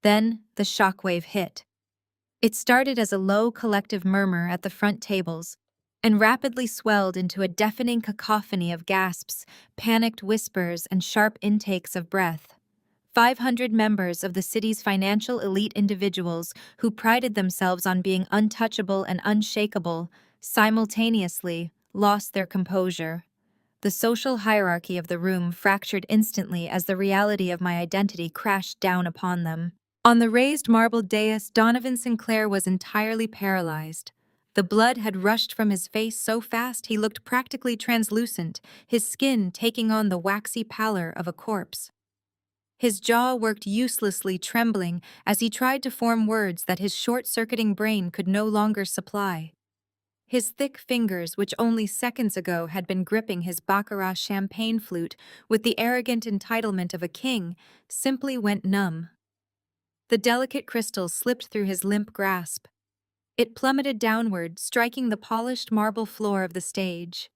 Then the shockwave hit. It started as a low collective murmur at the front tables and rapidly swelled into a deafening cacophony of gasps, panicked whispers, and sharp intakes of breath. 500 members of the city's financial elite, individuals who prided themselves on being untouchable and unshakable, simultaneously lost their composure. The social hierarchy of the room fractured instantly as the reality of my identity crashed down upon them. On the raised marble dais, Donovan Sinclair was entirely paralyzed. The blood had rushed from his face so fast he looked practically translucent, his skin taking on the waxy pallor of a corpse. His jaw worked uselessly, trembling as he tried to form words that his short-circuiting brain could no longer supply. His thick fingers, which only seconds ago had been gripping his baccarat champagne flute with the arrogant entitlement of a king, simply went numb. The delicate crystal slipped through his limp grasp. It plummeted downward, striking the polished marble floor of the stage.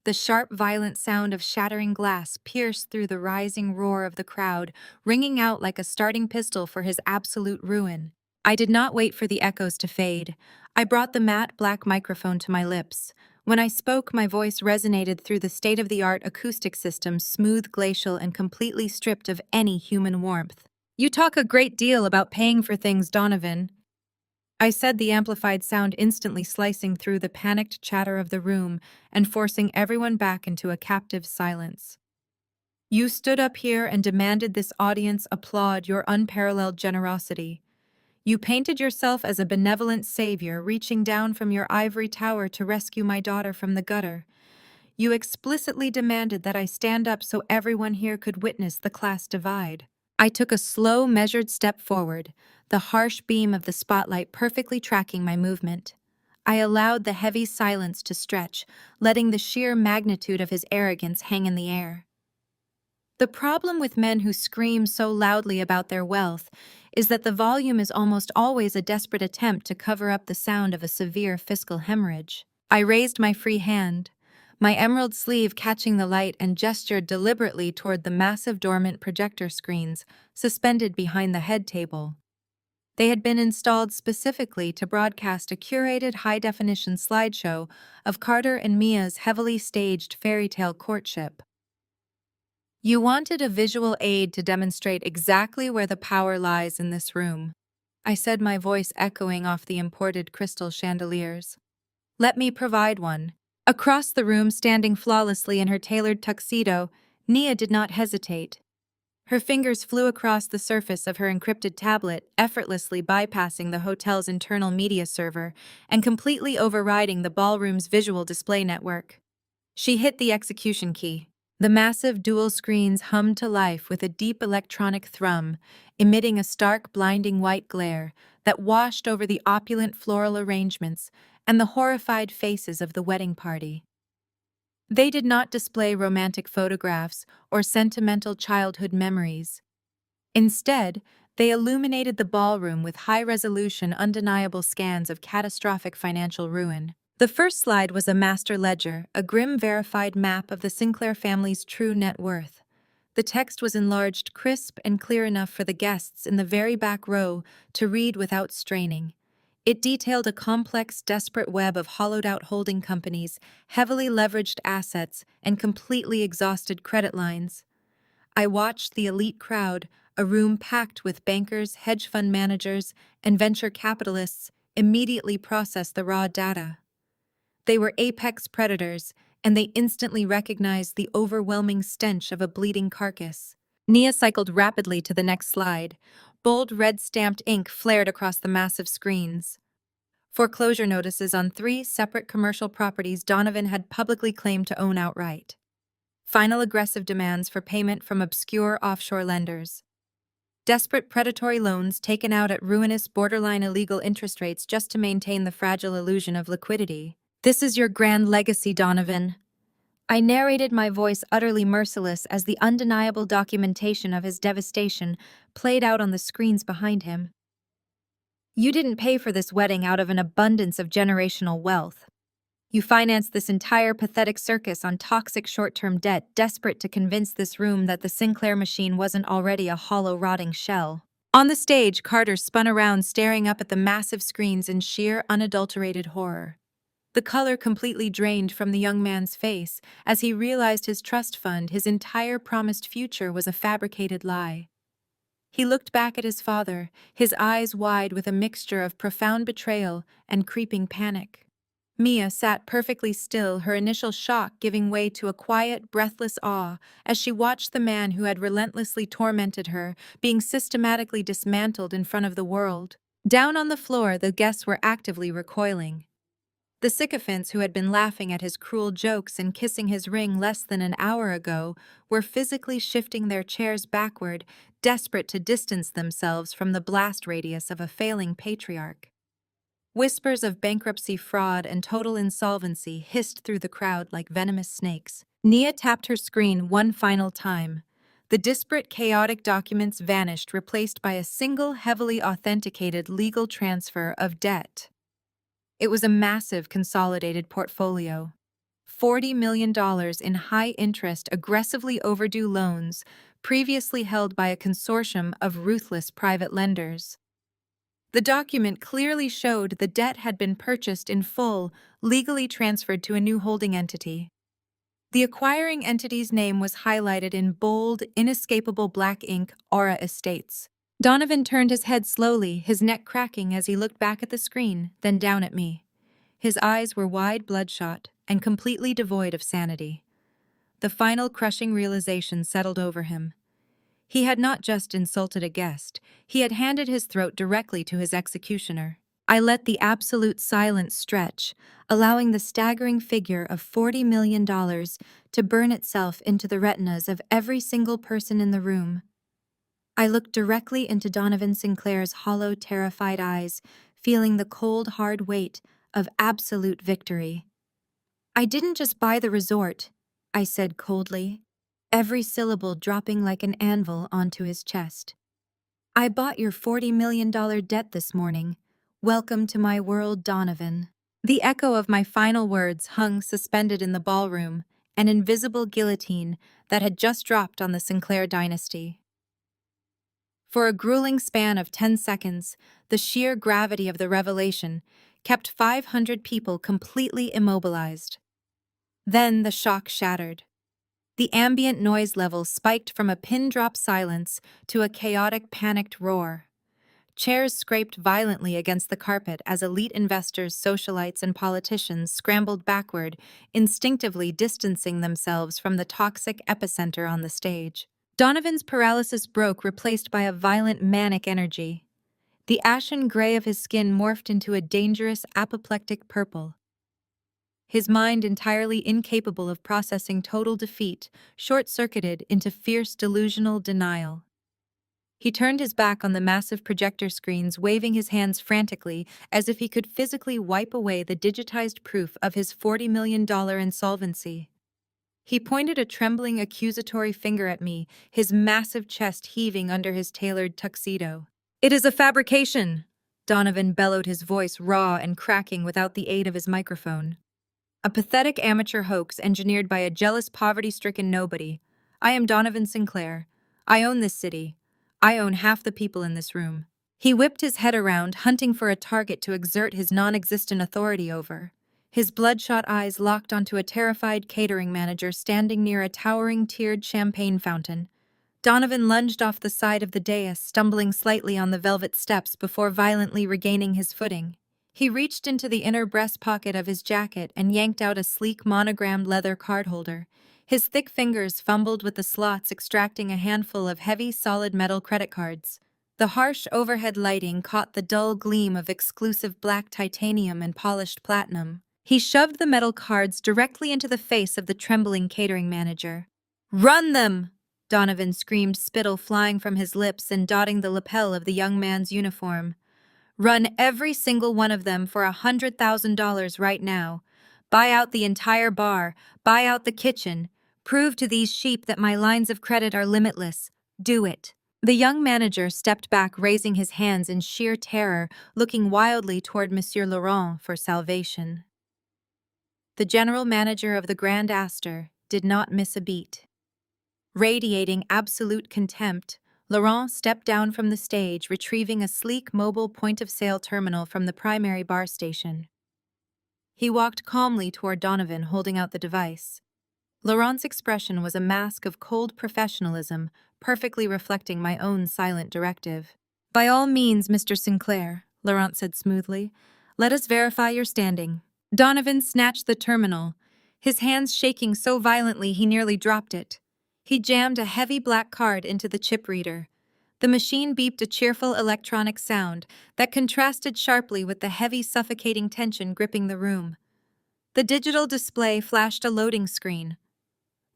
The sharp, violent sound of shattering glass pierced through the rising roar of the crowd, ringing out like a starting pistol for his absolute ruin. I did not wait for the echoes to fade. I brought the matte black microphone to my lips. When I spoke, my voice resonated through the state-of-the-art acoustic system, smooth, glacial, and completely stripped of any human warmth. "You talk a great deal about paying for things, Donovan," I said, the amplified sound instantly slicing through the panicked chatter of the room and forcing everyone back into a captive silence. "You stood up here and demanded this audience applaud your unparalleled generosity. You painted yourself as a benevolent savior reaching down from your ivory tower to rescue my daughter from the gutter. You explicitly demanded that I stand up so everyone here could witness the class divide." I took a slow, measured step forward, the harsh beam of the spotlight perfectly tracking my movement. I allowed the heavy silence to stretch, letting the sheer magnitude of his arrogance hang in the air. The problem with men who scream so loudly about their wealth is that the volume is almost always a desperate attempt to cover up the sound of a severe fiscal hemorrhage. I raised my free hand. my emerald sleeve catching the light, and gestured deliberately toward the massive dormant projector screens suspended behind the head table. They had been installed specifically to broadcast a curated high-definition slideshow of Carter and Mia's heavily staged fairy tale courtship. You wanted a visual aid to demonstrate exactly where the power lies in this room, I said, my voice echoing off the imported crystal chandeliers. Let me provide one. Across the room, standing flawlessly in her tailored tuxedo, Nia did not hesitate. Her fingers flew across the surface of her encrypted tablet, effortlessly bypassing the hotel's internal media server and completely overriding the ballroom's visual display network. She hit the execution key. The massive dual screens hummed to life with a deep electronic thrum, emitting a stark, blinding white glare that washed over the opulent floral arrangements and the horrified faces of the wedding party. They did not display romantic photographs or sentimental childhood memories. Instead, they illuminated the ballroom with high-resolution, undeniable scans of catastrophic financial ruin. The first slide was a master ledger, a grim verified map of the Sinclair family's true net worth. The text was enlarged, crisp and clear enough for the guests in the very back row to read without straining. It detailed a complex, desperate web of hollowed-out holding companies, heavily leveraged assets, and completely exhausted credit lines. I watched the elite crowd, a room packed with bankers, hedge fund managers, and venture capitalists, immediately process the raw data. They were apex predators, and they instantly recognized the overwhelming stench of a bleeding carcass. Nia cycled rapidly to the next slide. Bold red-stamped ink flared across the massive screens. Foreclosure notices on 3 separate commercial properties Donovan had publicly claimed to own outright. Final aggressive demands for payment from obscure offshore lenders. Desperate predatory loans taken out at ruinous, borderline illegal interest rates just to maintain the fragile illusion of liquidity. This is your grand legacy, Donovan. I narrated, my voice utterly merciless as the undeniable documentation of his devastation played out on the screens behind him. You didn't pay for this wedding out of an abundance of generational wealth. You financed this entire pathetic circus on toxic short-term debt, desperate to convince this room that the Sinclair machine wasn't already a hollow, rotting shell. On the stage, Carter spun around, staring up at the massive screens in sheer, unadulterated horror. The color completely drained from the young man's face as he realized his trust fund, his entire promised future, was a fabricated lie. He looked back at his father, his eyes wide with a mixture of profound betrayal and creeping panic. Mia sat perfectly still, her initial shock giving way to a quiet, breathless awe as she watched the man who had relentlessly tormented her being systematically dismantled in front of the world. Down on the floor, the guests were actively recoiling. The sycophants who had been laughing at his cruel jokes and kissing his ring less than an hour ago were physically shifting their chairs backward, desperate to distance themselves from the blast radius of a failing patriarch. Whispers of bankruptcy, fraud, and total insolvency hissed through the crowd like venomous snakes. Nia tapped her screen one final time. The disparate, chaotic documents vanished, replaced by a single, heavily authenticated legal transfer of debt. It was a massive consolidated portfolio. $40 million in high-interest, aggressively overdue loans previously held by a consortium of ruthless private lenders. The document clearly showed the debt had been purchased in full, legally transferred to a new holding entity. The acquiring entity's name was highlighted in bold, inescapable black ink: Aura Estates. Donovan turned his head slowly, his neck cracking as he looked back at the screen, then down at me. His eyes were wide, bloodshot, and completely devoid of sanity. The final crushing realization settled over him. He had not just insulted a guest, he had handed his throat directly to his executioner. I let the absolute silence stretch, allowing the staggering figure of $40 million to burn itself into the retinas of every single person in the room. I looked directly into Donovan Sinclair's hollow, terrified eyes, feeling the cold, hard weight of absolute victory. I didn't just buy the resort, I said coldly, every syllable dropping like an anvil onto his chest. I bought your $40 million debt this morning. Welcome to my world, Donovan. The echo of my final words hung suspended in the ballroom, an invisible guillotine that had just dropped on the Sinclair dynasty. For a grueling span of 10 seconds, the sheer gravity of the revelation kept 500 people completely immobilized. Then the shock shattered. The ambient noise level spiked from a pin-drop silence to a chaotic, panicked roar. Chairs scraped violently against the carpet as elite investors, socialites, and politicians scrambled backward, instinctively distancing themselves from the toxic epicenter on the stage. Donovan's paralysis broke, replaced by a violent, manic energy. The ashen gray of his skin morphed into a dangerous, apoplectic purple. His mind, entirely incapable of processing total defeat, short-circuited into fierce, delusional denial. He turned his back on the massive projector screens, waving his hands frantically as if he could physically wipe away the digitized proof of his $40 million insolvency. He pointed a trembling, accusatory finger at me, his massive chest heaving under his tailored tuxedo. "It is a fabrication!" Donovan bellowed, his voice raw and cracking without the aid of his microphone. "A pathetic amateur hoax engineered by a jealous, poverty-stricken nobody. I am Donovan Sinclair. I own this city. I own half the people in this room." He whipped his head around, hunting for a target to exert his non-existent authority over. His bloodshot eyes locked onto a terrified catering manager standing near a towering, tiered champagne fountain. Donovan lunged off the side of the dais, stumbling slightly on the velvet steps before violently regaining his footing. He reached into the inner breast pocket of his jacket and yanked out a sleek, monogrammed leather card holder. His thick fingers fumbled with the slots, extracting a handful of heavy, solid metal credit cards. The harsh overhead lighting caught the dull gleam of exclusive black titanium and polished platinum. He shoved the metal cards directly into the face of the trembling catering manager. "Run them!" Donovan screamed, spittle flying from his lips and dotting the lapel of the young man's uniform. "Run every single one of them for $100,000 right now. Buy out the entire bar. Buy out the kitchen. Prove to these sheep that my lines of credit are limitless. Do it." The young manager stepped back, raising his hands in sheer terror, looking wildly toward Monsieur Laurent for salvation. The general manager of the Grand Astor did not miss a beat. Radiating absolute contempt, Laurent stepped down from the stage, retrieving a sleek mobile point-of-sale terminal from the primary bar station. He walked calmly toward Donovan, holding out the device. Laurent's expression was a mask of cold professionalism, perfectly reflecting my own silent directive. "By all means, Mr. Sinclair," Laurent said smoothly. "Let us verify your standing." Donovan snatched the terminal, his hands shaking so violently he nearly dropped it. He jammed a heavy black card into the chip reader. The machine beeped a cheerful electronic sound that contrasted sharply with the heavy, suffocating tension gripping the room. The digital display flashed a loading screen.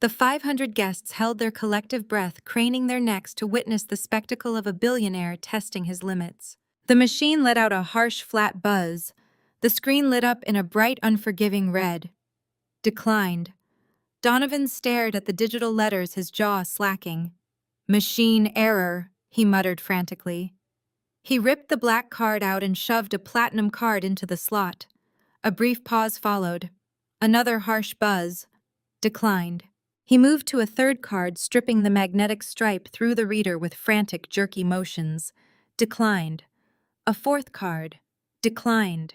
The 500 guests held their collective breath, craning their necks to witness the spectacle of a billionaire testing his limits. The machine let out a harsh, flat buzz. The screen lit up in a bright, unforgiving red. "Declined." Donovan stared at the digital letters, his jaw slacking. "Machine error," he muttered frantically. He ripped the black card out and shoved a platinum card into the slot. A brief pause followed. Another harsh buzz. "Declined." He moved to a third card, stripping the magnetic stripe through the reader with frantic, jerky motions. "Declined." A fourth card. "Declined."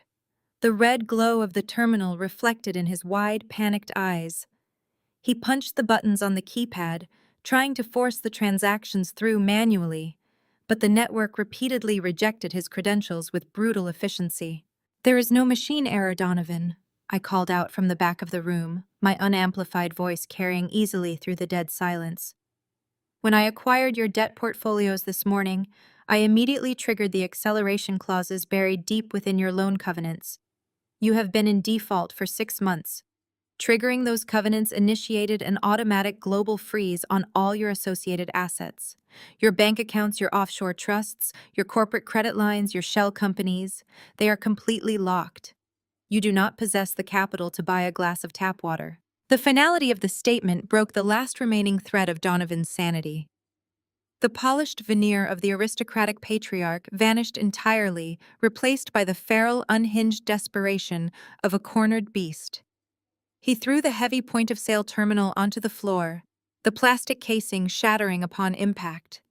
The red glow of the terminal reflected in his wide, panicked eyes. He punched the buttons on the keypad, trying to force the transactions through manually, but the network repeatedly rejected his credentials with brutal efficiency. "There is no machine error, Donovan," I called out from the back of the room, my unamplified voice carrying easily through the dead silence. "When I acquired your debt portfolios this morning, I immediately triggered the acceleration clauses buried deep within your loan covenants. You have been in default for 6 months. Triggering those covenants initiated an automatic global freeze on all your associated assets. Your bank accounts, your offshore trusts, your corporate credit lines, your shell companies, they are completely locked. You do not possess the capital to buy a glass of tap water." The finality of the statement broke the last remaining thread of Donovan's sanity. The polished veneer of the aristocratic patriarch vanished entirely, replaced by the feral, unhinged desperation of a cornered beast. He threw the heavy point-of-sale terminal onto the floor, the plastic casing shattering upon impact.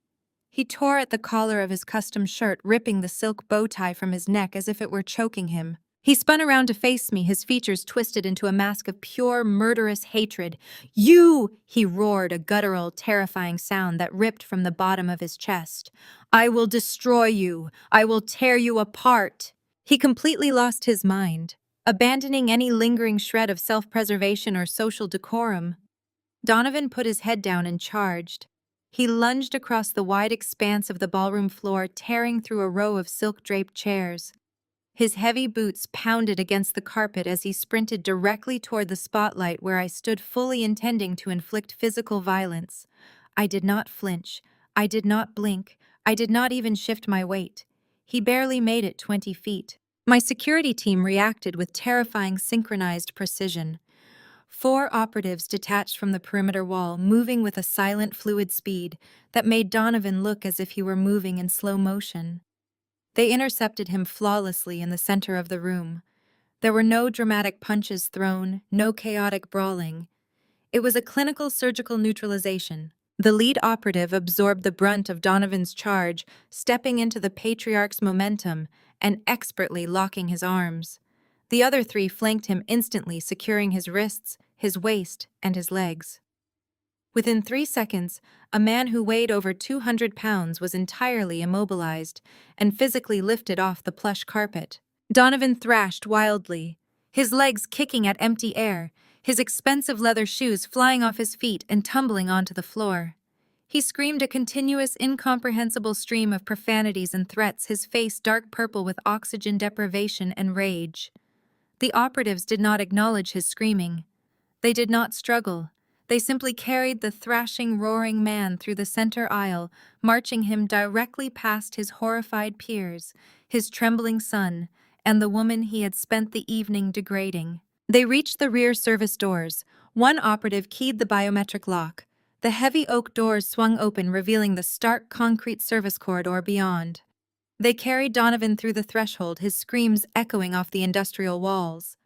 He tore at the collar of his custom shirt, ripping the silk bow tie from his neck as if it were choking him. He spun around to face me, his features twisted into a mask of pure, murderous hatred. "You!" he roared, a guttural, terrifying sound that ripped from the bottom of his chest. "I will destroy you! I will tear you apart!" He completely lost his mind, abandoning any lingering shred of self-preservation or social decorum. Donovan put his head down and charged. He lunged across the wide expanse of the ballroom floor, tearing through a row of silk-draped chairs. His heavy boots pounded against the carpet as he sprinted directly toward the spotlight where I stood, fully intending to inflict physical violence. I did not flinch. I did not blink. I did not even shift my weight. He barely made it 20 feet. My security team reacted with terrifying synchronized precision. 4 operatives detached from the perimeter wall, moving with a silent, fluid speed that made Donovan look as if he were moving in slow motion. They intercepted him flawlessly in the center of the room. There were no dramatic punches thrown, no chaotic brawling. It was a clinical surgical neutralization. The lead operative absorbed the brunt of Donovan's charge, stepping into the patriarch's momentum and expertly locking his arms. The other 3 flanked him instantly, securing his wrists, his waist, and his legs. Within 3 seconds, a man who weighed over 200 pounds was entirely immobilized and physically lifted off the plush carpet. Donovan thrashed wildly, his legs kicking at empty air, his expensive leather shoes flying off his feet and tumbling onto the floor. He screamed a continuous, incomprehensible stream of profanities and threats, his face dark purple with oxygen deprivation and rage. The operatives did not acknowledge his screaming. They did not struggle. They simply carried the thrashing, roaring man through the center aisle, marching him directly past his horrified peers, his trembling son, and the woman he had spent the evening degrading. They reached the rear service doors. One operative keyed the biometric lock. The heavy oak doors swung open, revealing the stark concrete service corridor beyond. They carried Donovan through the threshold, his screams echoing off the industrial walls.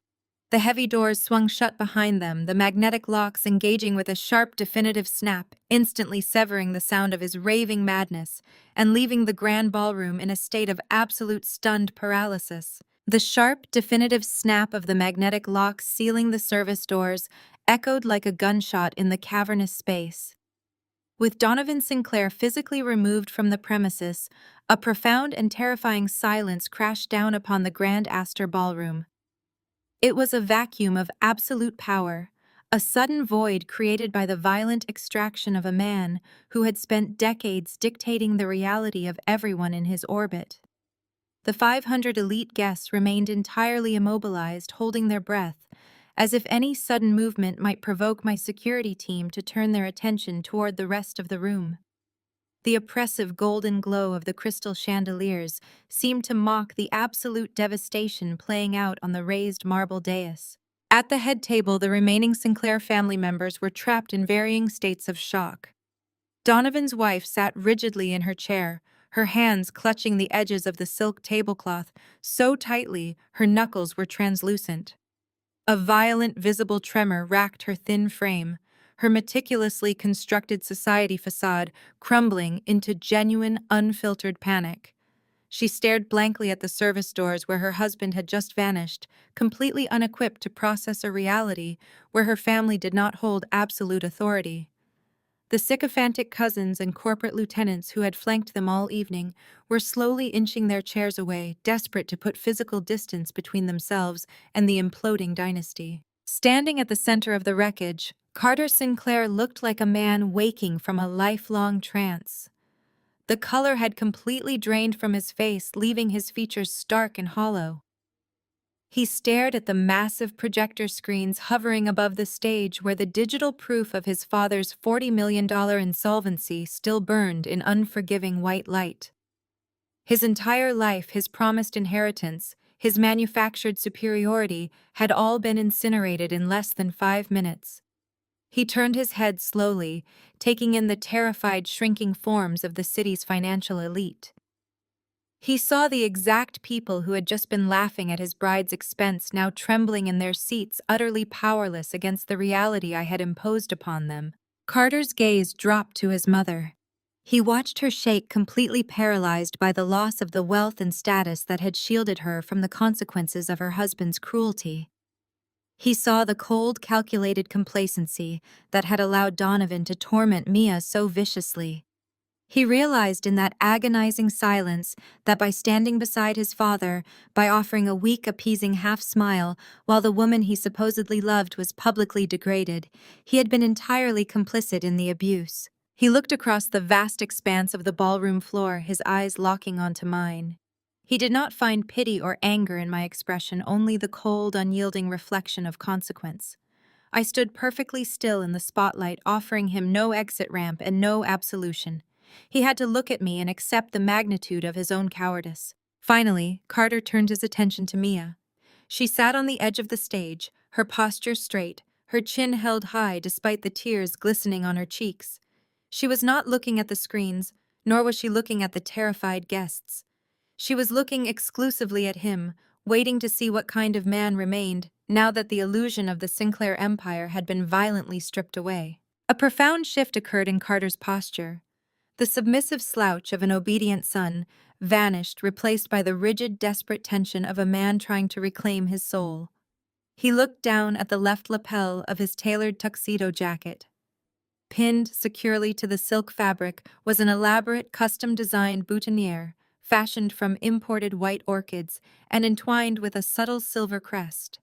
The heavy doors swung shut behind them, the magnetic locks engaging with a sharp, definitive snap, instantly severing the sound of his raving madness and leaving the grand ballroom in a state of absolute stunned paralysis. The sharp, definitive snap of the magnetic locks sealing the service doors echoed like a gunshot in the cavernous space. With Donovan Sinclair physically removed from the premises, a profound and terrifying silence crashed down upon the Grand Astor Ballroom. It was a vacuum of absolute power, a sudden void created by the violent extraction of a man who had spent decades dictating the reality of everyone in his orbit. The 500 elite guests remained entirely immobilized, holding their breath, as if any sudden movement might provoke my security team to turn their attention toward the rest of the room. The oppressive golden glow of the crystal chandeliers seemed to mock the absolute devastation playing out on the raised marble dais. At the head table, the remaining Sinclair family members were trapped in varying states of shock. Donovan's wife sat rigidly in her chair, her hands clutching the edges of the silk tablecloth so tightly her knuckles were translucent. A violent, visible tremor racked her thin frame, her meticulously constructed society facade crumbling into genuine, unfiltered panic. She stared blankly at the service doors where her husband had just vanished, completely unequipped to process a reality where her family did not hold absolute authority. The sycophantic cousins and corporate lieutenants who had flanked them all evening were slowly inching their chairs away, desperate to put physical distance between themselves and the imploding dynasty. Standing at the center of the wreckage, Carter Sinclair looked like a man waking from a lifelong trance. The color had completely drained from his face, leaving his features stark and hollow. He stared at the massive projector screens hovering above the stage where the digital proof of his father's $40 million insolvency still burned in unforgiving white light. His entire life, his promised inheritance, his manufactured superiority had all been incinerated in less than 5 minutes. He turned his head slowly, taking in the terrified, shrinking forms of the city's financial elite. He saw the exact people who had just been laughing at his bride's expense now trembling in their seats, utterly powerless against the reality I had imposed upon them. Carter's gaze dropped to his mother. He watched her shake, completely paralyzed by the loss of the wealth and status that had shielded her from the consequences of her husband's cruelty. He saw the cold, calculated complacency that had allowed Donovan to torment Mia so viciously. He realized in that agonizing silence that by standing beside his father, by offering a weak, appeasing half-smile while the woman he supposedly loved was publicly degraded, he had been entirely complicit in the abuse. He looked across the vast expanse of the ballroom floor, his eyes locking onto mine. He did not find pity or anger in my expression, only the cold, unyielding reflection of consequence. I stood perfectly still in the spotlight, offering him no exit ramp and no absolution. He had to look at me and accept the magnitude of his own cowardice. Finally, Carter turned his attention to Mia. She sat on the edge of the stage, her posture straight, her chin held high despite the tears glistening on her cheeks. She was not looking at the screens, nor was she looking at the terrified guests. She was looking exclusively at him, waiting to see what kind of man remained now that the illusion of the Sinclair empire had been violently stripped away. A profound shift occurred in Carter's posture. The submissive slouch of an obedient son vanished, replaced by the rigid, desperate tension of a man trying to reclaim his soul. He looked down at the left lapel of his tailored tuxedo jacket. Pinned securely to the silk fabric was an elaborate, custom-designed boutonniere, fashioned from imported white orchids and entwined with a subtle silver crest.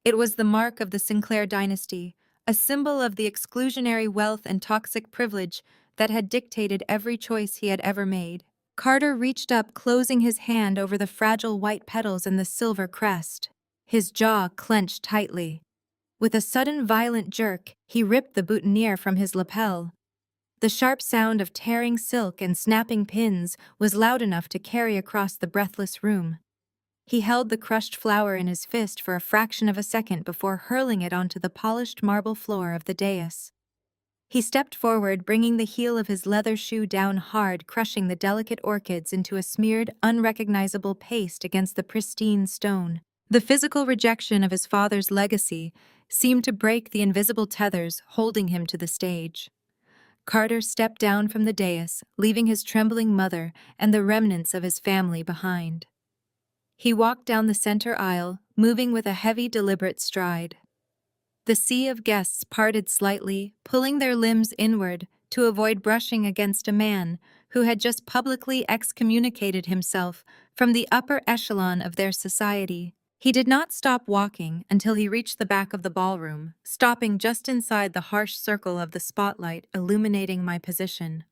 It was the mark of the Sinclair dynasty, a symbol of the exclusionary wealth and toxic privilege that had dictated every choice he had ever made. Carter reached up, closing his hand over the fragile white petals and the silver crest. His jaw clenched tightly. With a sudden violent jerk, he ripped the boutonniere from his lapel. The sharp sound of tearing silk and snapping pins was loud enough to carry across the breathless room. He held the crushed flower in his fist for a fraction of a second before hurling it onto the polished marble floor of the dais. He stepped forward, bringing the heel of his leather shoe down hard, crushing the delicate orchids into a smeared, unrecognizable paste against the pristine stone. The physical rejection of his father's legacy seemed to break the invisible tethers holding him to the stage. Carter stepped down from the dais, leaving his trembling mother and the remnants of his family behind. He walked down the center aisle, moving with a heavy, deliberate stride. The sea of guests parted slightly, pulling their limbs inward to avoid brushing against a man who had just publicly excommunicated himself from the upper echelon of their society. He did not stop walking until he reached the back of the ballroom, stopping just inside the harsh circle of the spotlight illuminating my position.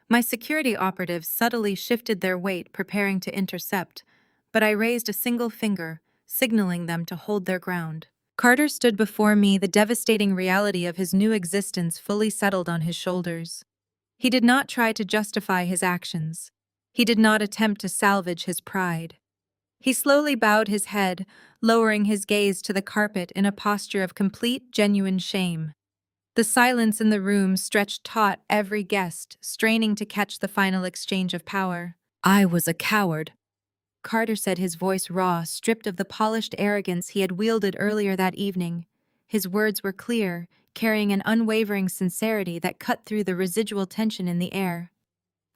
My security operatives subtly shifted their weight, preparing to intercept, but I raised a single finger, signaling them to hold their ground. Carter stood before me, the devastating reality of his new existence fully settled on his shoulders. He did not try to justify his actions. He did not attempt to salvage his pride. He slowly bowed his head, lowering his gaze to the carpet in a posture of complete, genuine shame. The silence in the room stretched taut, every guest straining to catch the final exchange of power. "I was a coward," Carter said, his voice raw, stripped of the polished arrogance he had wielded earlier that evening. His words were clear, carrying an unwavering sincerity that cut through the residual tension in the air.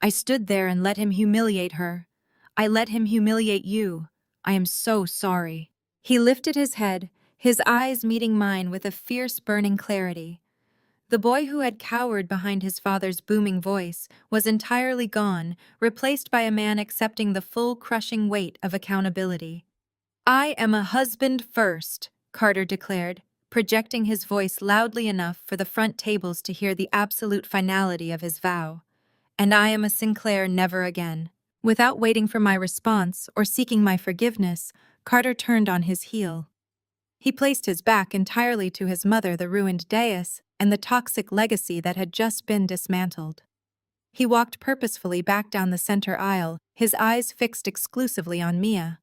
"I stood there and let him humiliate her. I let him humiliate you. I am so sorry." He lifted his head, his eyes meeting mine with a fierce, burning clarity. The boy who had cowered behind his father's booming voice was entirely gone, replaced by a man accepting the full, crushing weight of accountability. "I am a husband first," Carter declared, projecting his voice loudly enough for the front tables to hear the absolute finality of his vow. "And I am a Sinclair never again." Without waiting for my response or seeking my forgiveness, Carter turned on his heel. He placed his back entirely to his mother, the ruined dais, and the toxic legacy that had just been dismantled. He walked purposefully back down the center aisle, his eyes fixed exclusively on Mia.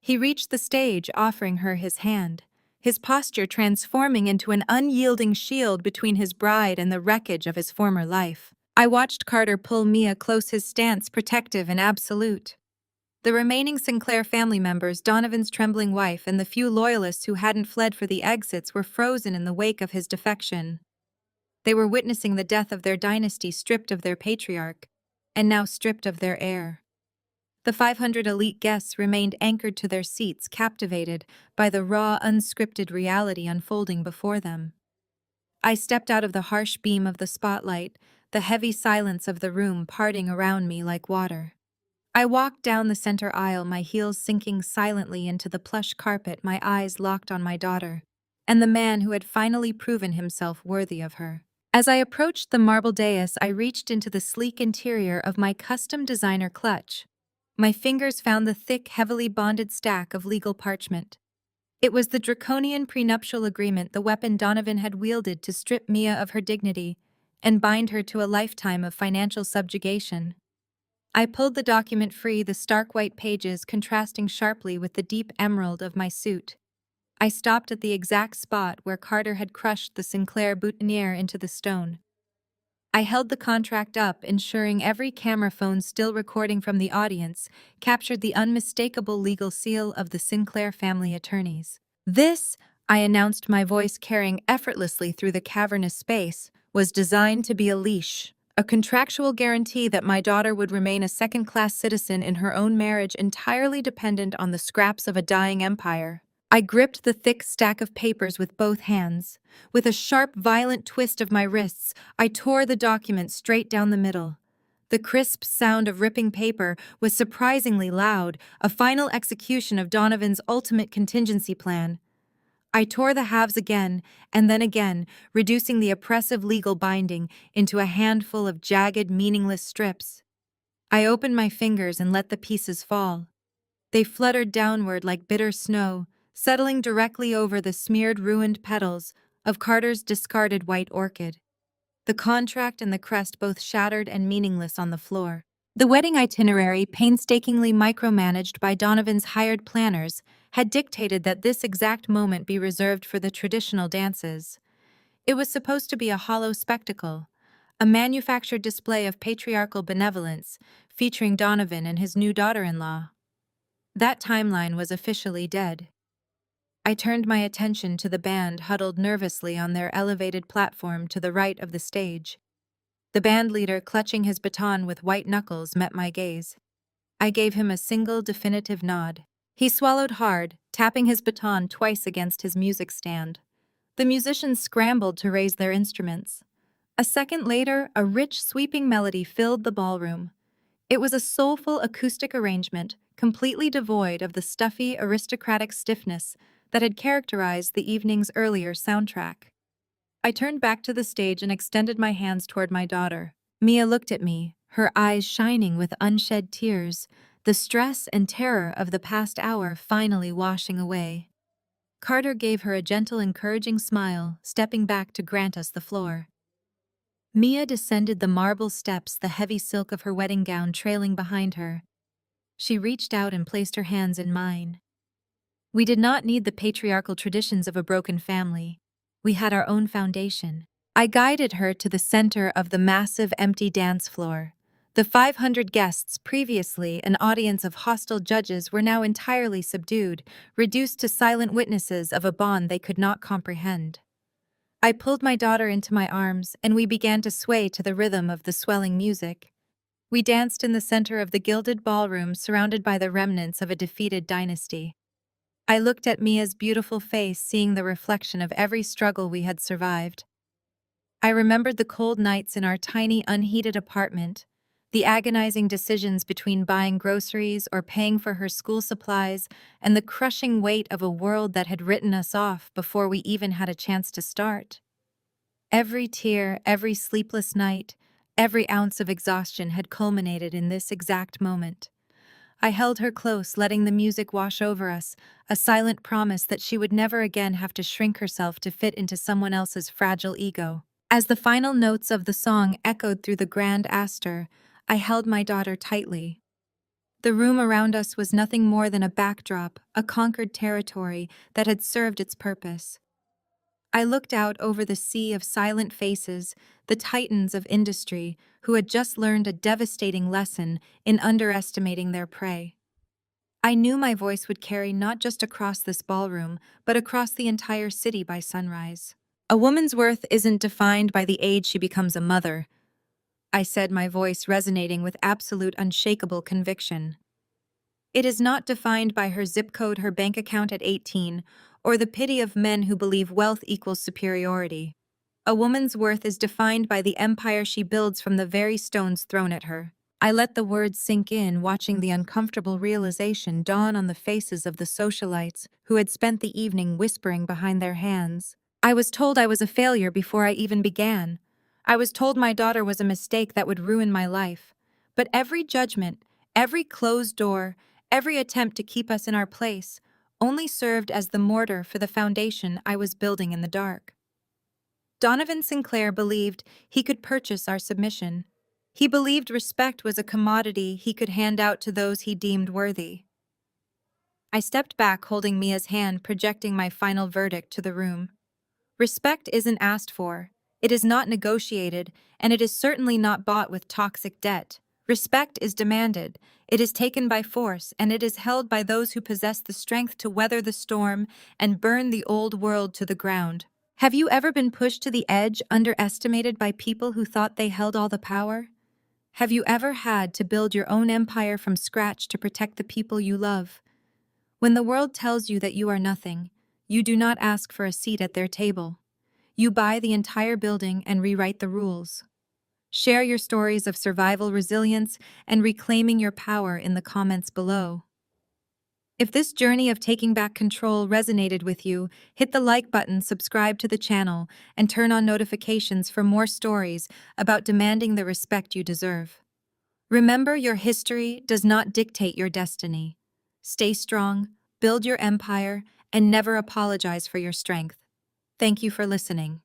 He reached the stage, offering her his hand. his posture transforming into an unyielding shield between his bride and the wreckage of his former life. I watched Carter pull Mia close, his stance protective and absolute. The remaining Sinclair family members, Donovan's trembling wife, and the few loyalists who hadn't fled for the exits were frozen in the wake of his defection. They were witnessing the death of their dynasty, stripped of their patriarch, and now stripped of their heir. The 500 elite guests remained anchored to their seats, captivated by the raw, unscripted reality unfolding before them. I stepped out of the harsh beam of the spotlight, the heavy silence of the room parting around me like water. I walked down the center aisle, my heels sinking silently into the plush carpet, my eyes locked on my daughter, and the man who had finally proven himself worthy of her. As I approached the marble dais, I reached into the sleek interior of my custom designer clutch. My fingers found the thick, heavily bonded stack of legal parchment. It was the draconian prenuptial agreement, the weapon Donovan had wielded to strip Mia of her dignity and bind her to a lifetime of financial subjugation. I pulled the document free, the stark white pages contrasting sharply with the deep emerald of my suit. I stopped at the exact spot where Carter had crushed the Sinclair boutonniere into the stone. I held the contract up, ensuring every camera phone still recording from the audience captured the unmistakable legal seal of the Sinclair family attorneys. This, I announced, my voice carrying effortlessly through the cavernous space, was designed to be a leash, a contractual guarantee that my daughter would remain a second-class citizen in her own marriage, entirely dependent on the scraps of a dying empire. I gripped the thick stack of papers with both hands. With a sharp, violent twist of my wrists, I tore the document straight down the middle. The crisp sound of ripping paper was surprisingly loud, a final execution of Donovan's ultimate contingency plan. I tore the halves again, and then again, reducing the oppressive legal binding into a handful of jagged, meaningless strips. I opened my fingers and let the pieces fall. They fluttered downward like bitter snow, settling directly over the smeared, ruined petals of Carter's discarded white orchid. The contract and the crest both shattered and meaningless on the floor. The wedding itinerary, painstakingly micromanaged by Donovan's hired planners, had dictated that this exact moment be reserved for the traditional dances. It was supposed to be a hollow spectacle, a manufactured display of patriarchal benevolence, featuring Donovan and his new daughter-in-law. That timeline was officially dead. I turned my attention to the band huddled nervously on their elevated platform to the right of the stage. The band leader, clutching his baton with white knuckles, met my gaze. I gave him a single definitive nod. He swallowed hard, tapping his baton twice against his music stand. The musicians scrambled to raise their instruments. A second later, a rich, sweeping melody filled the ballroom. It was a soulful acoustic arrangement, completely devoid of the stuffy, aristocratic stiffness that had characterized the evening's earlier soundtrack. I turned back to the stage and extended my hands toward my daughter. Mia looked at me, her eyes shining with unshed tears, the stress and terror of the past hour finally washing away. Carter gave her a gentle, encouraging smile, stepping back to grant us the floor. Mia descended the marble steps, the heavy silk of her wedding gown trailing behind her. She reached out and placed her hands in mine. We did not need the patriarchal traditions of a broken family. We had our own foundation. I guided her to the center of the massive, empty dance floor. The 500 guests, previously an audience of hostile judges, were now entirely subdued, reduced to silent witnesses of a bond they could not comprehend. I pulled my daughter into my arms, and we began to sway to the rhythm of the swelling music. We danced in the center of the gilded ballroom, surrounded by the remnants of a defeated dynasty. I looked at Mia's beautiful face, seeing the reflection of every struggle we had survived. I remembered the cold nights in our tiny, unheated apartment, the agonizing decisions between buying groceries or paying for her school supplies, and the crushing weight of a world that had written us off before we even had a chance to start. Every tear, every sleepless night, every ounce of exhaustion had culminated in this exact moment. I held her close, letting the music wash over us, a silent promise that she would never again have to shrink herself to fit into someone else's fragile ego. As the final notes of the song echoed through the grand Astor, I held my daughter tightly. The room around us was nothing more than a backdrop, a conquered territory that had served its purpose. I looked out over the sea of silent faces, the titans of industry who had just learned a devastating lesson in underestimating their prey. I knew my voice would carry not just across this ballroom, but across the entire city by sunrise. A woman's worth isn't defined by the age she becomes a mother, I said, my voice resonating with absolute unshakable conviction. It is not defined by her zip code, her bank account at 18, or the pity of men who believe wealth equals superiority. A woman's worth is defined by the empire she builds from the very stones thrown at her. I let the words sink in, watching the uncomfortable realization dawn on the faces of the socialites who had spent the evening whispering behind their hands. I was told I was a failure before I even began. I was told my daughter was a mistake that would ruin my life. But every judgment, every closed door, every attempt to keep us in our place only served as the mortar for the foundation I was building in the dark. Donovan Sinclair believed he could purchase our submission. He believed respect was a commodity he could hand out to those he deemed worthy. I stepped back, holding Mia's hand, projecting my final verdict to the room. Respect isn't asked for, it is not negotiated, and it is certainly not bought with toxic debt. Respect is demanded, it is taken by force, and it is held by those who possess the strength to weather the storm and burn the old world to the ground. Have you ever been pushed to the edge, underestimated by people who thought they held all the power? Have you ever had to build your own empire from scratch to protect the people you love? When the world tells you that you are nothing, you do not ask for a seat at their table. You buy the entire building and rewrite the rules. Share your stories of survival, resilience, and reclaiming your power in the comments below. If this journey of taking back control resonated with you, hit the like button, subscribe to the channel, and turn on notifications for more stories about demanding the respect you deserve. Remember, your history does not dictate your destiny. Stay strong, build your empire, and never apologize for your strength. Thank you for listening.